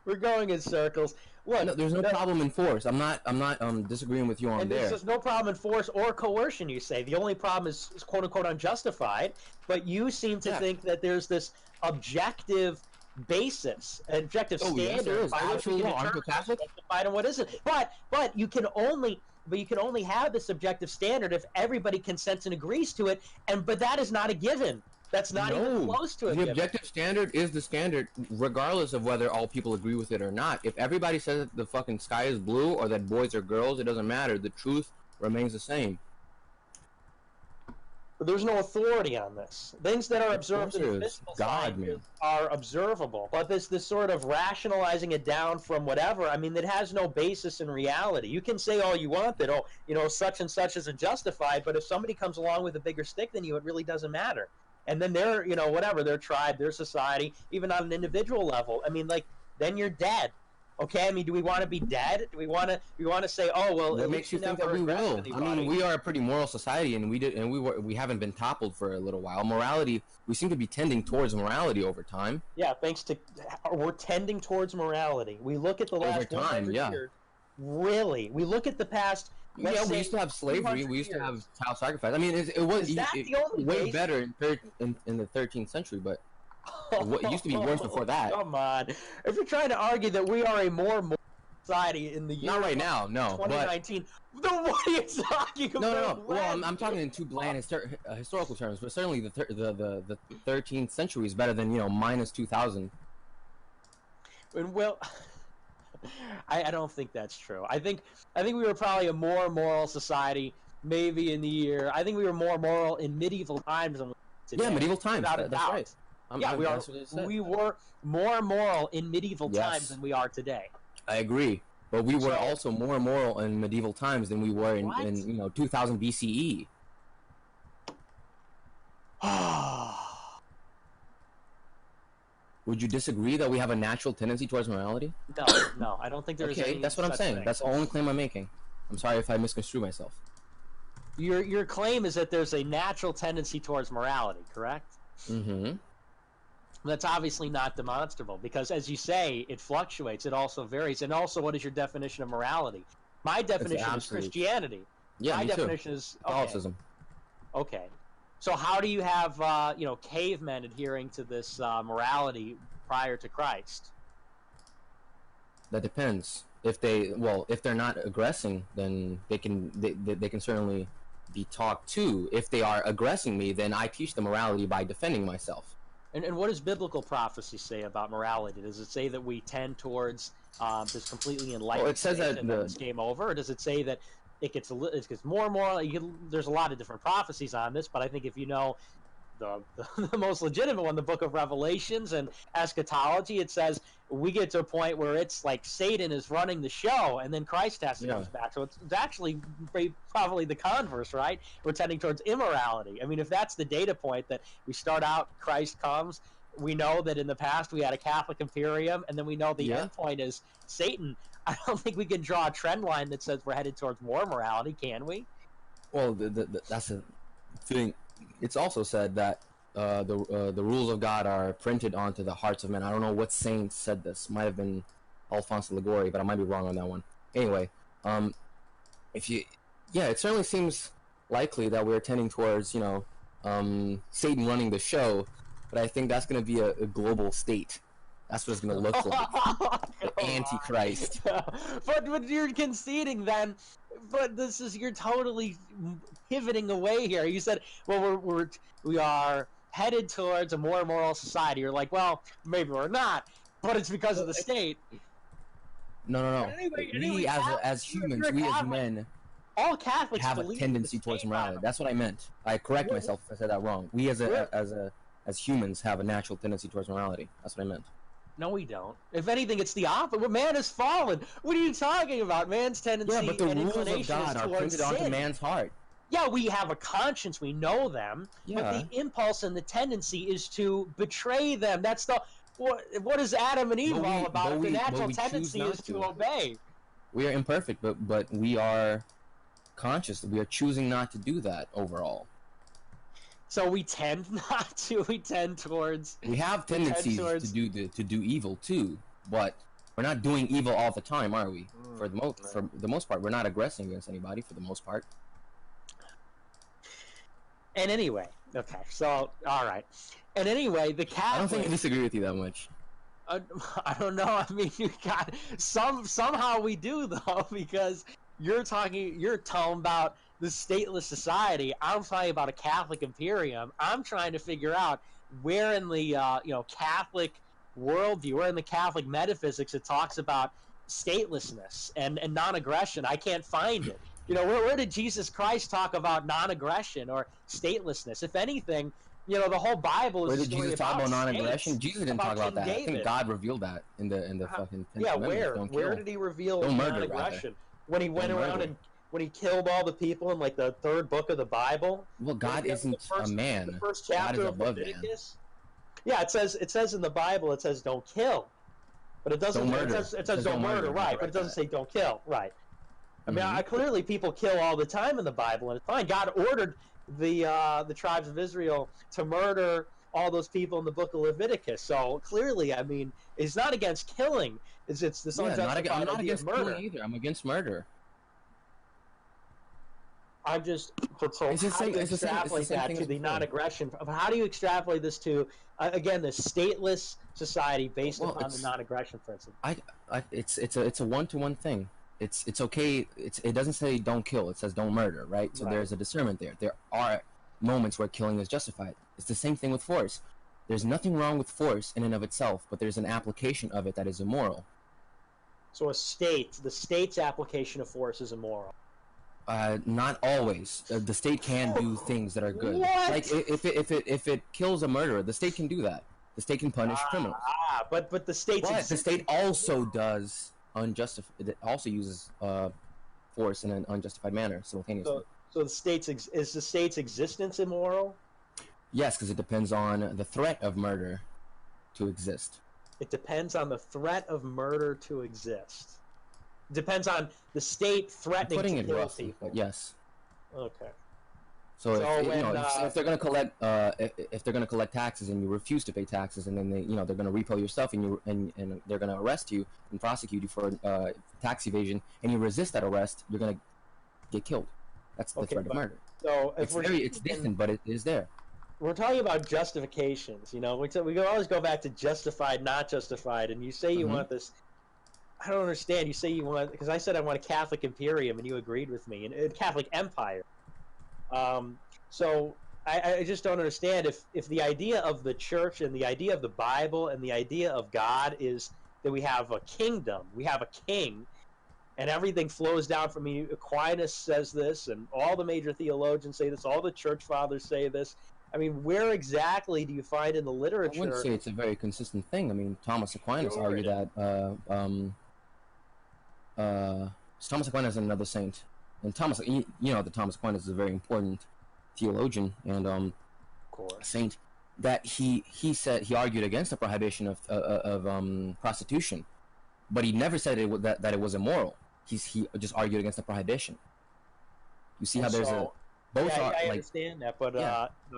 We're going in circles. Look, no, there's no problem in force. I'm not disagreeing with you on there. There's no problem in force or coercion. You say the only problem is quote unquote unjustified. But you seem to think that there's this objective basis, an objective standard by which we can determine what's justified and what isn't. But you can only have this objective standard if everybody consents and agrees to it. But that is not a given. That's not even close to a given. The objective standard is the standard, regardless of whether all people agree with it or not. If everybody says that the fucking sky is blue or that boys are girls, it doesn't matter. The truth remains the same. But there's no authority on this. Things that are observed in the physical science are observable. But this sort of rationalizing it down from whatever, I mean, it has no basis in reality. You can say all you want that, such and such isn't justified, but if somebody comes along with a bigger stick than you, it really doesn't matter. And then their tribe, their society, even on an individual level, I mean, then you're dead. Okay, I mean, do we want to be dead? Do we want to say, oh well? What makes you think that we will? I mean, we are a pretty moral society, and we haven't been toppled for a little while. Morality, we seem to be tending towards morality over time. Yeah, we're tending towards morality. We look at the last 100 years. Really, we look at the past. We used to have slavery. We used to have child sacrifice. I mean, it was way better in the 13th century, but. What used to be worse before that? Come on! If you're trying to argue that we are a more moral society in the year not right now, no. 2019, then what are you talking about? No. Well, I'm talking in too bland historical terms, but certainly the 13th century is better than minus 2000. And well, I don't think that's true. I think we were probably a more moral society maybe in the year. I think we were more moral in medieval times than today. Yeah, medieval times. Without a That's doubt. right. We were more moral in medieval times than we are today. I agree. But we were also more moral in medieval times than we were in 2000 BCE. Would you disagree that we have a natural tendency towards morality? No, I don't think there's any. Okay, that's what I'm saying. Thing. That's the only claim I'm making. I'm sorry if I misconstrue myself. Your claim is that there's a natural tendency towards morality, correct? Mm-hmm. That's obviously not demonstrable because, as you say, it fluctuates. It also varies. And also, what is your definition of morality? My definition is Christianity. Yeah, my me definition too. is Catholicism. Okay. So how do you have cavemen adhering to this morality prior to Christ? That depends. If they're not aggressing, then they can certainly be talked to. If they are aggressing me, then I teach them morality by defending myself. And what does biblical prophecy say about morality? Does it say that we tend towards this completely enlightened it says state that and then it's game over? Or does it say that it gets more and more? There's a lot of different prophecies on this, but I think if you know the most legitimate one, the book of Revelations and eschatology, it says we get to a point where it's like Satan is running the show and then Christ has to come back. So it's actually probably the converse, right? We're tending towards immorality. I mean, if that's the data point that we start out, Christ comes, we know that in the past we had a Catholic imperium, and then we know the end point is Satan. I don't think we can draw a trend line that says we're headed towards more morality, can we? Well, that's the thing. It's also said that the rules of God are printed onto the hearts of men. I don't know what saint said this. Might have been Alphonse Liguori, but I might be wrong on that one. Anyway, it certainly seems likely that we're tending towards Satan running the show, but I think that's going to be a global state. That's what it's going to look like. The Antichrist. But you're conceding then. But you're totally pivoting away here. You said, well, we are headed towards a more moral society. You're like, well, maybe we're not, but it's because of the state. No. Anyway, we as humans, we as men, all Catholics have a tendency towards morality. That's what I meant. I correct myself if I said that wrong. We as humans have a natural tendency towards morality. That's what I meant. No, we don't. If anything, it's the opposite. Man has fallen. What are you talking about? Man's tendency and inclination is towards sin. Yeah, but the rules of God are printed onto man's heart. Yeah, we have a conscience. We know them. Yeah. But the impulse and the tendency is to betray them. That's the... What is Adam and Eve all about? The natural tendency is to obey. We are imperfect, but we are conscious. We are choosing not to do that overall. So we tend not to. We tend towards. We have tendencies to do evil too, but we're not doing evil all the time, are we? For the most part, we're not aggressing against anybody. For the most part. And anyway, okay. So all right. And anyway, the Catholic. I don't think I disagree with you that much. I don't know. I mean, you got somehow we do though, because you're talking about the stateless society. I'm talking about a Catholic imperium. I'm trying to figure out where in the Catholic worldview, where in the Catholic metaphysics it talks about statelessness and non-aggression. I can't find it. Where did Jesus Christ talk about non-aggression or statelessness? If anything, the whole Bible is. Where did Jesus talk about non-aggression? Jesus didn't talk about that. David. I think God revealed that in the fucking. Yeah, where did he reveal non-aggression? When he went around and when he killed all the people in like the third book of the Bible. Well, God isn't a man. The first chapter of Leviticus. Yeah, it says in the Bible it says don't kill, but it doesn't. It says don't murder, right? But it doesn't say don't kill, right? I mean, clearly people kill all the time in the Bible, and it's fine. God ordered the tribes of Israel to murder all those people in the book of Leviticus. So clearly, I mean, it's not against killing. It's this unjustified I'm not idea against of murder. killing either. I'm against murder. I'm just how do you extrapolate that to the non-aggression? How do you extrapolate this to again the stateless society based upon the non-aggression principle? It's a one-to-one thing. It's okay. It doesn't say don't kill. It says don't murder, right? So there's a discernment there. There are moments where killing is justified. It's the same thing with force. There's nothing wrong with force in and of itself, but there's an application of it that is immoral. So the state's application of force is immoral. Not always. The state can do things that are good. What? Like if it kills a murderer, the state can do that. The state can punish criminals. But the state's But the state also does unjustified. It also uses force in an unjustified manner simultaneously. So is the state's existence immoral? Yes, because it depends on the threat of murder to exist. It depends on the threat of murder to exist. It depends on the state threatening to kill people. Yes. Okay. So if they're going to collect taxes and you refuse to pay taxes, and then they're going to repo your stuff and they're going to arrest you and prosecute you for tax evasion, and you resist that arrest, you're going to get killed. That's the threat of murder. So it's distant, but it is there. We're talking about justifications. We can always go back to justified, not justified, and you say you want this. I don't understand. You say you want, because I said I want a Catholic imperium, and you agreed with me, and a Catholic empire. So I just don't understand if the idea of the church and the idea of the Bible and the idea of God is that we have a kingdom, we have a king, and everything flows down from me. Aquinas says this, and all the major theologians say this, all the church fathers say this. I mean, where exactly do you find in the literature? I wouldn't say it's a very consistent thing. I mean, Thomas Aquinas argued that Thomas Aquinas is another saint, and Thomas Aquinas is a very important theologian and saint. That he said he argued against the prohibition of prostitution, but he never said that it was immoral. He just argued against the prohibition. You see how there's I understand that, but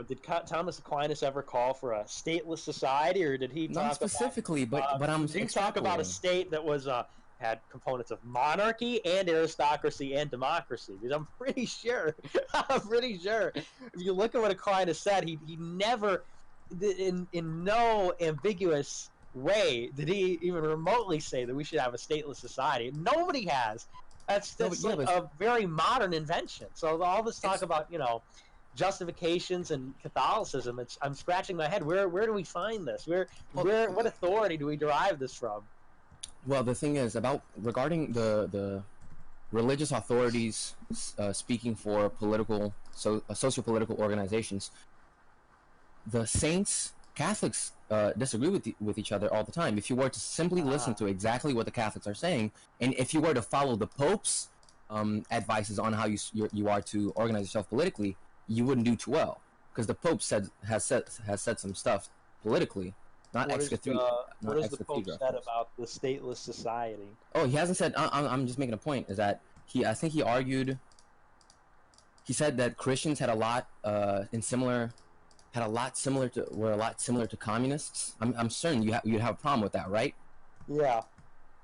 did Thomas Aquinas ever call for a stateless society, or did he not specifically? But I'm. Did he talk about a state that was had components of monarchy and aristocracy and democracy? Because I'm pretty sure, if you look at what Aquinas said, he never, in no ambiguous way, did he even remotely say that we should have a stateless society. Nobody has. That's a very modern invention. So all this talk about justifications and Catholicism, I'm scratching my head. Where do we find this? What authority do we derive this from? Well, the thing is regarding the religious authorities speaking for socio-political organizations, the saints, Catholics disagree with each other all the time. If you were to simply listen to exactly what the Catholics are saying, and if you were to follow the Pope's advices on how you are to organize yourself politically, you wouldn't do too well, because the Pope has said some stuff politically. What has the Pope said about the stateless society? Oh, he hasn't said. I'm just making a point. Is that I think he argued. He said that Christians had a lot similar to communists. I'm certain you'd have a problem with that, right? Yeah.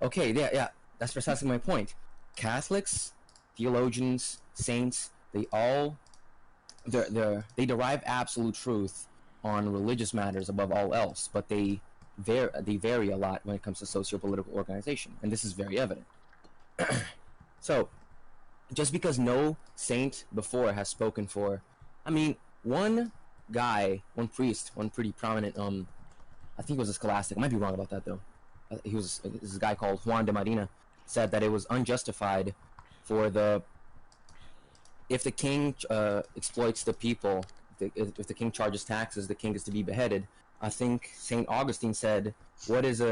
Okay. Yeah. That's precisely my point. Catholics, theologians, saints, they derive absolute truth on religious matters above all else, but they vary a lot when it comes to socio-political organization, and this is very evident. So, just because no saint before has spoken for, one priest, one pretty prominent, I think it was a scholastic, I might be wrong about that though, this is a guy called Juan de Marina, said that it was unjustified for if the king exploits the people, if the king charges taxes, the king is to be beheaded. I think Saint Augustine said, "What is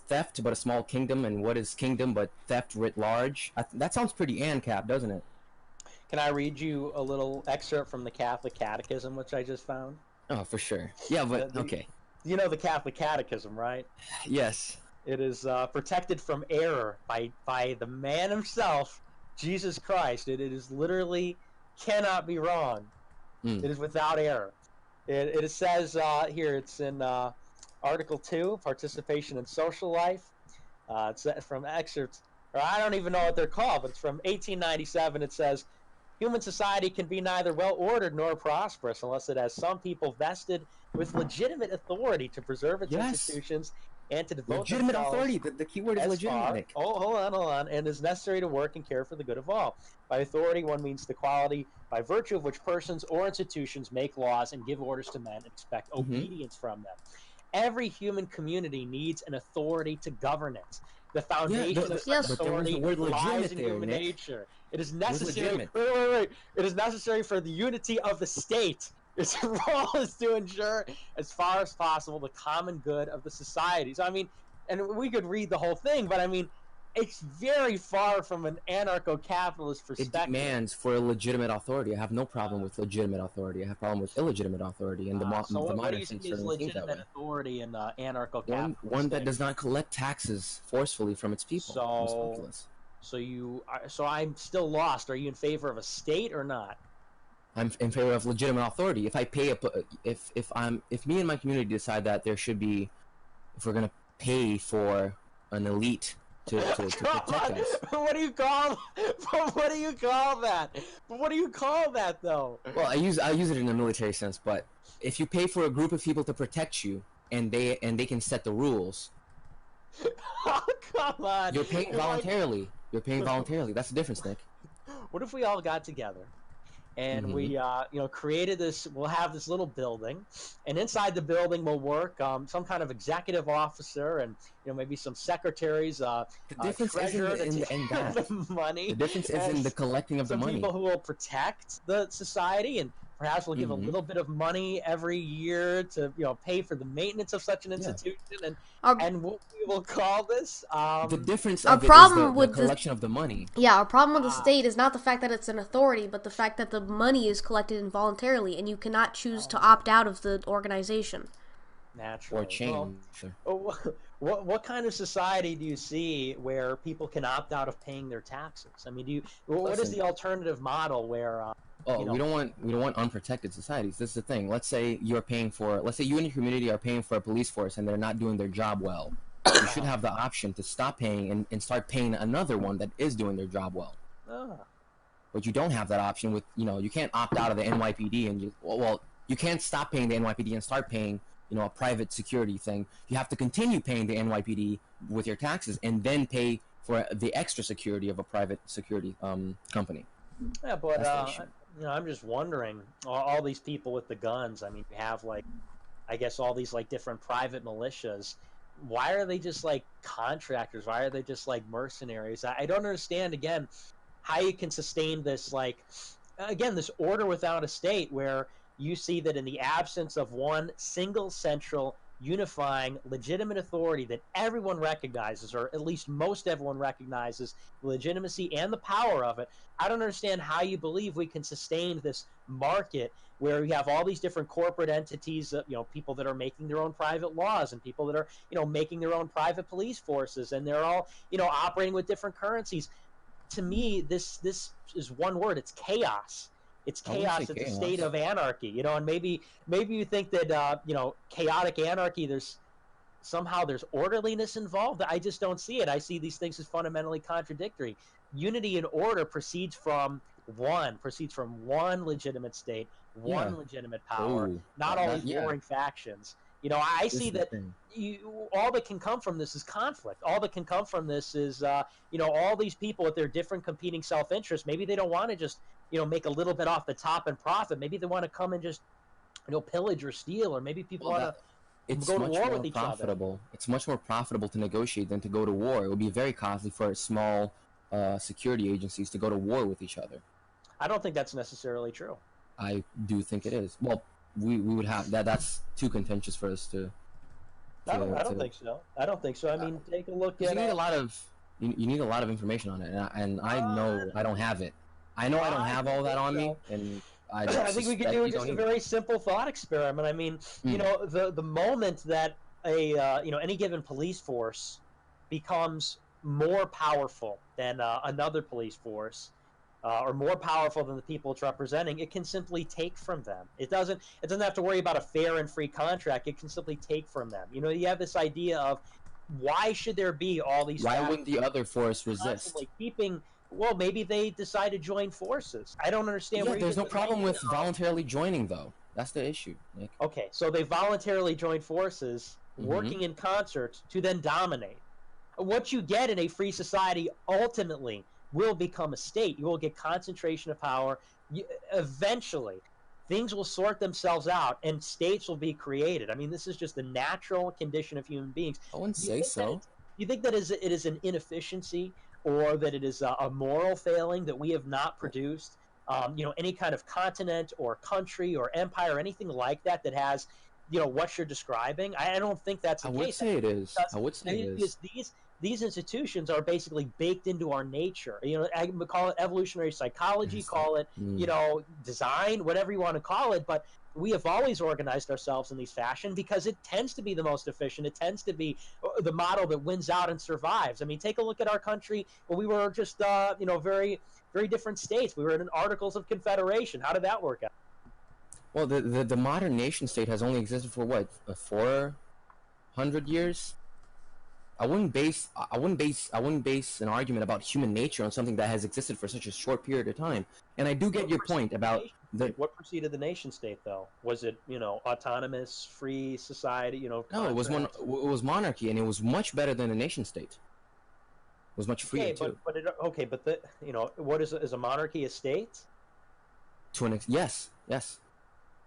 theft but a small kingdom, and what is kingdom but theft writ large?" That sounds pretty ANCAP, doesn't it? Can I read you a little excerpt from the Catholic Catechism, which I just found? Oh, for sure. Yeah, but okay. You know the Catholic Catechism, right? Yes. It is protected from error by the man himself, Jesus Christ. It is literally cannot be wrong. It is without error. It says here, it's in Article 2, Participation in Social Life. It's from excerpts, or I don't even know what they're called, but it's from 1897. It says, human society can be neither well-ordered nor prosperous unless it has some people vested with legitimate authority to preserve its institutions and to devote legitimate authority. The key word is legitimate. Hold on. And is necessary to work and care for the good of all. By authority, one means the quality by virtue of which persons or institutions make laws and give orders to men and expect obedience from them. every human community needs an authority to govern it. The foundation of such Yes. But there was the authority word lies legitimate in there, human Nick. nature. It is was necessary. legitimate. Wait. It is necessary for the unity of the state. Its role is to ensure, as far as possible, the common good of the society. So, I mean, and we could read the whole thing, but I mean, it's very far from an anarcho-capitalist It perspective. demands for a legitimate authority. I have no problem with legitimate authority. I have a problem with illegitimate authority, and the So what do modern you state see as certainly seems that legitimate way. authority in anarcho-capitalist One that state? does not collect taxes forcefully from its people, from its So, populace. so I'm still lost. Are you in favor of a state or not? I'm in favor of legitimate authority. If I pay if me and my community decide that there should be, if we're gonna pay for an elite to protect us. What do you call? What do you call that? What do you call that though? Well, I use it in a military sense, but if you pay for a group of people to protect you, and they can set the rules, Oh, come on! you're paying voluntarily. You're paying voluntarily. That's the difference, Nick. What if we all got together and we created this? We'll have this little building, and inside the building will work some kind of executive officer and maybe some secretaries, The difference treasurer isn't in to take care of the money. The difference is in the collecting of the Some money. people who will protect the society and perhaps will give a little bit of money every year to pay for the maintenance of such an institution, and what we will call this The difference Our of it is problem the with the- collection of the money. Yeah, our problem with the state is not the fact that it's an authority, but the fact that the money is collected involuntarily, and you cannot choose to opt out of the organization. naturally Or change. Well, what kind of society do you see where people can opt out of paying their taxes? I mean, what is Listen. the alternative model where we don't want unprotected societies. This is the thing. Let's say you and your community are paying for a police force and they're not doing their job well. You should have the option to stop paying and start paying another one that is doing their job well. But you don't have that option with, you can't opt out of the NYPD and you can't stop paying the NYPD and start paying, a private security thing. You have to continue paying the NYPD with your taxes and then pay for the extra security of a private security company. Yeah, but That's the issue. I'm just wondering, all these people with the guns. I mean, we have I guess all these different private militias. Why are they just contractors? Why are they just mercenaries? I don't understand again how you can sustain this this order without a state where you see that in the absence of one single central unifying legitimate authority that everyone recognizes, or at least most everyone recognizes the legitimacy and the power of it. I don't understand how you believe we can sustain this market where we have all these different corporate entities, people that are making their own private laws and people that are, making their own private police forces, and they're all, operating with different currencies. To me, this is one word. It's chaos. It's chaos. It's a state of anarchy, and maybe you think that, chaotic anarchy, there's orderliness involved. I just don't see it. I see these things as fundamentally contradictory. Unity and order proceeds from one legitimate state, one legitimate power, not all these warring factions. I see that all that can come from this is conflict. All that can come from this is, all these people with their different competing self-interests. Maybe they don't want to just, make a little bit off the top and profit. Maybe they want to come and just, pillage or steal, or maybe people want to go to war with each other. It's much more profitable to negotiate than to go to war. It would be very costly for small security agencies to go to war with each other. I don't think that's necessarily true. I do think it is. Well, we would have that's too contentious for us to. I don't think so. I don't think so. I mean, take a look at. You need a lot of information on it, and I know I don't have it. I know I don't have all that on me, and I think we could do just a very simple thought experiment. I mean, the moment that any given police force becomes more powerful than another police force, or more powerful than the people it's representing, it can simply take from them. It doesn't have to worry about a fair and free contract. It can simply take from them. You have this idea of why should there be all these? Why wouldn't the other force resist? Well, maybe they decide to join forces. I don't understand. Yeah, there's no problem with voluntarily joining, though. That's the issue, Nick. Okay, so they voluntarily join forces, working in concert to then dominate. What you get in a free society ultimately will become a state. You will get concentration of power. Eventually, things will sort themselves out and states will be created. I mean, this is just the natural condition of human beings. I wouldn't Do you say think that so. you think that it is an inefficiency, or that it is a moral failing that we have not produced, any kind of continent or country or empire or anything like that that has, what you're describing? I don't think that's the I case. would say it is. Because I would say it is. these institutions are basically baked into our nature. I call it evolutionary psychology, call it, design, whatever you want to call it, but we have always organized ourselves in these fashion because it tends to be the most efficient. It tends to be the model that wins out and survives. I mean, take a look at our country when we were just, very, very different states. We were in Articles of Confederation. How did that work out? Well, the modern nation state has only existed for what, 400 years? I wouldn't base an argument about human nature on something that has existed for such a short period of time. And I do get your point about what preceded the nation state, though? Was it, autonomous, free society? No, it was monarchy, and it was much better than a nation state. It was much freer too. But what is a monarchy? A state? Yes.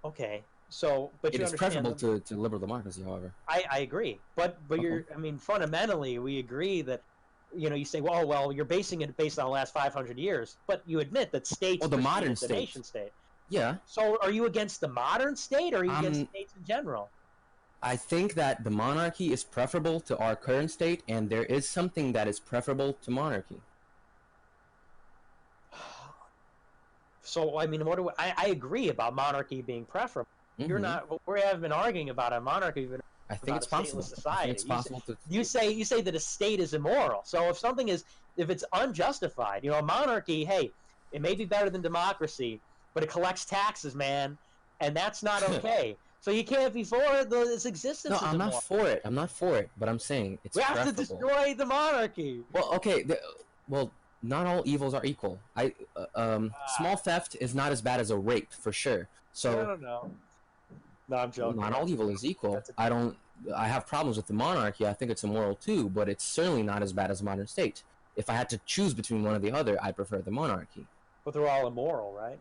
Okay. So, but it is preferable to liberal democracy, however. I agree, but fundamentally, we agree that, you say, well, you're basing it based on the last 500 years, but you admit that states, the modern state, nation state. Yeah. So, are you against the modern state, or are you against states in general? I think that the monarchy is preferable to our current state, and there is something that is preferable to monarchy. So, I mean, I agree about monarchy being preferable. You're not. We haven't been arguing about a monarchy. I think it's possible. Society. I think it's possible you say that a state is immoral. So if it's unjustified, a monarchy, hey, it may be better than democracy, but it collects taxes, man, and that's not okay. So you can't be for its existence. No, I'm not for it. I'm not for it. But I'm saying it's we have to destroy the monarchy. Well, okay. Not all evils are equal. Small theft is not as bad as a rape, for sure. So I don't know. No, I'm joking. Not all evil is equal. I have problems with the monarchy. I think it's immoral too, but it's certainly not as bad as a modern state. If I had to choose between one or the other, I prefer the monarchy. But they're all immoral, right?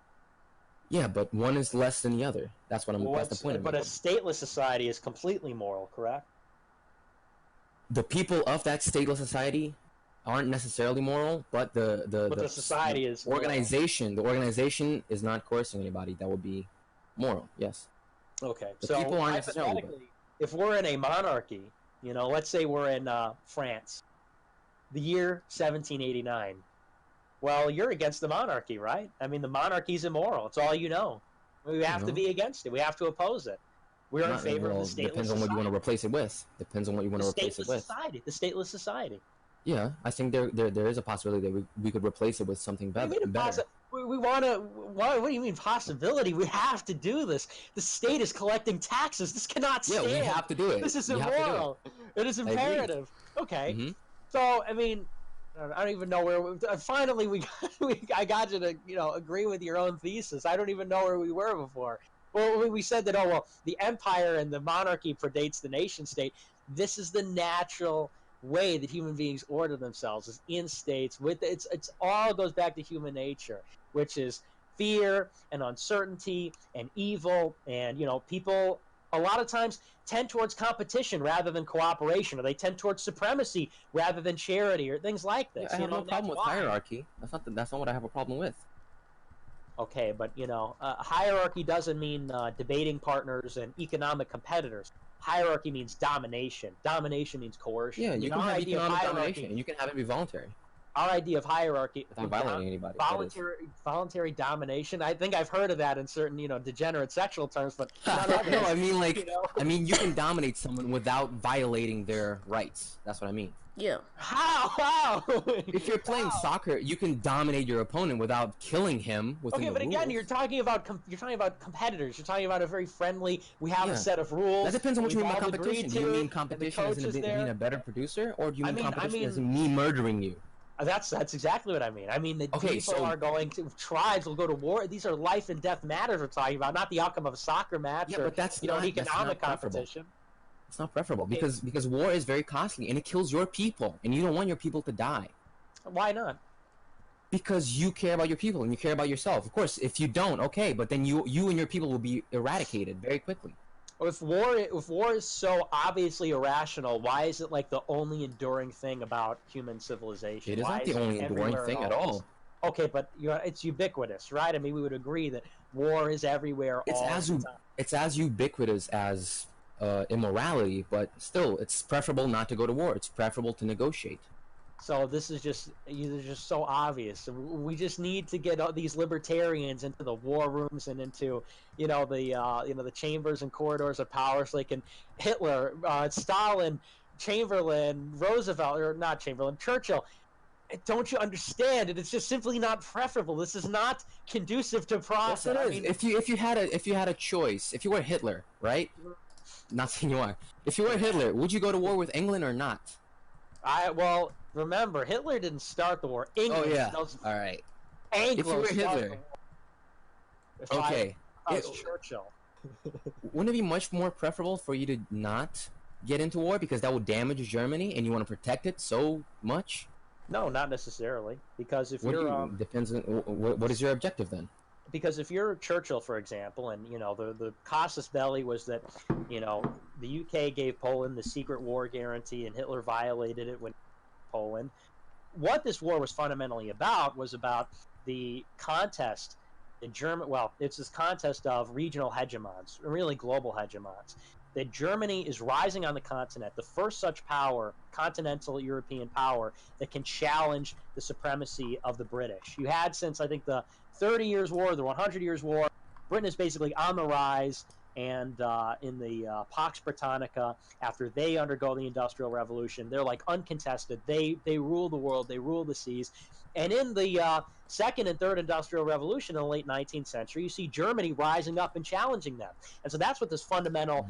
Yeah, but one is less than the other. That's what that's the point of it. But a stateless society is completely moral, correct? The people of that stateless society aren't necessarily moral, but the society is organization. Moral. The organization is not coercing anybody. That would be moral. Yes. Okay. The people aren't necessarily. If we're in a monarchy, let's say we're in France, the year 1789. Well, you're against the monarchy, right? I mean, the monarchy's immoral. It's all you know. We have to be against it. We have to oppose it. We're in favor of the stateless Depends on what you want to replace it with. Depends on what you want to replace it with. The stateless society. Yeah, I think there is a possibility that we could replace it with something better. We want to. What do you mean possibility? We have to do this. The state is collecting taxes. This cannot stand. Yeah, we have to do it. This is immoral. It is imperative. Okay. Mm-hmm. So I mean, I don't even know where. Finally, I got you to agree with your own thesis. I don't even know where we were before. Well, we said that the empire and the monarchy predates the nation state. This is the natural way that human beings order themselves, is in states. It's all goes back to human nature, which is fear and uncertainty and evil, and people a lot of times tend towards competition rather than cooperation, or they tend towards supremacy rather than charity, or things like this. Yeah, I have no problem with hierarchy. That's not what I have a problem with. Okay, but hierarchy doesn't mean debating partners and economic competitors. Hierarchy means domination. Domination means coercion. Yeah, you can have economic domination, and you can have it be voluntary. Our idea of hierarchy, without violating anybody. Voluntary domination. I think I've heard of that in certain, degenerate sexual terms, but no, I mean you can dominate someone without violating their rights. That's what I mean. Yeah. How? If you're playing soccer, you can dominate your opponent without killing him. Okay, but again, you're talking about competitors. You're talking about a very friendly. We have a set of rules. That depends on what you mean by competition. Do you mean competition as in being a better producer, or do you mean competition as in me murdering you? That's exactly what I mean. I mean that people are going to tribes will go to war. These are life and death matters we're talking about, not the outcome of a soccer match or but that's an economic competition. It's not preferable because war is very costly and it kills your people, and you don't want your people to die. Why not? Because you care about your people and you care about yourself. Of course, if you don't, okay, but then you and your people will be eradicated very quickly. If war is so obviously irrational, why is it like the only enduring thing about human civilization? It is why not the only enduring thing at all. Okay, but it's ubiquitous, right? I mean, we would agree that war is everywhere all the time. It's as ubiquitous as immorality, but still, it's preferable not to go to war. It's preferable to negotiate. So this is just so obvious. We just need to get these libertarians into the war rooms and into the chambers and corridors of power, so they can Hitler, Stalin, Chamberlain, Roosevelt, or not Chamberlain, Churchill. Don't you understand? It's just simply not preferable. This is not conducive to progress. Yes, it is. If you had a choice, if you were Hitler, right? Not saying you are. If you were Hitler, would you go to war with England or not? Well, remember, Hitler didn't start the war. England. Oh yeah. All right. Anglo if you were Hitler. Okay. Churchill. Wouldn't it be much more preferable for you to not get into war because that would damage Germany and you want to protect it so much? No, not necessarily. Because if depends on what is your objective then? Because if you're Churchill, for example, and the casus belli was that the UK gave Poland the secret war guarantee and Hitler violated it when Poland. What this war was fundamentally about was about the contest in German. Well, it's this contest of regional hegemons, really global hegemons. That Germany is rising on the continent, the first such power, continental European power, that can challenge the supremacy of the British. You had since, I think, the 30 Years' War, the 100 Years' War, Britain is basically on the rise, and in the Pax Britannica, after they undergo the Industrial Revolution, they're like uncontested. They rule the world, they rule the seas. And in the Second and Third Industrial Revolution in the late 19th century, you see Germany rising up and challenging them. And so that's what this fundamental,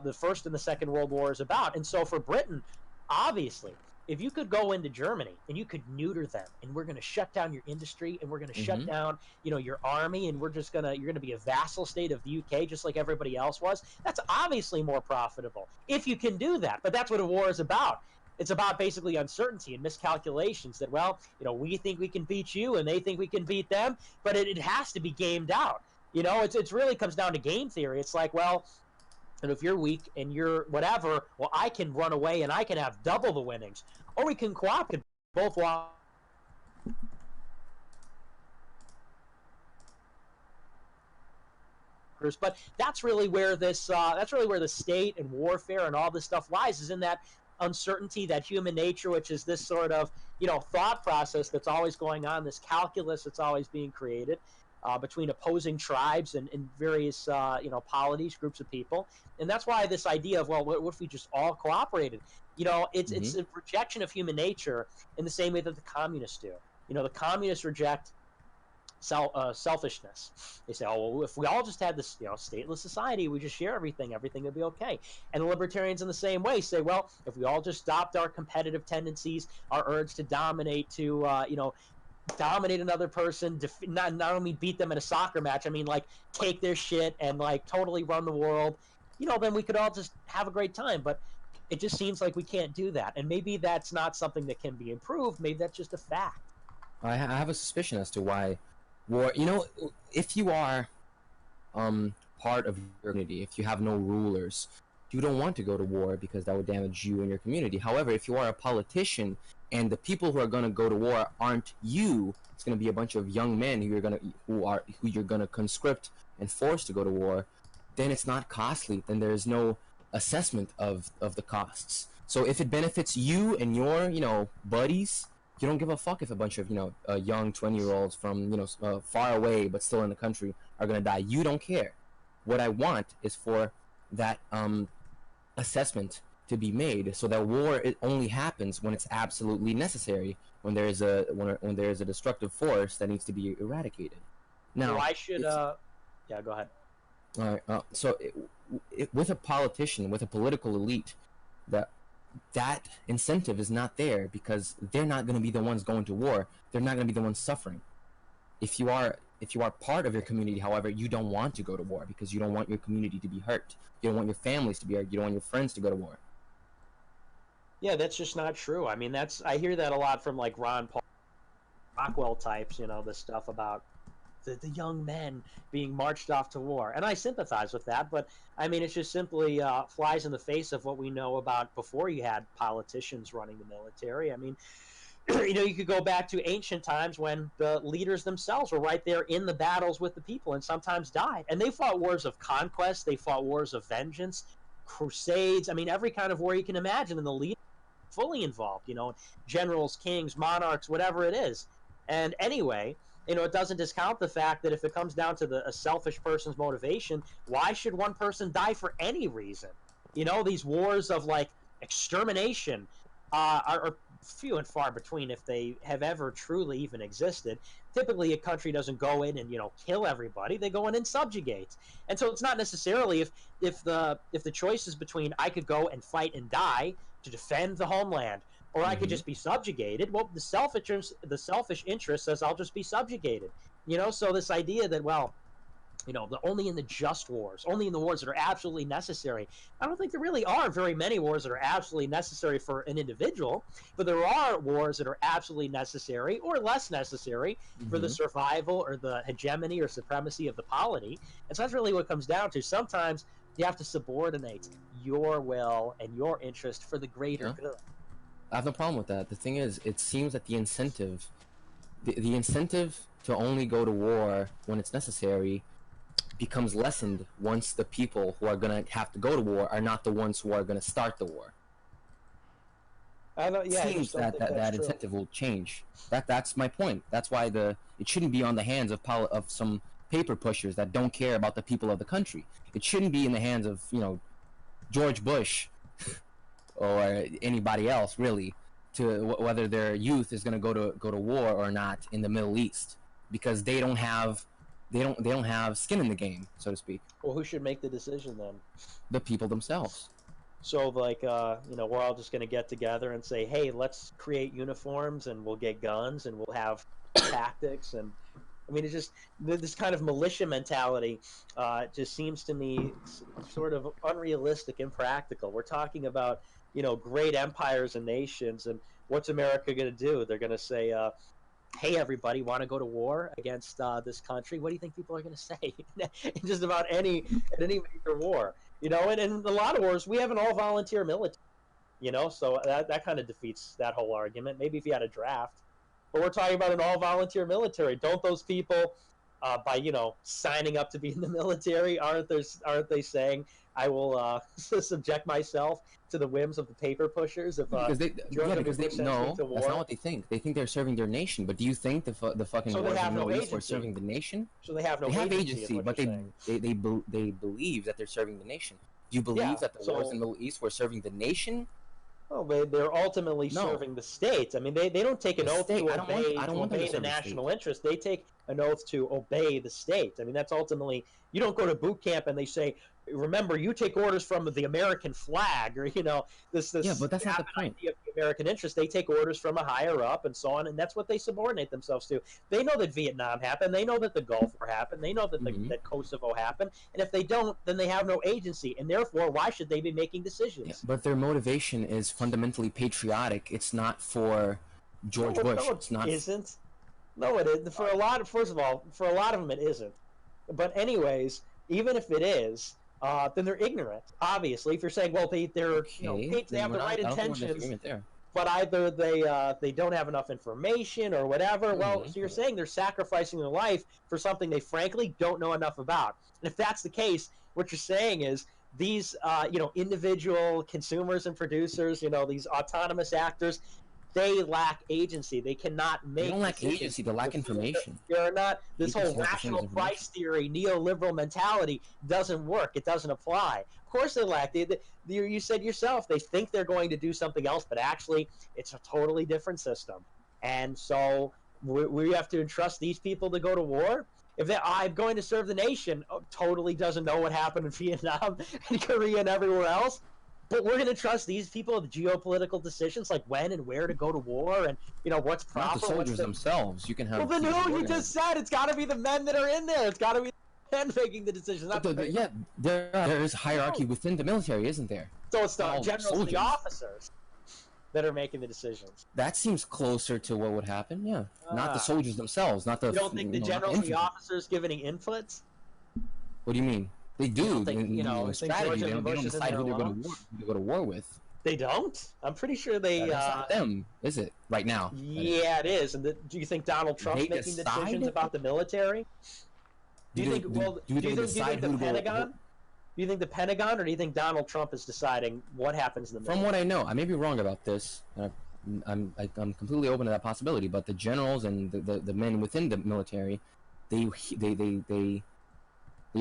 the First and the Second World War is about. And so for Britain, obviously, if you could go into Germany and you could neuter them, and we're going to shut down your industry, and we're going to shut down, your army, and you're going to be a vassal state of the UK just like everybody else was, that's obviously more profitable if you can do that. But that's what a war is about. It's about basically uncertainty and miscalculations that, we think we can beat you and they think we can beat them, but it has to be gamed out. It really comes down to game theory. It's like, and if you're weak and you're whatever, I can run away and I can have double the winnings. Or we can cooperate both while. But that's really where the state and warfare and all this stuff lies, is in that uncertainty, that human nature, which is this sort of thought process that's always going on, this calculus that's always being created between opposing tribes and various polities, groups of people. And that's why this idea of, what if we just all cooperated? It's a rejection of human nature in the same way that the communists do. The communists reject selfishness. They say, if we all just had this stateless society, we just share everything would be okay. And the libertarians in the same way say, if we all just stopped our competitive tendencies, our urge to dominate, to dominate another person, not only beat them in a soccer match, I mean, like, take their shit and like totally run the world, then we could all just have a great time. But it just seems like we can't do that. And maybe that's not something that can be improved. Maybe that's just a fact. I have a suspicion as to why war, if you are part of your community, if you have no rulers, you don't want to go to war because that would damage you and your community. However, if you are a politician and the people who are going to go to war aren't you, it's going to be a bunch of young men who you're going to conscript and force to go to war, then it's not costly. Then there is no assessment of the costs. So if it benefits you and your buddies, you don't give a fuck if a bunch of young 20-year-olds from far away but still in the country are going to die. You don't care. What I want is for that assessment to be made, so that war, it only happens when it's absolutely necessary, when there is a destructive force that needs to be eradicated. Now, why should go ahead. All right. So with a politician, with a political elite, that incentive is not there, because they're not going to be the ones going to war. They're not going to be the ones suffering. If you are part of your community, however, you don't want to go to war because you don't want your community to be hurt. You don't want your families to be hurt. You don't want your friends to go to war. Yeah, that's just not true. I mean, I hear that a lot from like Ron Paul. Rockwell types, this stuff about the young men being marched off to war. And I sympathize with that, but I mean, it's just simply flies in the face of what we know about before you had politicians running the military. I mean, you could go back to ancient times when the leaders themselves were right there in the battles with the people and sometimes died. And they fought wars of conquest, they fought wars of vengeance, crusades. I mean, every kind of war you can imagine, and the leaders fully involved, generals, kings, monarchs, whatever it is. And anyway, it doesn't discount the fact that if it comes down to a selfish person's motivation, why should one person die for any reason? These wars of like extermination are few and far between if they have ever truly even existed. Typically, a country doesn't go in and kill everybody; they go in and subjugate. And so it's not necessarily if the choice is between I could go and fight and die to defend the homeland, or I could just be subjugated. Well, the selfish interest says I'll just be subjugated. So this idea that only in the just wars, only in the wars that are absolutely necessary. I don't think there really are very many wars that are absolutely necessary for an individual, but there are wars that are absolutely necessary or less necessary for the survival or the hegemony or supremacy of the polity. And so that's really what it comes down to. Sometimes you have to subordinate your will and your interest for the greater good. I have no problem with that. The thing is, it seems that the incentive to only go to war when it's necessary becomes lessened once the people who are going to have to go to war are not the ones who are going to start the war. It seems that incentive will change. That's my point. That's why it shouldn't be on the hands of some paper pushers that don't care about the people of the country. It shouldn't be in the hands of George Bush or anybody else really, to whether their youth is going to go to war or not in the Middle East, because they don't have skin in the game, so to speak. Well, who should make the decision then? The people themselves. So like we're all just going to get together and say, hey, let's create uniforms and we'll get guns and we'll have tactics. And I mean, it's just this kind of militia mentality just seems to me sort of unrealistic and impractical. We're talking about great empires and nations, and what's America going to do? They're going to say, hey, everybody, want to go to war against this country? What do you think people are going to say? In just about any major war, and in a lot of wars, we have an all-volunteer military, so that kind of defeats that whole argument. Maybe if you had a draft, but we're talking about an all-volunteer military. Don't those people, by signing up to be in the military, aren't they saying, I will subject myself to the whims of the paper pushers? Because that's not what they think. They think they're serving their nation. But do you think the fucking wars in the Middle East were serving the nation? So they have no agency, but they believe that they're serving the nation. Do you believe that the wars in the Middle East were serving the nation? Well, they're ultimately serving the state. I mean, they don't take an oath to obey the national interest. They take an oath to obey the state. I mean, that's ultimately, you don't go to boot camp and they say, remember, you take orders from the American flag, or this. Yeah, but that's not the point. Of the American interest. They take orders from a higher up, and so on, and that's what they subordinate themselves to. They know that Vietnam happened. They know that the Gulf War happened. They know that that Kosovo happened. And if they don't, then they have no agency, and therefore, why should they be making decisions? Yeah, but their motivation is fundamentally patriotic. It's not for George Bush. No, it's not. Isn't. No, it is. For a lot of them, it isn't. But anyways, even if it is, then they're ignorant. Obviously, if you're saying, well, they have the right intentions, but either they don't have enough information or whatever. Well, so you're saying they're sacrificing their life for something they frankly don't know enough about. And if that's the case, what you're saying is these individual consumers and producers, these autonomous actors, they lack agency. They cannot make. They don't lack agency. They lack information. They're not. This whole rational price theory, neoliberal mentality doesn't work. It doesn't apply. Of course, they lack. You said yourself, they think they're going to do something else, but actually, it's a totally different system. And so we have to entrust these people to go to war. If I'm going to serve the nation, totally doesn't know what happened in Vietnam and Korea and everywhere else. But we're going to trust these people with geopolitical decisions, like when and where to go to war, and what's proper. Not the soldiers themselves. You can have. Well, then who you just said? It's got to be the men that are in there. It's got to be the men making the decisions. There is hierarchy within the military, isn't there? So it's the generals and the officers. that are making the decisions. That seems closer to what would happen. Yeah, not the soldiers themselves, not the. You don't think the generals and the officers give any inputs? What do you mean? They do. You don't think, strategy. They George W. don't Bush is in decide there who they're alone? going to go to war with. They don't? I'm pretty sure they... That's not them, is it? Right now. Yeah, it is. And do you think Donald Trump's making the decisions about the military? Do you think the Pentagon? Do you think the Pentagon, or do you think Donald Trump is deciding what happens in the military? From what I know, I may be wrong about this. I'm completely open to that possibility. But the generals and the men within the military, they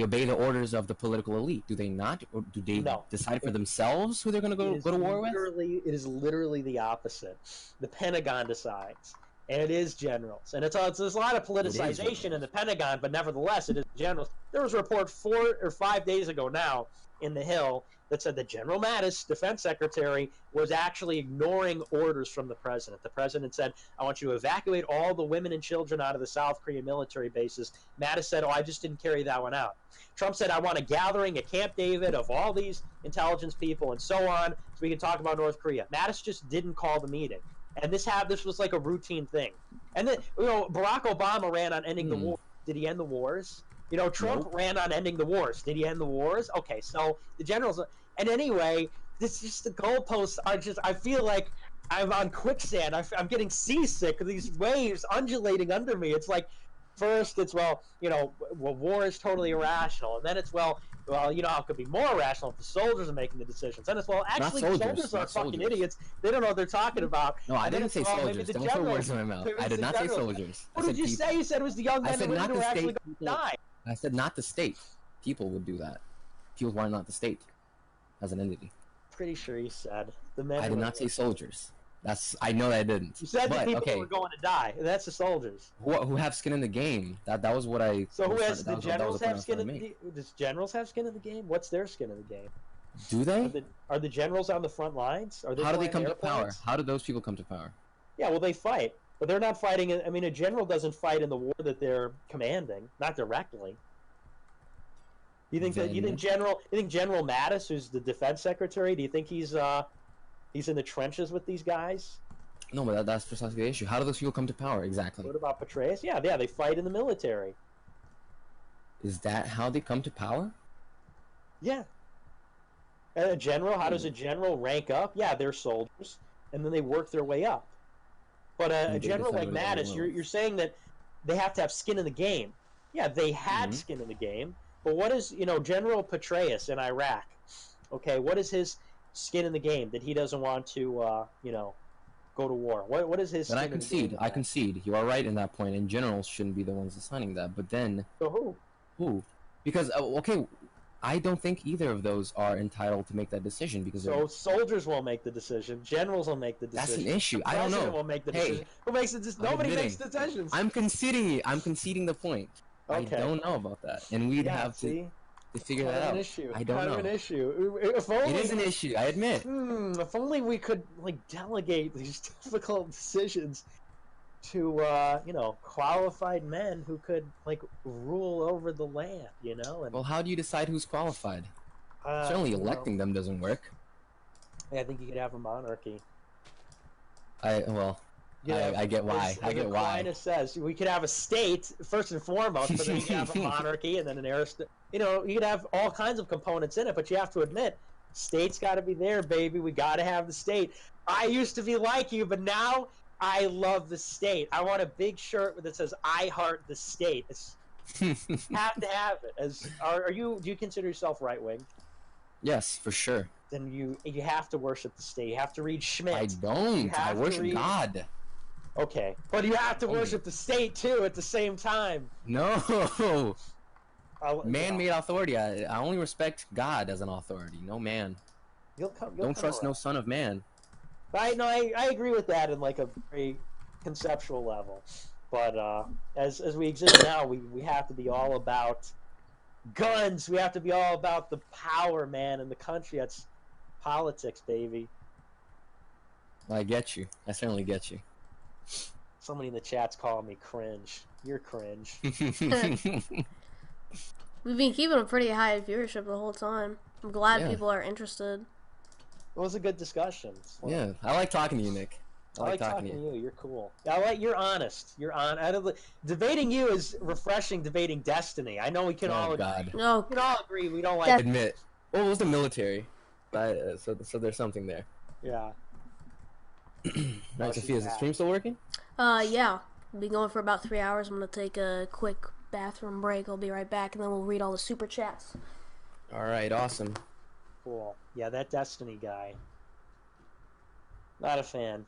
obey the orders of the political elite. Do they not? Or do they decide for themselves who they're going to go to war with? It is literally the opposite. The Pentagon decides, and it is generals. And there's a lot of politicization in the Pentagon, but nevertheless, it is generals. There was a report 4 or 5 days ago now in the Hill that said that General Mattis, defense secretary, was actually ignoring orders from the president. The president said, I want you to evacuate all the women and children out of the South Korean military bases. Mattis said, I just didn't carry that one out. Trump said, I want a gathering at Camp David of all these intelligence people and so on, so we can talk about North Korea. Mattis just didn't call the meeting. And this was like a routine thing. And then, Barack Obama ran on ending the war. Did he end the wars? Trump ran on ending the wars. Did he end the wars? Okay, so the generals... And anyway, this just the goalposts are just... I feel like I'm on quicksand. I'm getting seasick of these waves undulating under me. It's like, first it's, war is totally irrational. And then it's, how it could be more irrational if the soldiers are making the decisions. And it's, actually, the soldiers are fucking idiots. They don't know what they're talking about. No, I didn't say soldiers. Don't put words in my mouth. I did not say soldiers. What did you say? You said it was the young men and women who were actually going to die. I said not the state. People would do that. People why not the state as an entity. Pretty sure you said the men. I did not say soldiers. I know that I didn't. You said the people who were going to die. That's the soldiers. Who have skin in the game. That was what I... So who has... The generals have skin in the game? Does generals have skin in the game? What's their skin in the game? Do they? Are the generals on the front lines? How do they come to power? How do those people come to power? Yeah, well, they fight. But they're not fighting... I mean, a general doesn't fight in the war that they're commanding. Not directly. You think General Mattis, who's the defense secretary, do you think he's in the trenches with these guys? No, but that's precisely the issue. How do those people come to power exactly? What about Petraeus? Yeah, they fight in the military. Is that how they come to power? Yeah. And a general, how does a general rank up? Yeah, they're soldiers, and then they work their way up. But a general like Mattis, you're saying that they have to have skin in the game. Yeah, they had skin in the game. But what is, General Petraeus in Iraq? Okay, what is his skin in the game that he doesn't want to, go to war? What is his skin in the game? I concede. You are right in that point, and generals shouldn't be the ones deciding that. But then... So who? Who? Because, I don't think either of those are entitled to make that decision. Because soldiers won't make the decision. Generals will make the decision. That's an issue. I don't know. Will make the decision. Who makes the decision? Nobody makes decisions. I'm conceding the point. Okay. I don't know about that, and we'd have to figure that out. I don't know. An issue. If only, it is an issue. I admit. If only we could delegate these difficult decisions to qualified men who could rule over the land. And, well, how do you decide who's qualified? Certainly, electing them doesn't work. Yeah, I think you could have a monarchy. I get why. I get why. Aquinas says we could have a state first and foremost, but then you could have a monarchy and then an aristocracy. You could have all kinds of components in it, but you have to admit, state's got to be there, baby. We got to have the state. I used to be like you, but now I love the state. I want a big shirt that says "I heart the state." Have to have it. Do you consider yourself right wing? Yes, for sure. Then you have to worship the state. You have to read Schmidt. I don't. I worship God. Okay, but you have to worship the state too at the same time. No. Man-made authority. I only respect God as an authority. No man. Don't trust no son of man. I agree with that in a very conceptual level. But as we exist now, we have to be all about guns. We have to be all about the power, man, in the country. That's politics, baby. I get you. I certainly get you. Somebody in the chat's calling me cringe. You're cringe. We've been keeping a pretty high viewership the whole time. I'm glad people are interested. was a good discussion. Yeah, I like talking to you, Nick. I like talking to you. You're cool. You're honest. You're on. Debating you is refreshing. Debating Destiny. I know we can all. God. No. We can all agree we don't like. Admit. Well, it was the military, but so there's something there. Yeah. Right, Sophia, is the stream still working? Yeah. We'll be going for about 3 hours. I'm gonna take a quick bathroom break. I'll be right back, and then we'll read all the super chats. All right, awesome. Cool. Yeah, that Destiny guy. Not a fan.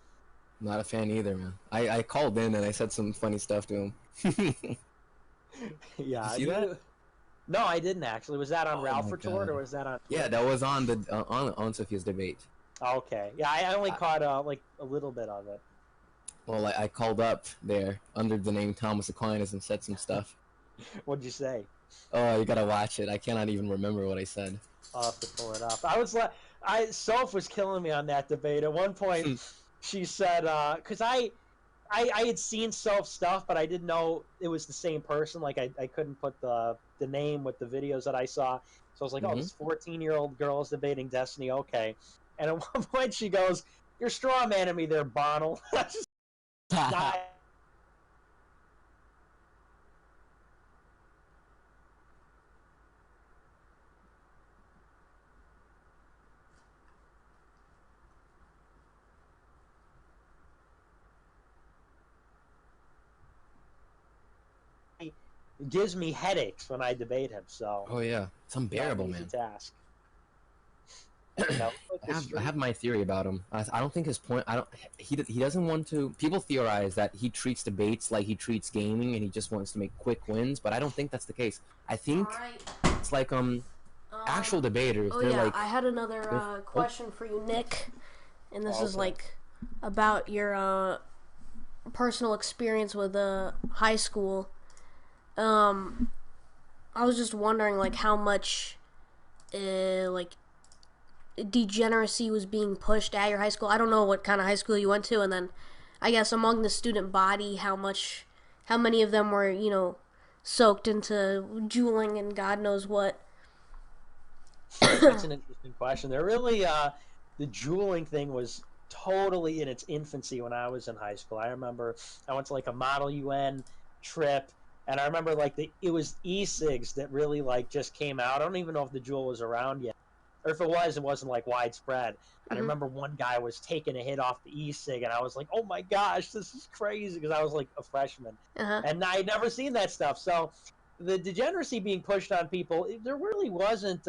Not a fan either, man. I called in and I said some funny stuff to him. Yeah. Did you see that? No, I didn't actually. Was that on Ralph Retort or was that on? Yeah, that was on the on Sophia's debate. Okay. Yeah, I only caught like a little bit of it. Well, I called up there under the name Thomas Aquinas and said some stuff. What'd you say? Oh, you gotta watch it. I cannot even remember what I said. I'll have to pull it up. I was like, Soph was killing me on that debate. At one point, she said, because I had seen Soph's stuff, but I didn't know it was the same person. Like, I couldn't put the name with the videos that I saw. So I was like, oh, this 14-year-old girl is debating Destiny. Okay. And at one point, she goes, "You're straw manning me there, Bonnell." I just died. It gives me headaches when I debate him. So. Oh yeah, it's unbearable, man. Task. I have my theory about him. I don't think his point. He doesn't want to. People theorize that he treats debates like he treats gaming, and he just wants to make quick wins. But I don't think that's the case. I think it's like actual debaters. Oh they're yeah, like, I had another question for you, Nick, and this is like about your personal experience with high school. I was just wondering, like, how much, like, degeneracy was being pushed at your high school. I don't know what kind of high school you went to, and then, I guess, among the student body, how many of them were, you know, soaked into juuling and God knows what. That's an interesting question. There really, the juuling thing was totally in its infancy when I was in high school. I remember I went to, like, a Model UN trip. And I remember, like, it was e-cigs that really, like, just came out. I don't even know if the Juul was around yet. Or if it wasn't, like, widespread. And I remember one guy was taking a hit off the e-cig, and I was like, oh, my gosh, this is crazy, because I was, like, a freshman. And I had never seen that stuff. So the degeneracy being pushed on people, there really wasn't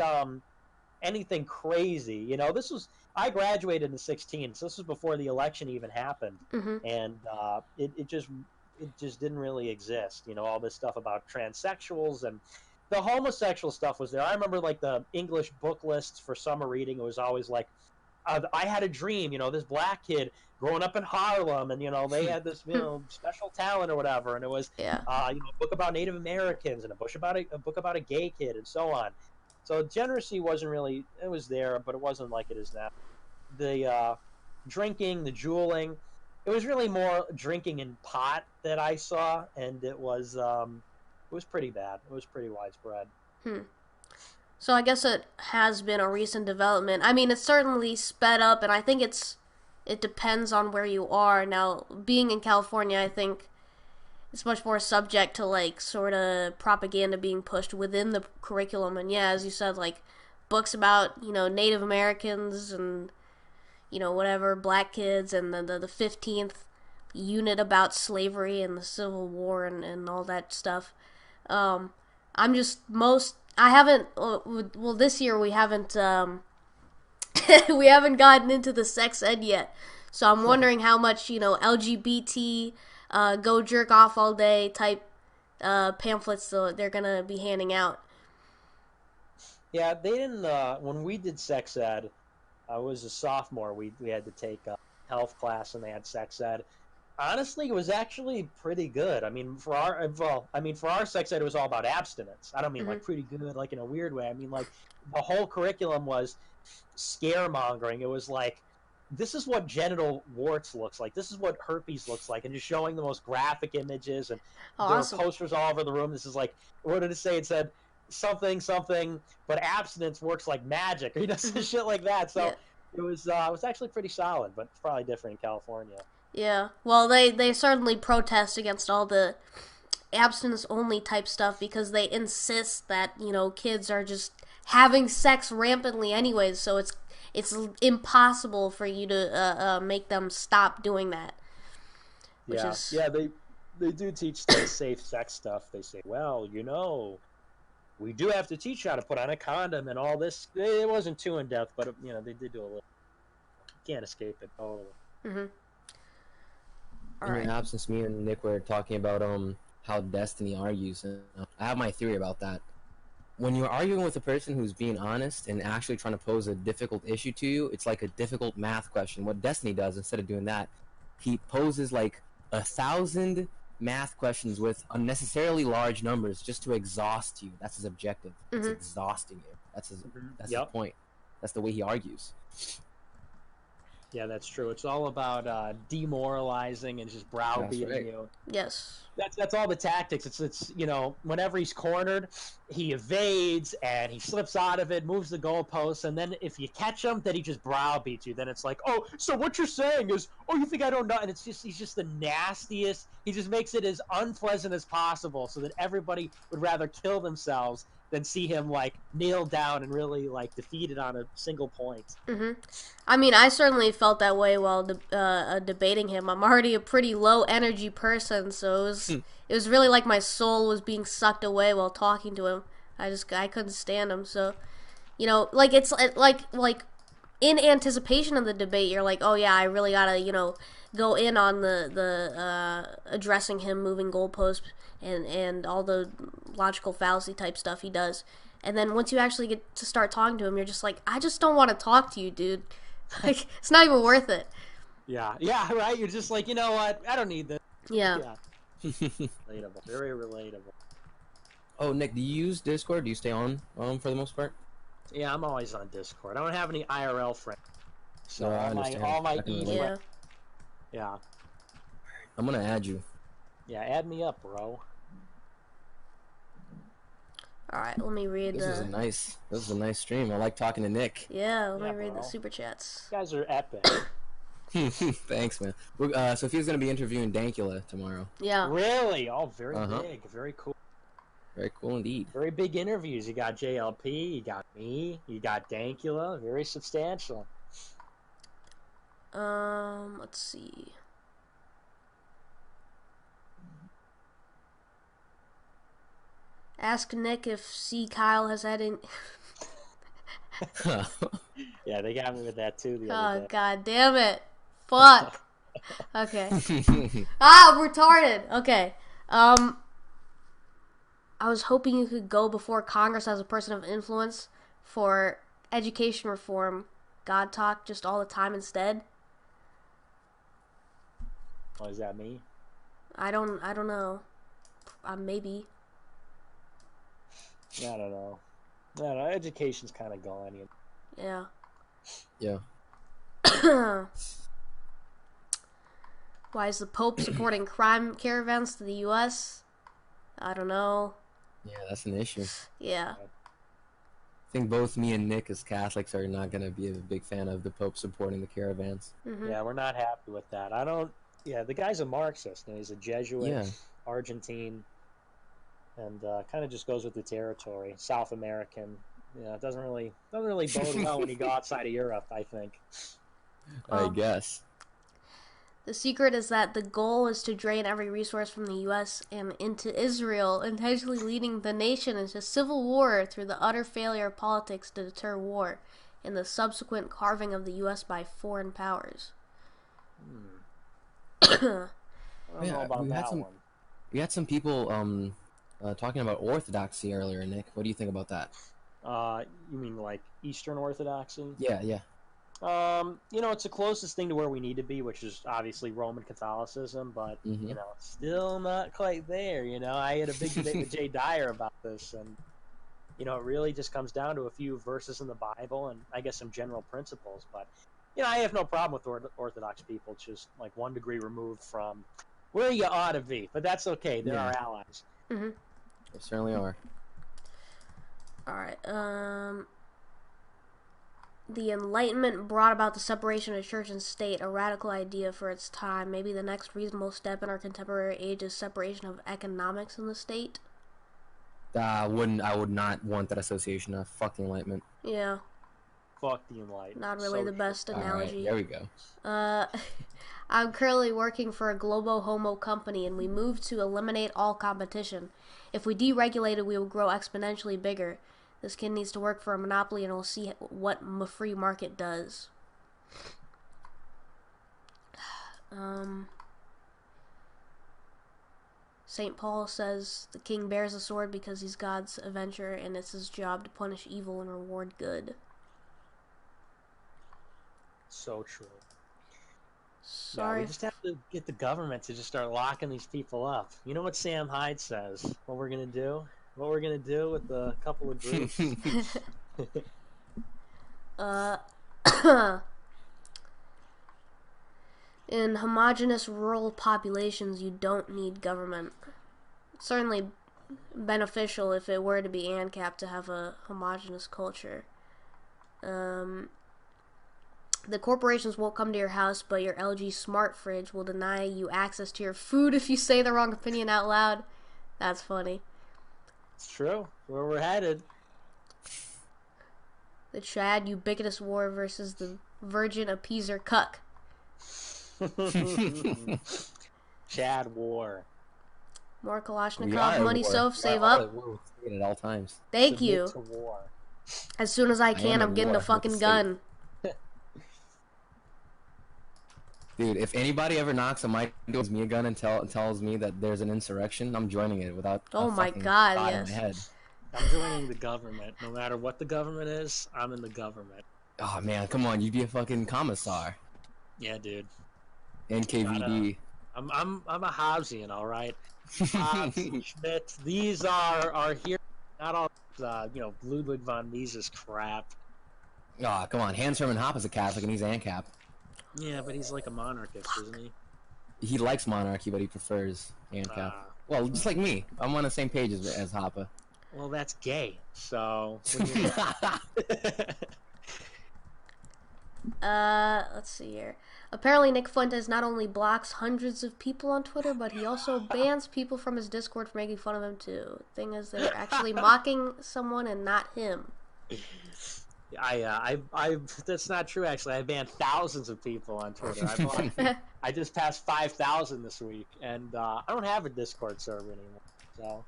anything crazy. You know, I graduated in 16, so this was before the election even happened. And it just didn't really exist, you know, all this stuff about transsexuals and the homosexual stuff was there. I remember, like, the English book lists for summer reading. It was always like, I had a dream, you know, this black kid growing up in Harlem, and, you know, they had this, you know, special talent or whatever, and it was, you know, a book about Native Americans and a book about a gay kid and so on. So degeneracy wasn't really, it was there, but it wasn't like it is now. The drinking, the juuling, it was really more drinking in pot that I saw, and it was pretty bad. It was pretty widespread. So I guess it has been a recent development. I mean, it's certainly sped up, and I think it depends on where you are. Now, being in California, I think it's much more subject to, like, sort of propaganda being pushed within the curriculum. And yeah, as you said, like, books about, you know, Native Americans and, you know, whatever, black kids, and the 15th unit about slavery and the Civil War and all that stuff. I'm just I haven't, well, this year we haven't, we haven't gotten into the sex ed yet. So I'm wondering how much, you know, LGBT, go jerk off all day type, pamphlets they're gonna be handing out. Yeah, they didn't, when we did sex ed, I was a sophomore. We had to take a health class, and they had sex ed. Honestly, it was actually pretty good. I mean, for our sex ed, it was all about abstinence. I don't mean like pretty good, like in a weird way. I mean, like, the whole curriculum was scaremongering. It was like, this is what genital warts looks like. This is what herpes looks like, and just showing the most graphic images. And there were posters all over the room. This is like, what did it say? It said something, but abstinence works like magic, or shit like that. So It was actually pretty solid, but it's probably different in California. Yeah. Well, they certainly protest against all the abstinence only type stuff because they insist that kids are just having sex rampantly anyways, so it's impossible for you to make them stop doing that. Which Yeah, is yeah, they do teach the safe sex stuff. They say, well, we do have to teach you how to put on a condom and all this. It wasn't too in depth, but they did do a little. Can't escape it totally. Mhm. All In your right. absence, me and Nick were talking about how Destiny argues, and I have my theory about that. When you're arguing with a person who's being honest and actually trying to pose a difficult issue to you, it's like a difficult math question. What Destiny does, instead of doing that, he poses like 1,000 math questions with unnecessarily large numbers just to exhaust you. That's his objective. It's Mhm. exhausting you. That's his Yep. point. That's the way he argues. Yeah, that's true. It's all about demoralizing and just browbeating right. you. Yes. That's all the tactics. It's whenever he's cornered, he evades and he slips out of it, moves the goalposts, and then if you catch him, then he just browbeats you. Then it's like, oh, so what you're saying is, oh, you think I don't know? And he's just the nastiest. He just makes it as unpleasant as possible, so that everybody would rather kill themselves than see him like nailed down and really like defeated on a single point. Mhm. I mean, I certainly felt that way while debating him. I'm already a pretty low energy person, so it was really like my soul was being sucked away while talking to him. I couldn't stand him. So, like like in anticipation of the debate, you're like, oh yeah, I really gotta go in on the addressing him, moving goalposts, and all the logical fallacy type stuff he does. And then once you actually get to start talking to him, you're just like, I just don't want to talk to you, dude. Like, it's not even worth it. Yeah, right. You're just like, you know what? I don't need this. Yeah. Relatable. Very relatable. Oh, Nick, do you use Discord? Do you stay on for the most part? Yeah, I'm always on Discord. I don't have any IRL friends. So No, I understand. all my I can E relate. Yeah. friends. Yeah. I'm gonna add you. Yeah, add me up, bro. All right, let me read This is a nice stream. I like talking to Nick. Yeah, let me Yeah, read the bro. super chats. You guys are epic. Thanks, man. Sophia's gonna be interviewing Dankula tomorrow. Yeah. Really? Oh, very Uh-huh. big. Very cool. Very cool indeed. Very big interviews. You got JLP, you got me, you got Dankula. Very substantial. Let's see. Ask Nick if C. Kyle has had any. Yeah, they got me with that too the Oh, other day. god damn it. Fuck. Okay. I'm retarded. Okay. I was hoping you could go before Congress as a person of influence for education reform. God talk just all the time instead. Oh, is that me? I don't know. Maybe. I don't know. I don't know. Education's kind of gone. Yeah. Yeah. Why is the Pope supporting crime caravans to the U.S.? I don't know. Yeah, that's an issue. Yeah. I think both me and Nick as Catholics are not gonna be a big fan of the Pope supporting the caravans. Mm-hmm. Yeah, we're not happy with that. I don't. Yeah, the guy's a Marxist. And he's a Jesuit, Yeah. Argentine, and kind of just goes with the territory. South American. Yeah, it doesn't really bode well when you go outside of Europe, I think. I guess. The secret is that the goal is to drain every resource from the U.S. and into Israel, intentionally leading the nation into civil war through the utter failure of politics to deter war and the subsequent carving of the U.S. by foreign powers. I don't know about we had that some- one. We had some people talking about orthodoxy earlier, Nick. What do you think about that? You mean like Eastern Orthodoxy? Yeah. It's the closest thing to where we need to be, which is obviously Roman Catholicism, but Mhm. still not quite there. I had a big debate with Jay Dyer about this, and it really just comes down to a few verses in the Bible and I guess some general principles. But I have no problem with Orthodox people, just like 1 degree removed from where you ought to be. But that's okay; they're Yeah. our allies. Mm-hmm. They certainly are. All right. The Enlightenment brought about the separation of church and state, a radical idea for its time. Maybe the next reasonable step in our contemporary age is separation of economics and the state. I would not want that association of fuck the Enlightenment. Yeah. Fuck the Enlightenment. Not really the best analogy. All right, there we go. I'm currently working for a Globo Homo company, and we moved to eliminate all competition. If we deregulated, we will grow exponentially bigger. This kid needs to work for a monopoly, and we'll see what the free market does. St. Paul says the king bears a sword because he's God's avenger, and it's his job to punish evil and reward good. So true. Sorry. Yeah, we just have to get the government to just start locking these people up. You know what Sam Hyde says? What we're gonna do? What we're gonna do with a couple of groups? In homogeneous rural populations, you don't need government. It's certainly beneficial if it were to be ANCAP to have a homogeneous culture. The corporations won't come to your house, but your LG smart fridge will deny you access to your food if you say the wrong opinion out loud. That's funny. It's true. Where we're headed. The Chad ubiquitous war versus the virgin appeaser cuck. Chad war. More Kalashnikov money, Soph, save up. At all times. Thank Submit you. to war. As soon as I can, I'm getting a fucking gun. Dude, if anybody ever knocks on my door, gives me a gun and tells me that there's an insurrection, I'm joining it without Oh a my fucking God, thought yes. in my head. I'm joining the government. No matter what the government is, I'm in the government. Oh man, come on, you'd be a fucking commissar. Yeah, dude. NKVD. I'm a Hobbesian, all right. Hobbes, Schmidt. These are here. Not all, Ludwig von Mises crap. Oh, come on, Hans Hermann Hoppe is a Catholic and he's ANCAP. Yeah, but he's like a monarchist, isn't he? He likes monarchy, but he prefers ANCAP. Well, just like me, I'm on the same page as Hoppe. Well, that's gay. So. Let's see here. Apparently, Nick Fuentes not only blocks hundreds of people on Twitter, but he also bans people from his Discord for making fun of him too. Thing is, they're actually mocking someone and not him. That's not true. Actually, I banned thousands of people on Twitter. I just passed 5,000 this week, and I don't have a Discord server anymore. So.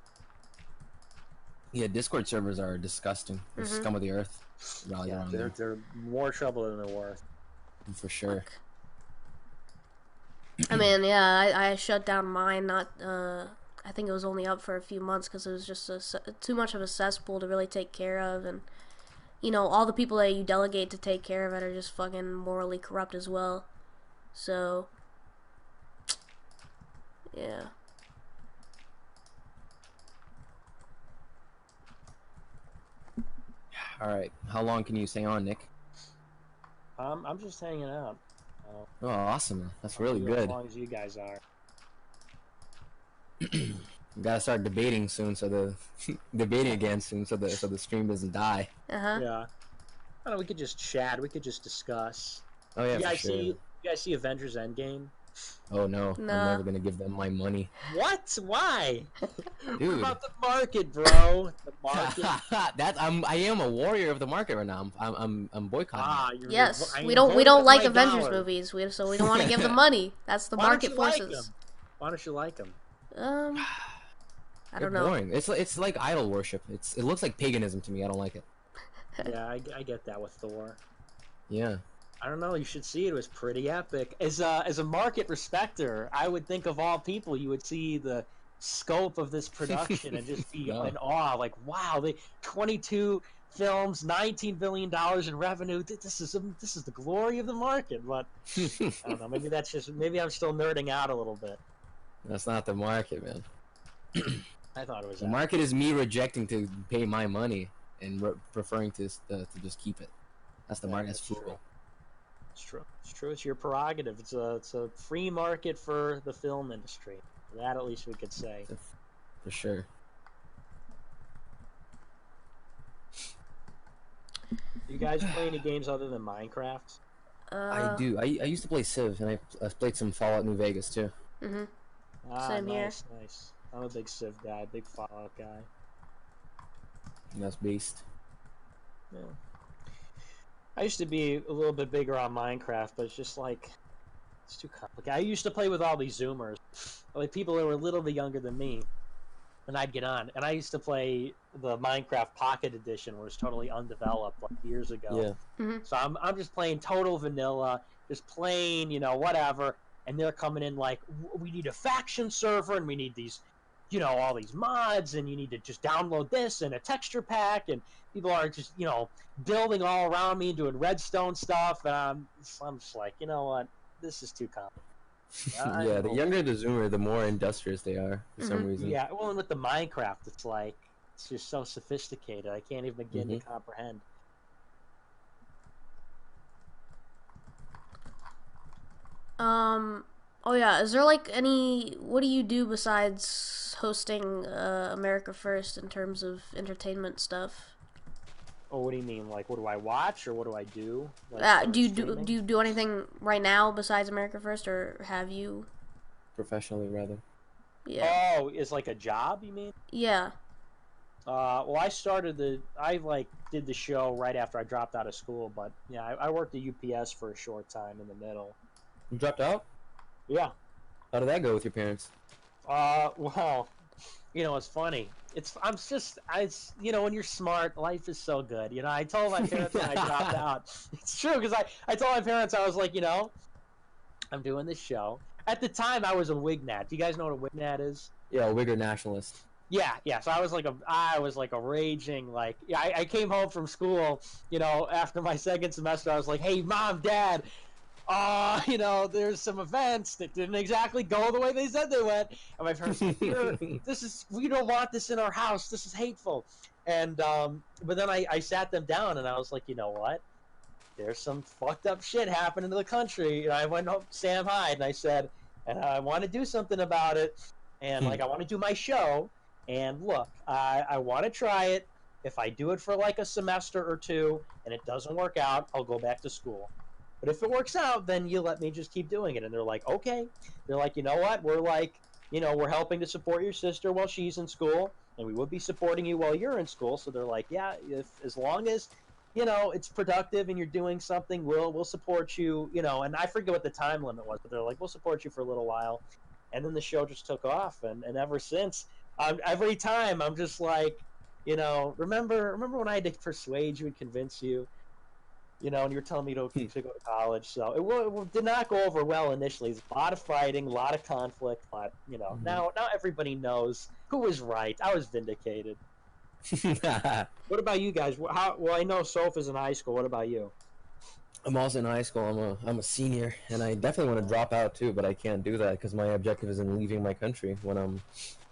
Yeah, Discord servers are disgusting. They're scum of the earth. Yeah, they're more trouble than they're worth. For sure. I mean, yeah, I shut down mine. I think it was only up for a few months because it was just too much of a cesspool to really take care of, and all the people that you delegate to take care of it are just fucking morally corrupt as well. So, yeah. All right, how long can you stay on, Nick? I'm just hanging out. Oh, awesome! That's really good. As long as you guys are. We gotta start debating soon, so the so the stream doesn't die. Yeah. I don't know. We could just chat. We could just discuss. Oh yeah, you guys for sure. You guys see Avengers Endgame? Oh no, No. I'm never gonna give them my money. What? Why? Dude. What about the market, bro? The market. I am a warrior of the market right now. I'm boycotting. Yes, we don't like Avengers movies, so we don't want to give them money. That's the market forces. Why don't you like them? I don't know. Boring. It's like idol worship. It looks like paganism to me. I don't like it. Yeah, I get that with Thor. Yeah. I don't know. You should see it. It was pretty epic. As a market respecter, I would think of all people, you would see the scope of this production and just be in awe. Like, wow, 22 films, $19 billion in revenue. This is the glory of the market. But I don't know. Maybe I'm still nerding out a little bit. That's not the market, man. I thought it was the market is me rejecting to pay my money and preferring to just keep it. That's the market. That's frugal. It's true. It's true. It's your prerogative. It's a free market for the film industry. That at least we could say. For sure. You guys play any games other than Minecraft? I do. I used to play Civ, and I played some Fallout New Vegas too. Mhm. Ah, Same here. nice. I'm a big Civ guy, big Fallout guy. And that's based. Yeah. I used to be a little bit bigger on Minecraft, but it's just like it's too complicated. I used to play with all these Zoomers, like people that were a little bit younger than me, and I'd get on. And I used to play the Minecraft Pocket Edition, where it's totally undeveloped, like years ago. Yeah. Mhm. So I'm just playing total vanilla, just playing, whatever. And they're coming in like, we need a faction server, and we need these, all these mods, and you need to just download this and a texture pack, and people are just, building all around me, doing redstone stuff, and I'm just like, you know what, this is too complicated. Yeah, the younger the Zoomer, the more industrious they are for some reason. Yeah, well, and with the Minecraft, it's like, it's just so sophisticated, I can't even begin to comprehend. Oh yeah, is there like what do you do besides hosting America First in terms of entertainment stuff? Oh, what do you mean? Like, what do I watch or what do I do? Like, Do you do anything right now besides America First, or have you? Professionally, rather. Yeah. Oh, it's like a job, you mean? Yeah. Well, I did the show right after I dropped out of school, but yeah, I worked at UPS for a short time in the middle. You dropped out? Yeah. How did that go with your parents? Well, it's funny. When you're smart, life is so good. I told my parents when I dropped out. It's true, because I told my parents, I was like, I'm doing this show. At the time, I was a Wignat. Do you guys know what a Wignat is? Yeah, a Wigger nationalist. Yeah. So I was like a raging, like, I came home from school, after my second semester. I was like, hey, Mom, Dad, there's some events that didn't exactly go the way they said they went. And my parents were like, we don't want this in our house. This is hateful. And, but then I sat them down and I was like, you know what? There's some fucked up shit happening to the country. And I went up Sam Hyde and I said, and I want to do something about it. And I want to do my show. And look, I want to try it. If I do it for like a semester or two and it doesn't work out, I'll go back to school. But if it works out, then you let me just keep doing it. And they're like, okay. They're like, you know what? We're like, we're helping to support your sister while she's in school, and we would be supporting you while you're in school. So they're like, yeah, as long as, it's productive and you're doing something, we'll support you, and I forget what the time limit was, but they're like, we'll support you for a little while. And then the show just took off. And ever since, every time I'm just like, remember when I had to persuade you and convince you? And you were telling me to go to college, so it did not go over well initially. There's a lot of fighting, a lot of conflict, but now everybody knows who was right. I was vindicated. What about you guys? Well, I know Soph is in high school. What about you? I'm also in high school. I'm a senior, and I definitely want to drop out too, but I can't do that because my objective is in leaving my country when I'm,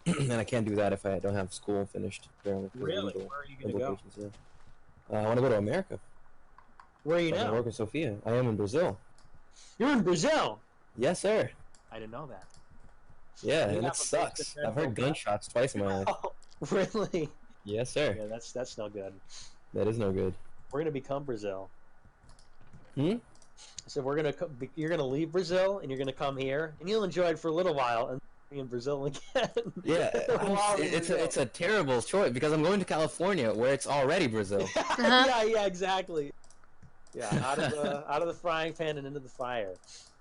and I can't do that if I don't have school finished. Apparently, really? Where are you going to go? Yeah. I want to go to America. Where are you now? I work in Sofia. I am in Brazil. You're in Brazil? Yes, sir. I didn't know that. Yeah, and it sucks. I've heard gunshots twice in my life. Oh, really? Yes, sir. Yeah, that's no good. That is no good. We're gonna become Brazil. I said you're gonna leave Brazil and you're gonna come here and you'll enjoy it for a little while and be in Brazil again. Yeah, it's a terrible choice because I'm going to California where it's already Brazil. Yeah, exactly. Yeah, out of the frying pan and into the fire.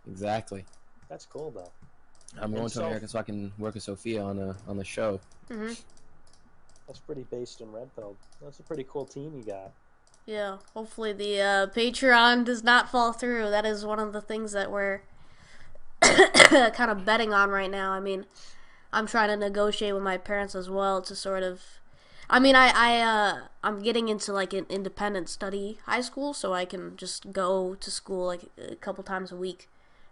Exactly. That's cool though. I'm going to America so I can work with Sophia on the show. That's pretty based in Red Pill. That's a pretty cool team you got. Yeah, hopefully the Patreon does not fall through. That is one of the things that we're kind of betting on right now. I mean, I'm trying to negotiate with my parents as well to sort of. I mean, I'm getting into like an independent study high school, so I can just go to school like a couple times a week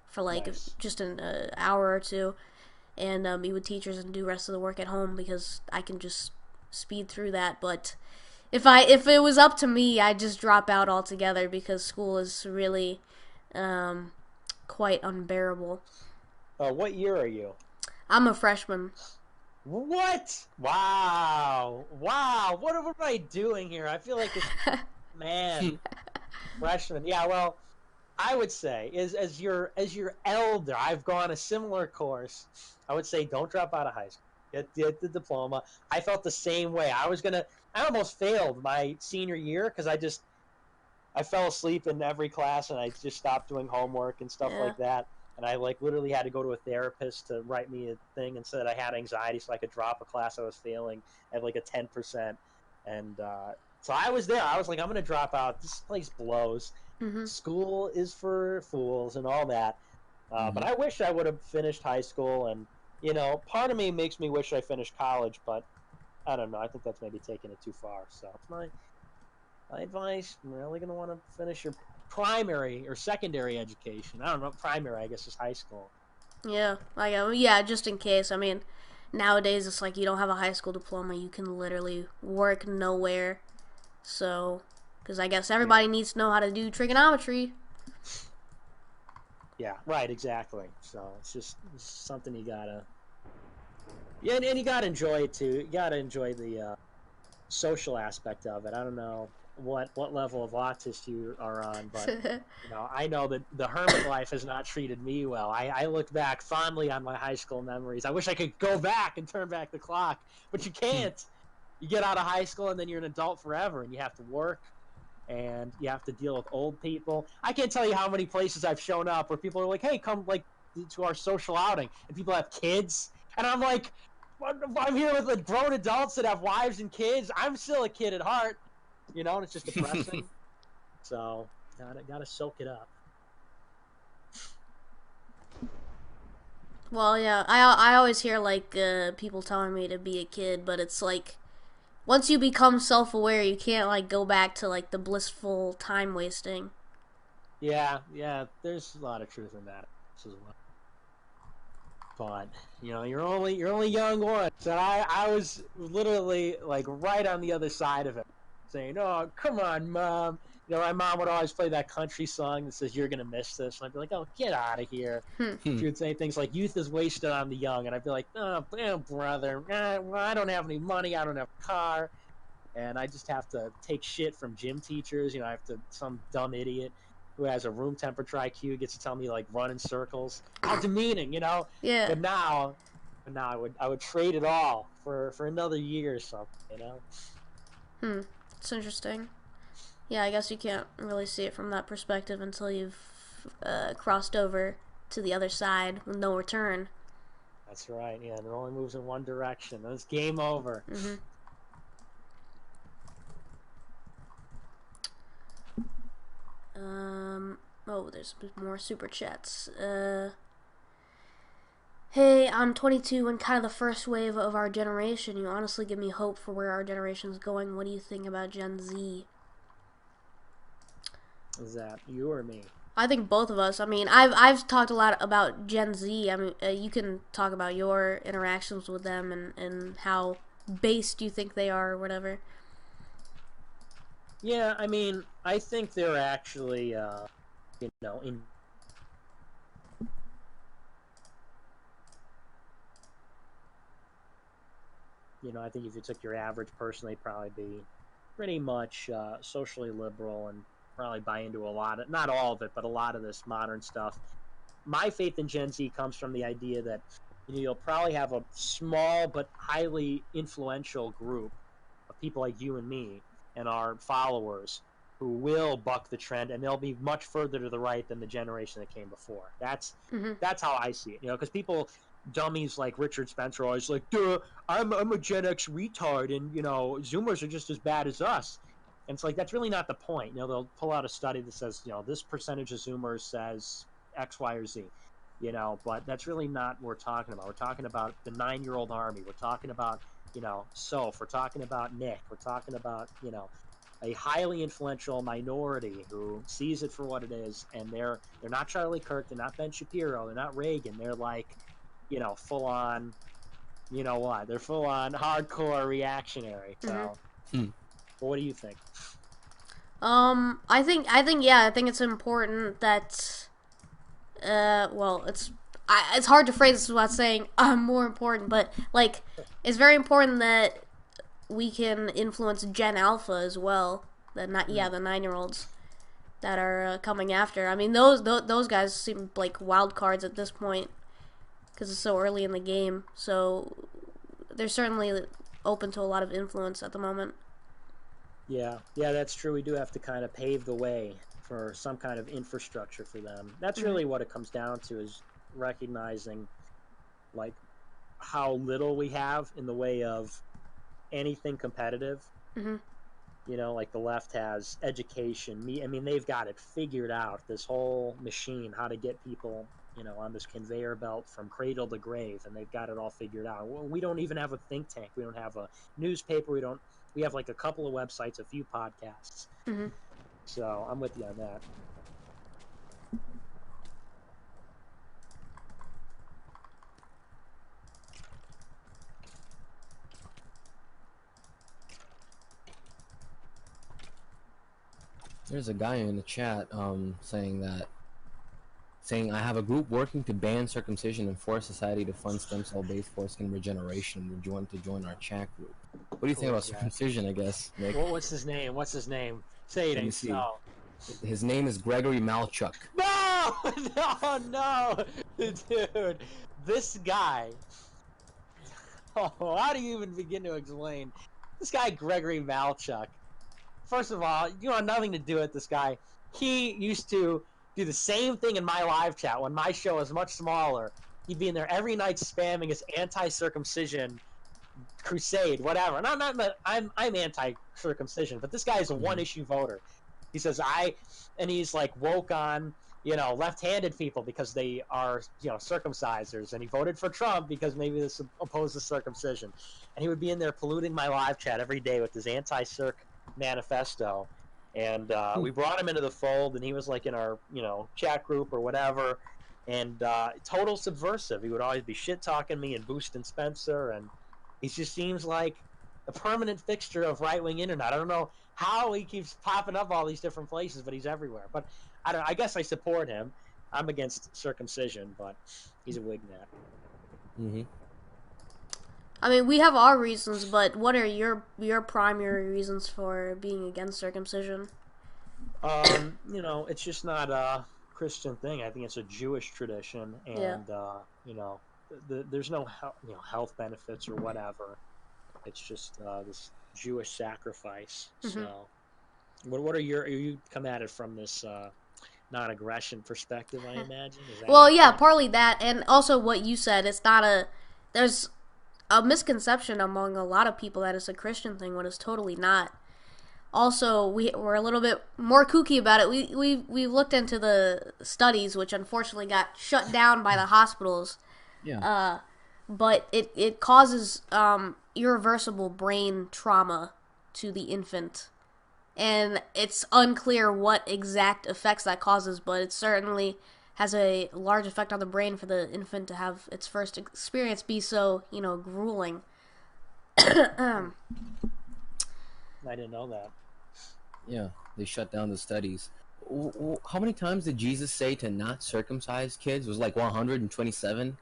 for like just an hour or two, and meet with teachers and do rest of the work at home because I can just speed through that. But if it was up to me, I'd just drop out altogether because school is really quite unbearable. What year are you? I'm a freshman. What? Wow. What am I doing here? I feel like man. Freshman. Yeah, well, I would say as you're elder, I've gone a similar course. I would say don't drop out of high school. Get the diploma. I felt the same way. I almost failed my senior year because I fell asleep in every class and I just stopped doing homework and stuff like that. And I like literally had to go to a therapist to write me a thing and said I had anxiety so I could drop a class I was failing at like a 10%. And so I was there. I was like, I'm going to drop out. This place blows. School is for fools and all that. But I wish I would have finished high school. And, you know, part of me makes me wish I finished college. But I don't know. I think that's maybe taking it too far. So it's my advice. You're really going to want to finish your primary or secondary education. I don't know. Primary, I guess, is high school. Yeah. Yeah, just in case. I mean, nowadays it's like you don't have a high school diploma, you can literally work nowhere. So, because I guess everybody needs to know how to do trigonometry. Yeah, right, exactly. So it's something you gotta. Yeah, and you gotta enjoy it too. You gotta enjoy the social aspect of it. I don't know what level of autist you are on, but you know, I know that the hermit life has not treated me well. I look back fondly on my high school memories. I wish I could go back and turn back the clock, but you can't. You get out of high school and then you're an adult forever, and you have to work, and you have to deal with old people. I can't tell you how many places I've shown up where people are like, "Hey, come like to our social outing," and people have kids, and I'm like, I'm here with like grown adults that have wives and kids. I'm still a kid at heart, you know, and it's just depressing. So gotta soak it up. Well, yeah, I always hear like people telling me to be a kid, but it's like once you become self-aware, you can't like go back to like the blissful time wasting. Yeah, there's a lot of truth in that as well. But you know, you're only young once, and I was literally like right on the other side of it, saying, "Oh, come on, Mom." You know, my mom would always play that country song that says, "You're gonna miss this," and I'd be like, "Oh, get out of here." She would say things like, "Youth is wasted on the young," and I'd be like, "Oh, brother, well, I don't have any money, I don't have a car, and I just have to take shit from gym teachers. You know, I have to some dumb idiot who has a room temperature IQ gets to tell me like run in circles. How demeaning, you know." Yeah. But now I would trade it all for another year or something, you know. It's interesting. Yeah, I guess you can't really see it from that perspective until you've crossed over to the other side with no return. That's right. Yeah, it only moves in one direction. It's game over. Oh, there's more super chats. Hey, I'm 22 and kind of the first wave of our generation. You honestly give me hope for where our generation's going. What do you think about Gen Z? Is that you or me? I think both of us. I mean, I've talked a lot about Gen Z. I mean, you can talk about your interactions with them and how based you think they are or whatever. Yeah, I mean, I think they're actually, you know, I think if you took your average person, they'd probably be pretty much socially liberal and probably buy into a lot of, not all of it, but a lot of this modern stuff. My faith in Gen Z comes from the idea that you'll probably have a small but highly influential group of people like you and me and our followers who will buck the trend, and they'll be much further to the right than the generation that came before. That's how I see it, because people, dummies like Richard Spencer, are always like, "Duh, I'm a Gen X retard, and Zoomers are just as bad as us." And it's like, that's really not the point. They'll pull out a study that says, this percentage of Zoomers says X, Y, or Z. But that's really not what we're talking about. We're talking about the 9-year-old army. We're talking about, Soph. We're talking about Nick. We're talking about, a highly influential minority who sees it for what it is, and they're not Charlie Kirk, they're not Ben Shapiro, they're not Reagan. They're like, full on, they're full on hardcore reactionary. So, what do you think? I think it's important that, it's hard to phrase this without saying I'm more important, but like, it's very important that we can influence Gen Alpha as well. The 9-year-olds that are coming after. I mean, those guys seem like wild cards at this point because it's so early in the game. So they're certainly open to a lot of influence at the moment. Yeah, that's true. We do have to kind of pave the way for some kind of infrastructure for them. That's really what it comes down to, is recognizing like how little we have in the way of anything competitive. You know, like the left has education. I mean, they've got it figured out, this whole machine, how to get people, you know, on this conveyor belt from cradle to grave, and they've got it all figured out. We don't even have a think tank. We don't have a newspaper. We have like a couple of websites, a few podcasts. So I'm with you on that. There's a guy in the chat saying I have a group working to ban circumcision and force society to fund stem cell based foreskin regeneration. Would you want to join our chat group? What do you think about circumcision, I guess, Nick? What's his name? Say it ain't so. His name is Gregory Malchuk. No, dude, this guy. Oh, how do you even begin to explain this guy, Gregory Malchuk? First of all, you want nothing to do with this guy. He used to do the same thing in my live chat when my show was much smaller. He'd be in there every night spamming his anti-circumcision crusade, whatever. And I'm anti-circumcision, but this guy is a one-issue voter. He says he's like woke on, you know, left-handed people because they are, you know, circumcisers, and he voted for Trump because maybe this opposes circumcision. And he would be in there polluting my live chat every day with his anti-circ manifesto. And we brought him into the fold, and he was like in our, you know, chat group or whatever, and total subversive. He would always be shit-talking me and boosting Spencer, and he just seems like a permanent fixture of right-wing internet. I don't know how he keeps popping up all these different places, but he's everywhere. But I guess I support him. I'm against circumcision, but he's a Wignat. I mean, we have our reasons, but what are your primary reasons for being against circumcision? You know, it's just not a Christian thing. I think it's a Jewish tradition, and you know, there's no health benefits or whatever. It's just this Jewish sacrifice. So, what are you come at it from this non-aggression perspective? I imagine. Is that well, yeah, partly that, and also what you said. It's not there's a misconception among a lot of people that it's a Christian thing when it's totally not. Also, we're a little bit more kooky about it. We looked into the studies, which unfortunately got shut down by the hospitals. Yeah. But it causes irreversible brain trauma to the infant. And it's unclear what exact effects that causes, but it certainly has a large effect on the brain for the infant to have its first experience be so, you know, grueling. I didn't know that. Yeah, they shut down the studies. How many times did Jesus say to not circumcise kids? It was like 127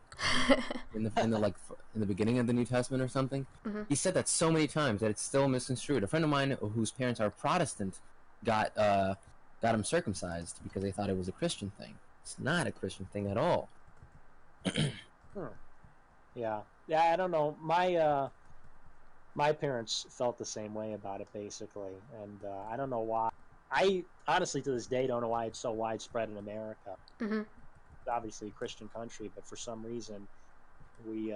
in the beginning of the New Testament or something. He said that so many times that it's still misconstrued. A friend of mine whose parents are Protestant got him circumcised because they thought it was a Christian thing. It's not a Christian thing at all. Yeah, I don't know. My parents felt the same way about it, basically, and I don't know why. I honestly, to this day, don't know why it's so widespread in America. It's obviously a Christian country, but for some reason, maybe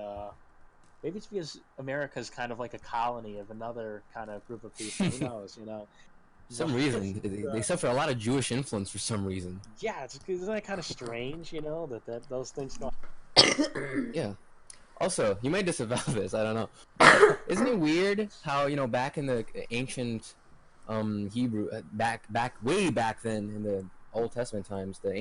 it's because America is kind of like a colony of another kind of group of people. Who knows, you know? Some reason they suffer a lot of Jewish influence for some reason. Yeah, isn't that kind of strange, you know, that those things go. Yeah. Also, you may disavow this. I don't know. Isn't it weird how, you know, back in the ancient Hebrew, way back then in the Old Testament times, there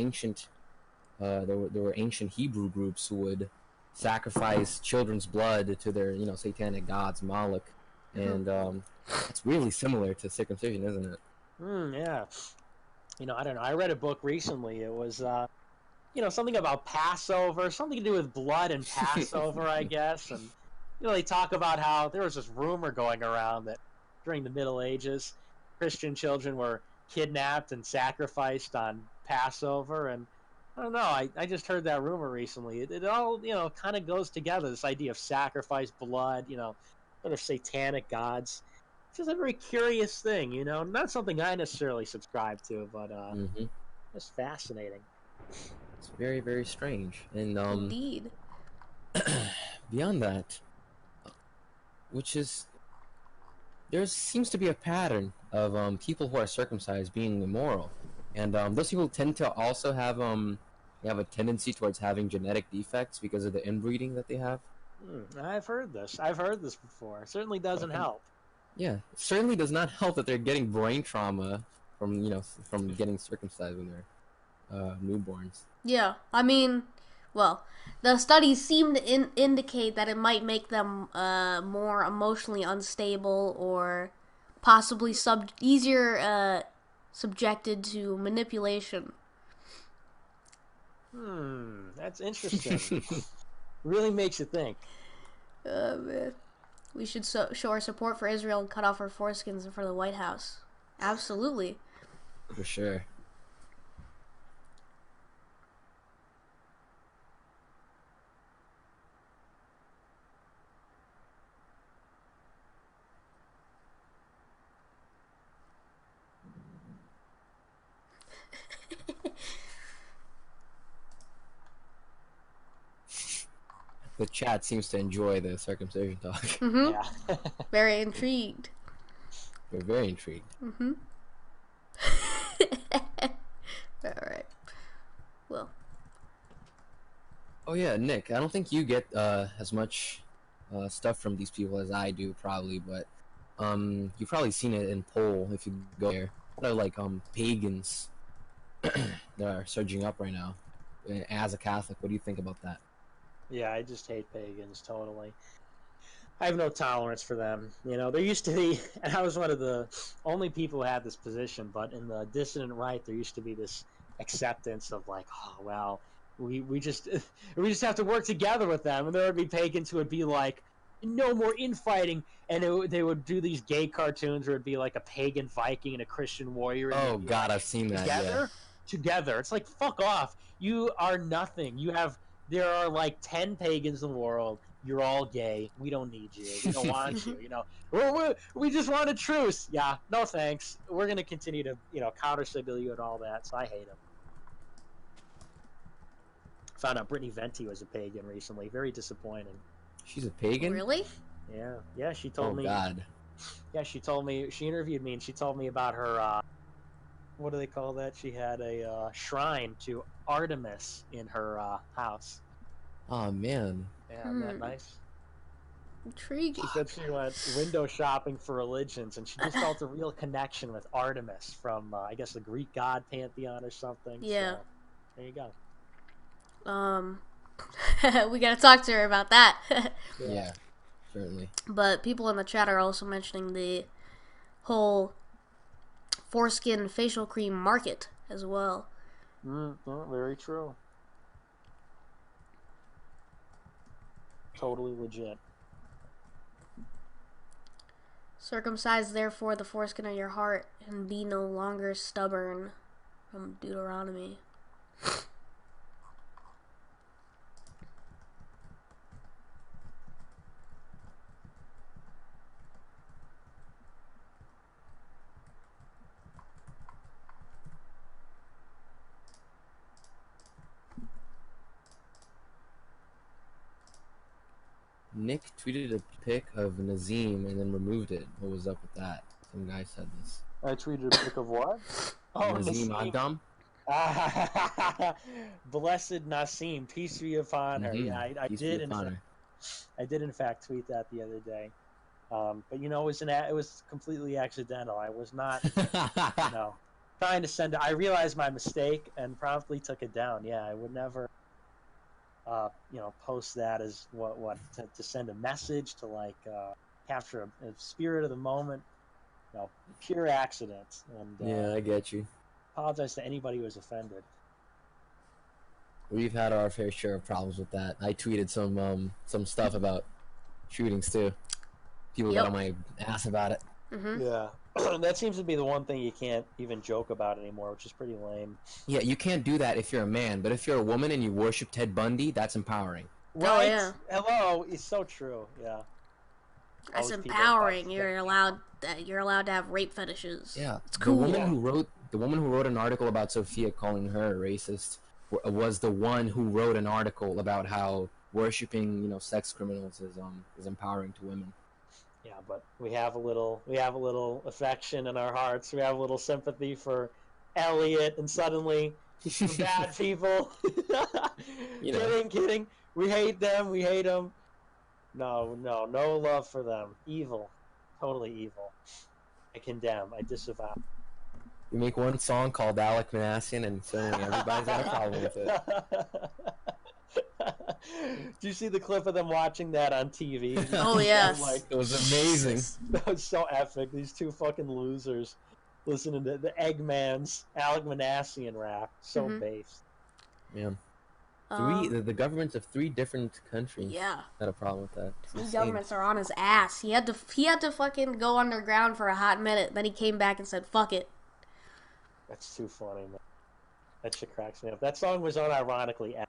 were ancient Hebrew groups who would sacrifice children's blood to their, you know, satanic gods, Moloch, and it's really similar to circumcision, isn't it? Yeah. You know, I don't know. I read a book recently. It was, you know, something about Passover, something to do with blood and Passover, I guess. And, you know, they talk about how there was this rumor going around that during the Middle Ages, Christian children were kidnapped and sacrificed on Passover, and I don't know. I just heard that rumor recently. It all kind of goes together. This idea of sacrifice, blood, sort of satanic gods. It's just a very curious thing, Not something I necessarily subscribe to, but it's fascinating. It's very, very strange. And Indeed. beyond that, there seems to be a pattern of people who are circumcised being immoral, and those people tend to also have a tendency towards having genetic defects because of the inbreeding that they have. I've heard this before. It certainly doesn't help. Yeah, it certainly does not help that they're getting brain trauma from getting circumcised when they're newborns. Yeah, I mean, well, the studies seem to indicate that it might make them more emotionally unstable or possibly easier subjected to manipulation. That's interesting. Really makes you think. Man. We should show our support for Israel and cut off our foreskins in front of the White House. Absolutely. For sure. The chat seems to enjoy the circumcision talk. Mm-hmm. Yeah. Very intrigued. We're very intrigued. Mm-hmm. Alright. Well. Oh yeah, Nick, I don't think you get as much stuff from these people as I do, probably, but you've probably seen it in poll if you go there. They're like pagans that are surging up right now. As a Catholic, what do you think about that? Yeah, I just hate pagans, totally. I have no tolerance for them. There used to be, and I was one of the only people who had this position, but in the dissident right, there used to be this acceptance of like, oh, well, we just have to work together with them. And there would be pagans who would be like, no more infighting. And they would do these gay cartoons where it'd be like a pagan Viking and a Christian warrior. Oh, God, like, I've seen that, Together. It's like, fuck off. You are nothing. There are like 10 pagans in the world. You're all gay. We don't need you. We don't want you. We just want a truce. Yeah, no thanks. We're gonna continue to counter-signal you and all that. So I hate him. Found out Brittany Venti was a pagan recently. Very disappointing. She's a pagan? Really? Yeah. She told me. Oh God. Yeah, she told me. She interviewed me and she told me about her. What do they call that? She had a shrine to Artemis in her house. Oh man. Yeah, isn't that nice? Intriguing. She said she went window shopping for religions, and she just felt a real connection with Artemis from, I guess, the Greek god pantheon or something. Yeah. So, there you go. We gotta talk to her about that. Yeah, certainly. But people in the chat are also mentioning the whole foreskin facial cream market as well. Very true. Totally legit. Circumcise therefore the foreskin of your heart and be no longer stubborn, from Deuteronomy. Nick tweeted a pic of Nazim and then removed it. What was up with that? Some guy said this. I tweeted a pic of what? Oh, Nazim Agdam? Blessed Nasim, peace be upon her. Yeah, I did. I did in fact tweet that the other day. But it was completely accidental. I was not, trying to send it. I realized my mistake and promptly took it down. Yeah, I would never, post that as to send a message to capture a spirit of the moment. Pure accident. And yeah, I get you. Apologize to anybody who was offended. We've had our fair share of problems with that. I tweeted some stuff about shootings too. People got on my ass about it. Mm-hmm. Yeah, That seems to be the one thing you can't even joke about anymore, which is pretty lame. Yeah, you can't do that if you're a man, but if you're a woman and you worship Ted Bundy, that's empowering. Right? yeah. Hello, it's so true. Yeah. That's Those people empowering. fight. You're allowed to have rape fetishes. Yeah, It's cool. The woman who wrote an article about Sophia calling her a racist was the one who wrote an article about how worshiping, sex criminals is empowering to women. Yeah, but we have a little affection in our hearts. We have a little sympathy for Elliot, and suddenly the bad people. Kidding. We hate them. We hate them. No love for them. Evil, totally evil. I condemn. I disavow. You make one song called Alec Manassian, and suddenly everybody's got a problem with it. Do you see the clip of them watching that on TV? Oh yes. It was amazing. That was so epic. These two fucking losers listening to the Eggman's Alec Manassian rap. So based. Yeah. The governments of 3 different countries had a problem with that. These governments are on his ass. He had to fucking go underground for a hot minute. Then he came back and said, "Fuck it." That's too funny, man. That shit cracks me up. That song was unironically, a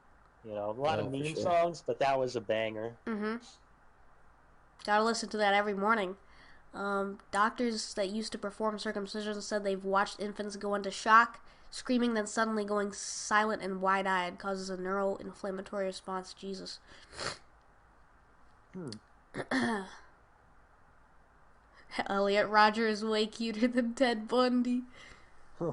lot of meme songs, but that was a banger. Gotta listen to that every morning. Doctors that used to perform circumcisions said they've watched infants go into shock. Screaming, then suddenly going silent and wide-eyed causes a neuroinflammatory response. Jesus. Elliot Rodger is way cuter than Ted Bundy. Huh.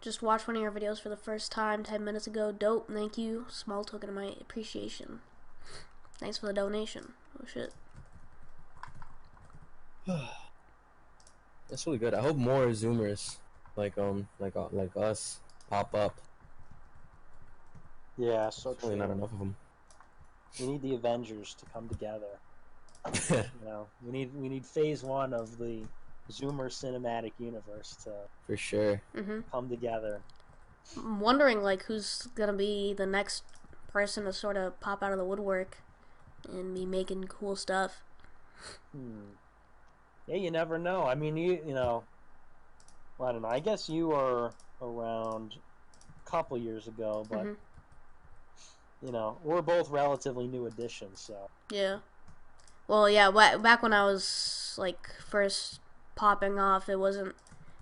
Just watched one of your videos for the first time 10 minutes ago. Dope, thank you. Small token of my appreciation. Thanks for the donation. Oh shit. That's really good. I hope more Zoomers like us pop up. Yeah, so There's really not enough of them. We need the Avengers to come together. We need phase 1 of the Zoomer cinematic universe to For sure. come together. I'm wondering who's gonna be the next person to sort of pop out of the woodwork and be making cool stuff. Yeah, you never know. I mean, well, I don't know. I guess you were around a couple years ago, but we're both relatively new additions, so. Yeah. Well, yeah. Back when I was first popping off, it was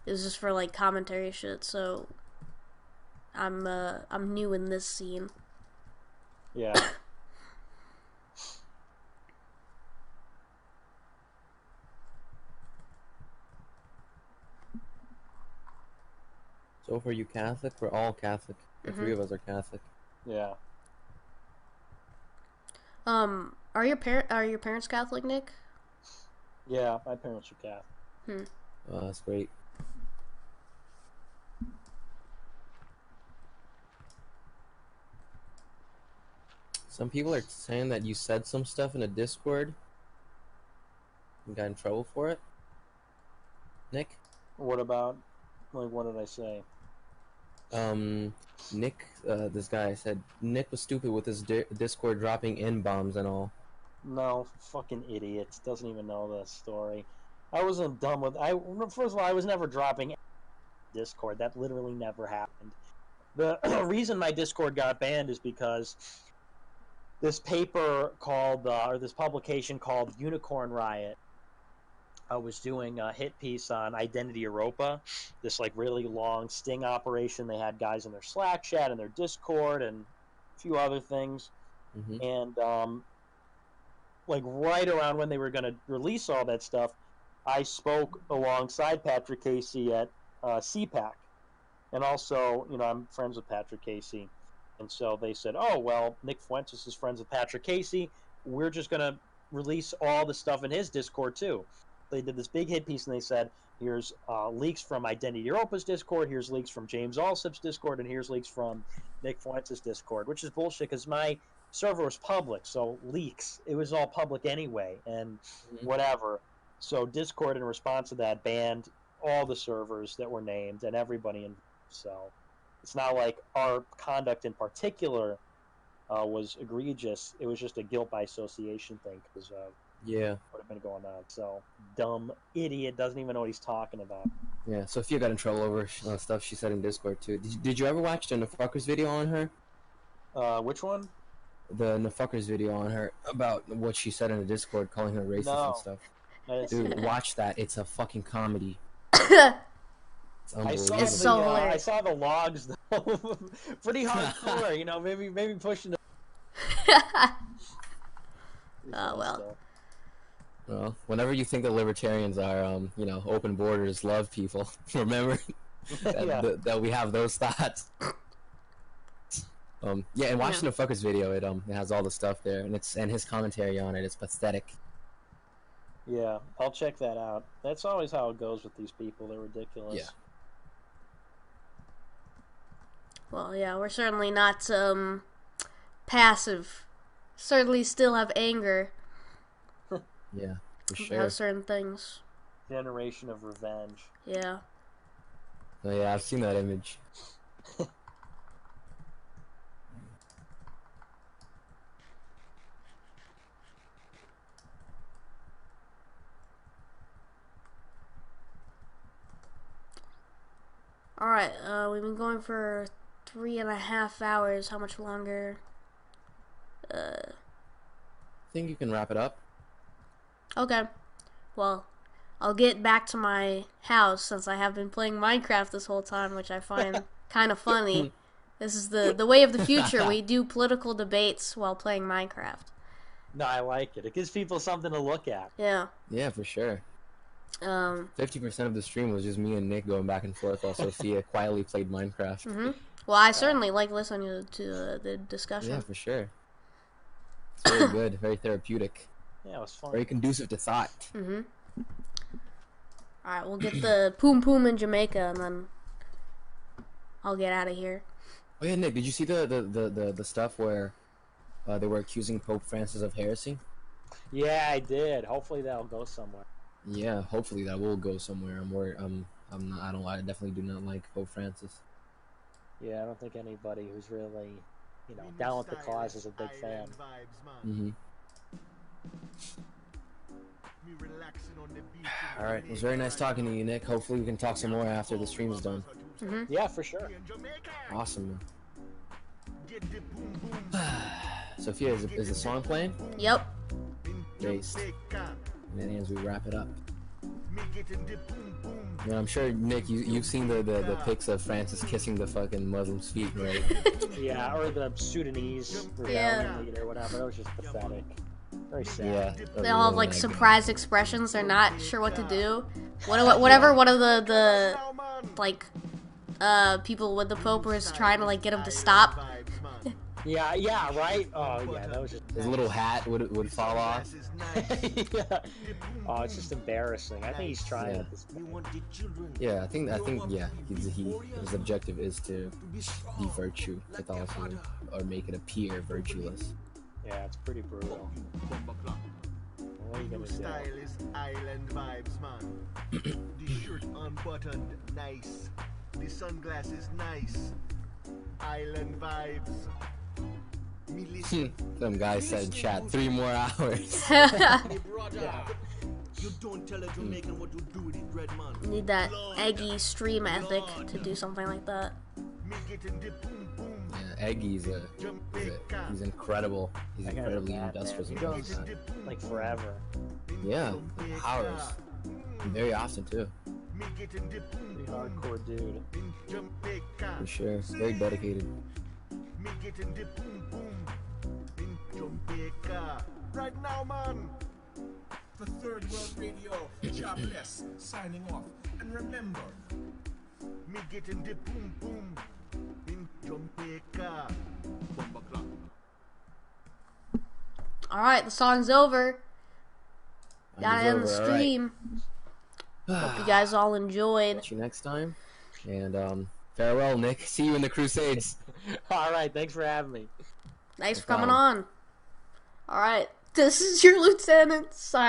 just for commentary shit. So I'm new in this scene. Yeah. So, are you Catholic? We're all Catholic. The 3 of us are Catholic. Yeah. Are your parents Catholic, Nick? Yeah, my parents are Catholic. Oh, that's great. Some people are saying that you said some stuff in a Discord and got in trouble for it. Nick? What about, what did I say? Nick, this guy said Nick was stupid with his Discord dropping N-bombs and all. No, fucking idiots. Doesn't even know the story. I wasn't dumb with... First of all, I was never dropping Discord. That literally never happened. The reason my Discord got banned is because this paper called, or this publication called Unicorn Riot, I was doing a hit piece on Identity Europa, this really long sting operation. They had guys in their Slack chat and their Discord and a few other things. And right around when they were going to release all that stuff, I spoke alongside Patrick Casey at CPAC. And also, I'm friends with Patrick Casey. And so they said, oh, well, Nick Fuentes is friends with Patrick Casey. We're just going to release all the stuff in his Discord too. They did this big hit piece, and they said, here's leaks from Identity Europa's Discord, here's leaks from James Allsup's Discord, and here's leaks from Nick Fuentes' Discord, which is bullshit because my server was public, so leaks, it was all public anyway, and whatever. So Discord, in response to that, banned all the servers that were named and everybody involved. So it's not like our conduct in particular was egregious. It was just a guilt by association thing because Yeah. what had been going on. So dumb idiot doesn't even know what he's talking about. Yeah, Sophia got in trouble over stuff she said in Discord too. Did you ever watch the Nafuckers video on her? Which one? The Nafuckers video on her about what she said in the Discord, calling her racist No. and stuff. I didn't see Dude, that. watch that. It's a fucking comedy. It's I unbelievable. saw It's so the, I hilarious. saw the logs though. Pretty hardcore, you know. Maybe pushing. Oh, well. Well, whenever you think that libertarians are, open borders, love people, remember that, Yeah. that we have those thoughts. Yeah, and watching the Fuckers video, it has all the stuff there, and his commentary on it is pathetic. Yeah, I'll check that out. That's always how it goes with these people. They're ridiculous. Yeah. Well, yeah, we're certainly not passive. Certainly still have anger Yeah, for about sure. certain things. Generation of revenge. Yeah. Oh, yeah, I've seen that image. Alright, we've been going for 3.5 hours. How much longer? I think you can wrap it up. Okay. Well, I'll get back to my house since I have been playing Minecraft this whole time, which I find kind of funny. This is the way of the future. We do political debates while playing Minecraft. No, I like it. It gives people something to look at. Yeah. Yeah, for sure. 50% 50% of the stream was just me and Nick going back and forth while Sophia quietly played Minecraft. Mm-hmm. Well, I certainly like listening to the discussion. Yeah, for sure. It's very good, very therapeutic, Yeah, it was fun. very conducive to thought. Mm-hmm. Alright, we'll get the Poom Poom in Jamaica, and then I'll get out of here. Oh yeah, Nick, did you see the stuff where they were accusing Pope Francis of heresy? Yeah, I did. Hopefully that'll go somewhere. Yeah, hopefully that will go somewhere. I definitely do not like Pope Francis. Yeah, I don't think anybody who's really, down with the cause is a big fan. Mm-hmm. Alright, it was very nice talking to you, Nick. Hopefully we can talk some more after the stream is done. Mm-hmm. Yeah, for sure. Awesome, man. Sophia, is the song playing? Yep. Based. And then as we wrap it up. Yeah, I'm sure, Nick, you've seen the pics of Francis kissing the fucking Muslims' feet, right? Yeah, or the Sudanese rebellion leader, whatever. That was just pathetic. Very sad. Yeah. They all have like surprised expressions. They're not sure what to do. Whatever one of the people with the Pope was trying to like get him to stop. Yeah, right? Oh, yeah, that was just... His little hat would fall off. Yeah. Oh, it's just embarrassing. I think he's trying at this point. Yeah, I think yeah, his objective is to be virtue, Catholicism, or make it appear virtueless. Yeah, it's pretty brutal. What are you gonna do? Style is island vibes, man. The shirt unbuttoned, nice. The sunglasses, nice. Island vibes. Me listen, Some guy said in chat 3 more hours. me brother. You don't tell a Jamaican what to do with it, red man. Need that eggy stream ethic to do something like that. Me getting the boom boom. Yeah, Eggy's he's incredible. He's I gotta incredibly admit, industrious. man, when he it comes to goes that. like forever. Yeah, hours. Very often too, Me getting the boom Pretty boom. hardcore dude. In Jamaica. for sure. Very dedicated. Me getting the boom boom. In Jamaica. Right now, man. For Third World Radio, Jobless, signing off. And remember, Me getting the boom boom. In Jamaica. Bumba Clock. Alright, the song's over. Gotta end the over, all right. stream. Hope you guys all enjoyed. Catch you next time. And farewell, Nick. See you in the Crusades. All right, thanks for having me. Thanks No for coming problem. on. Alright, this is your lieutenant signing.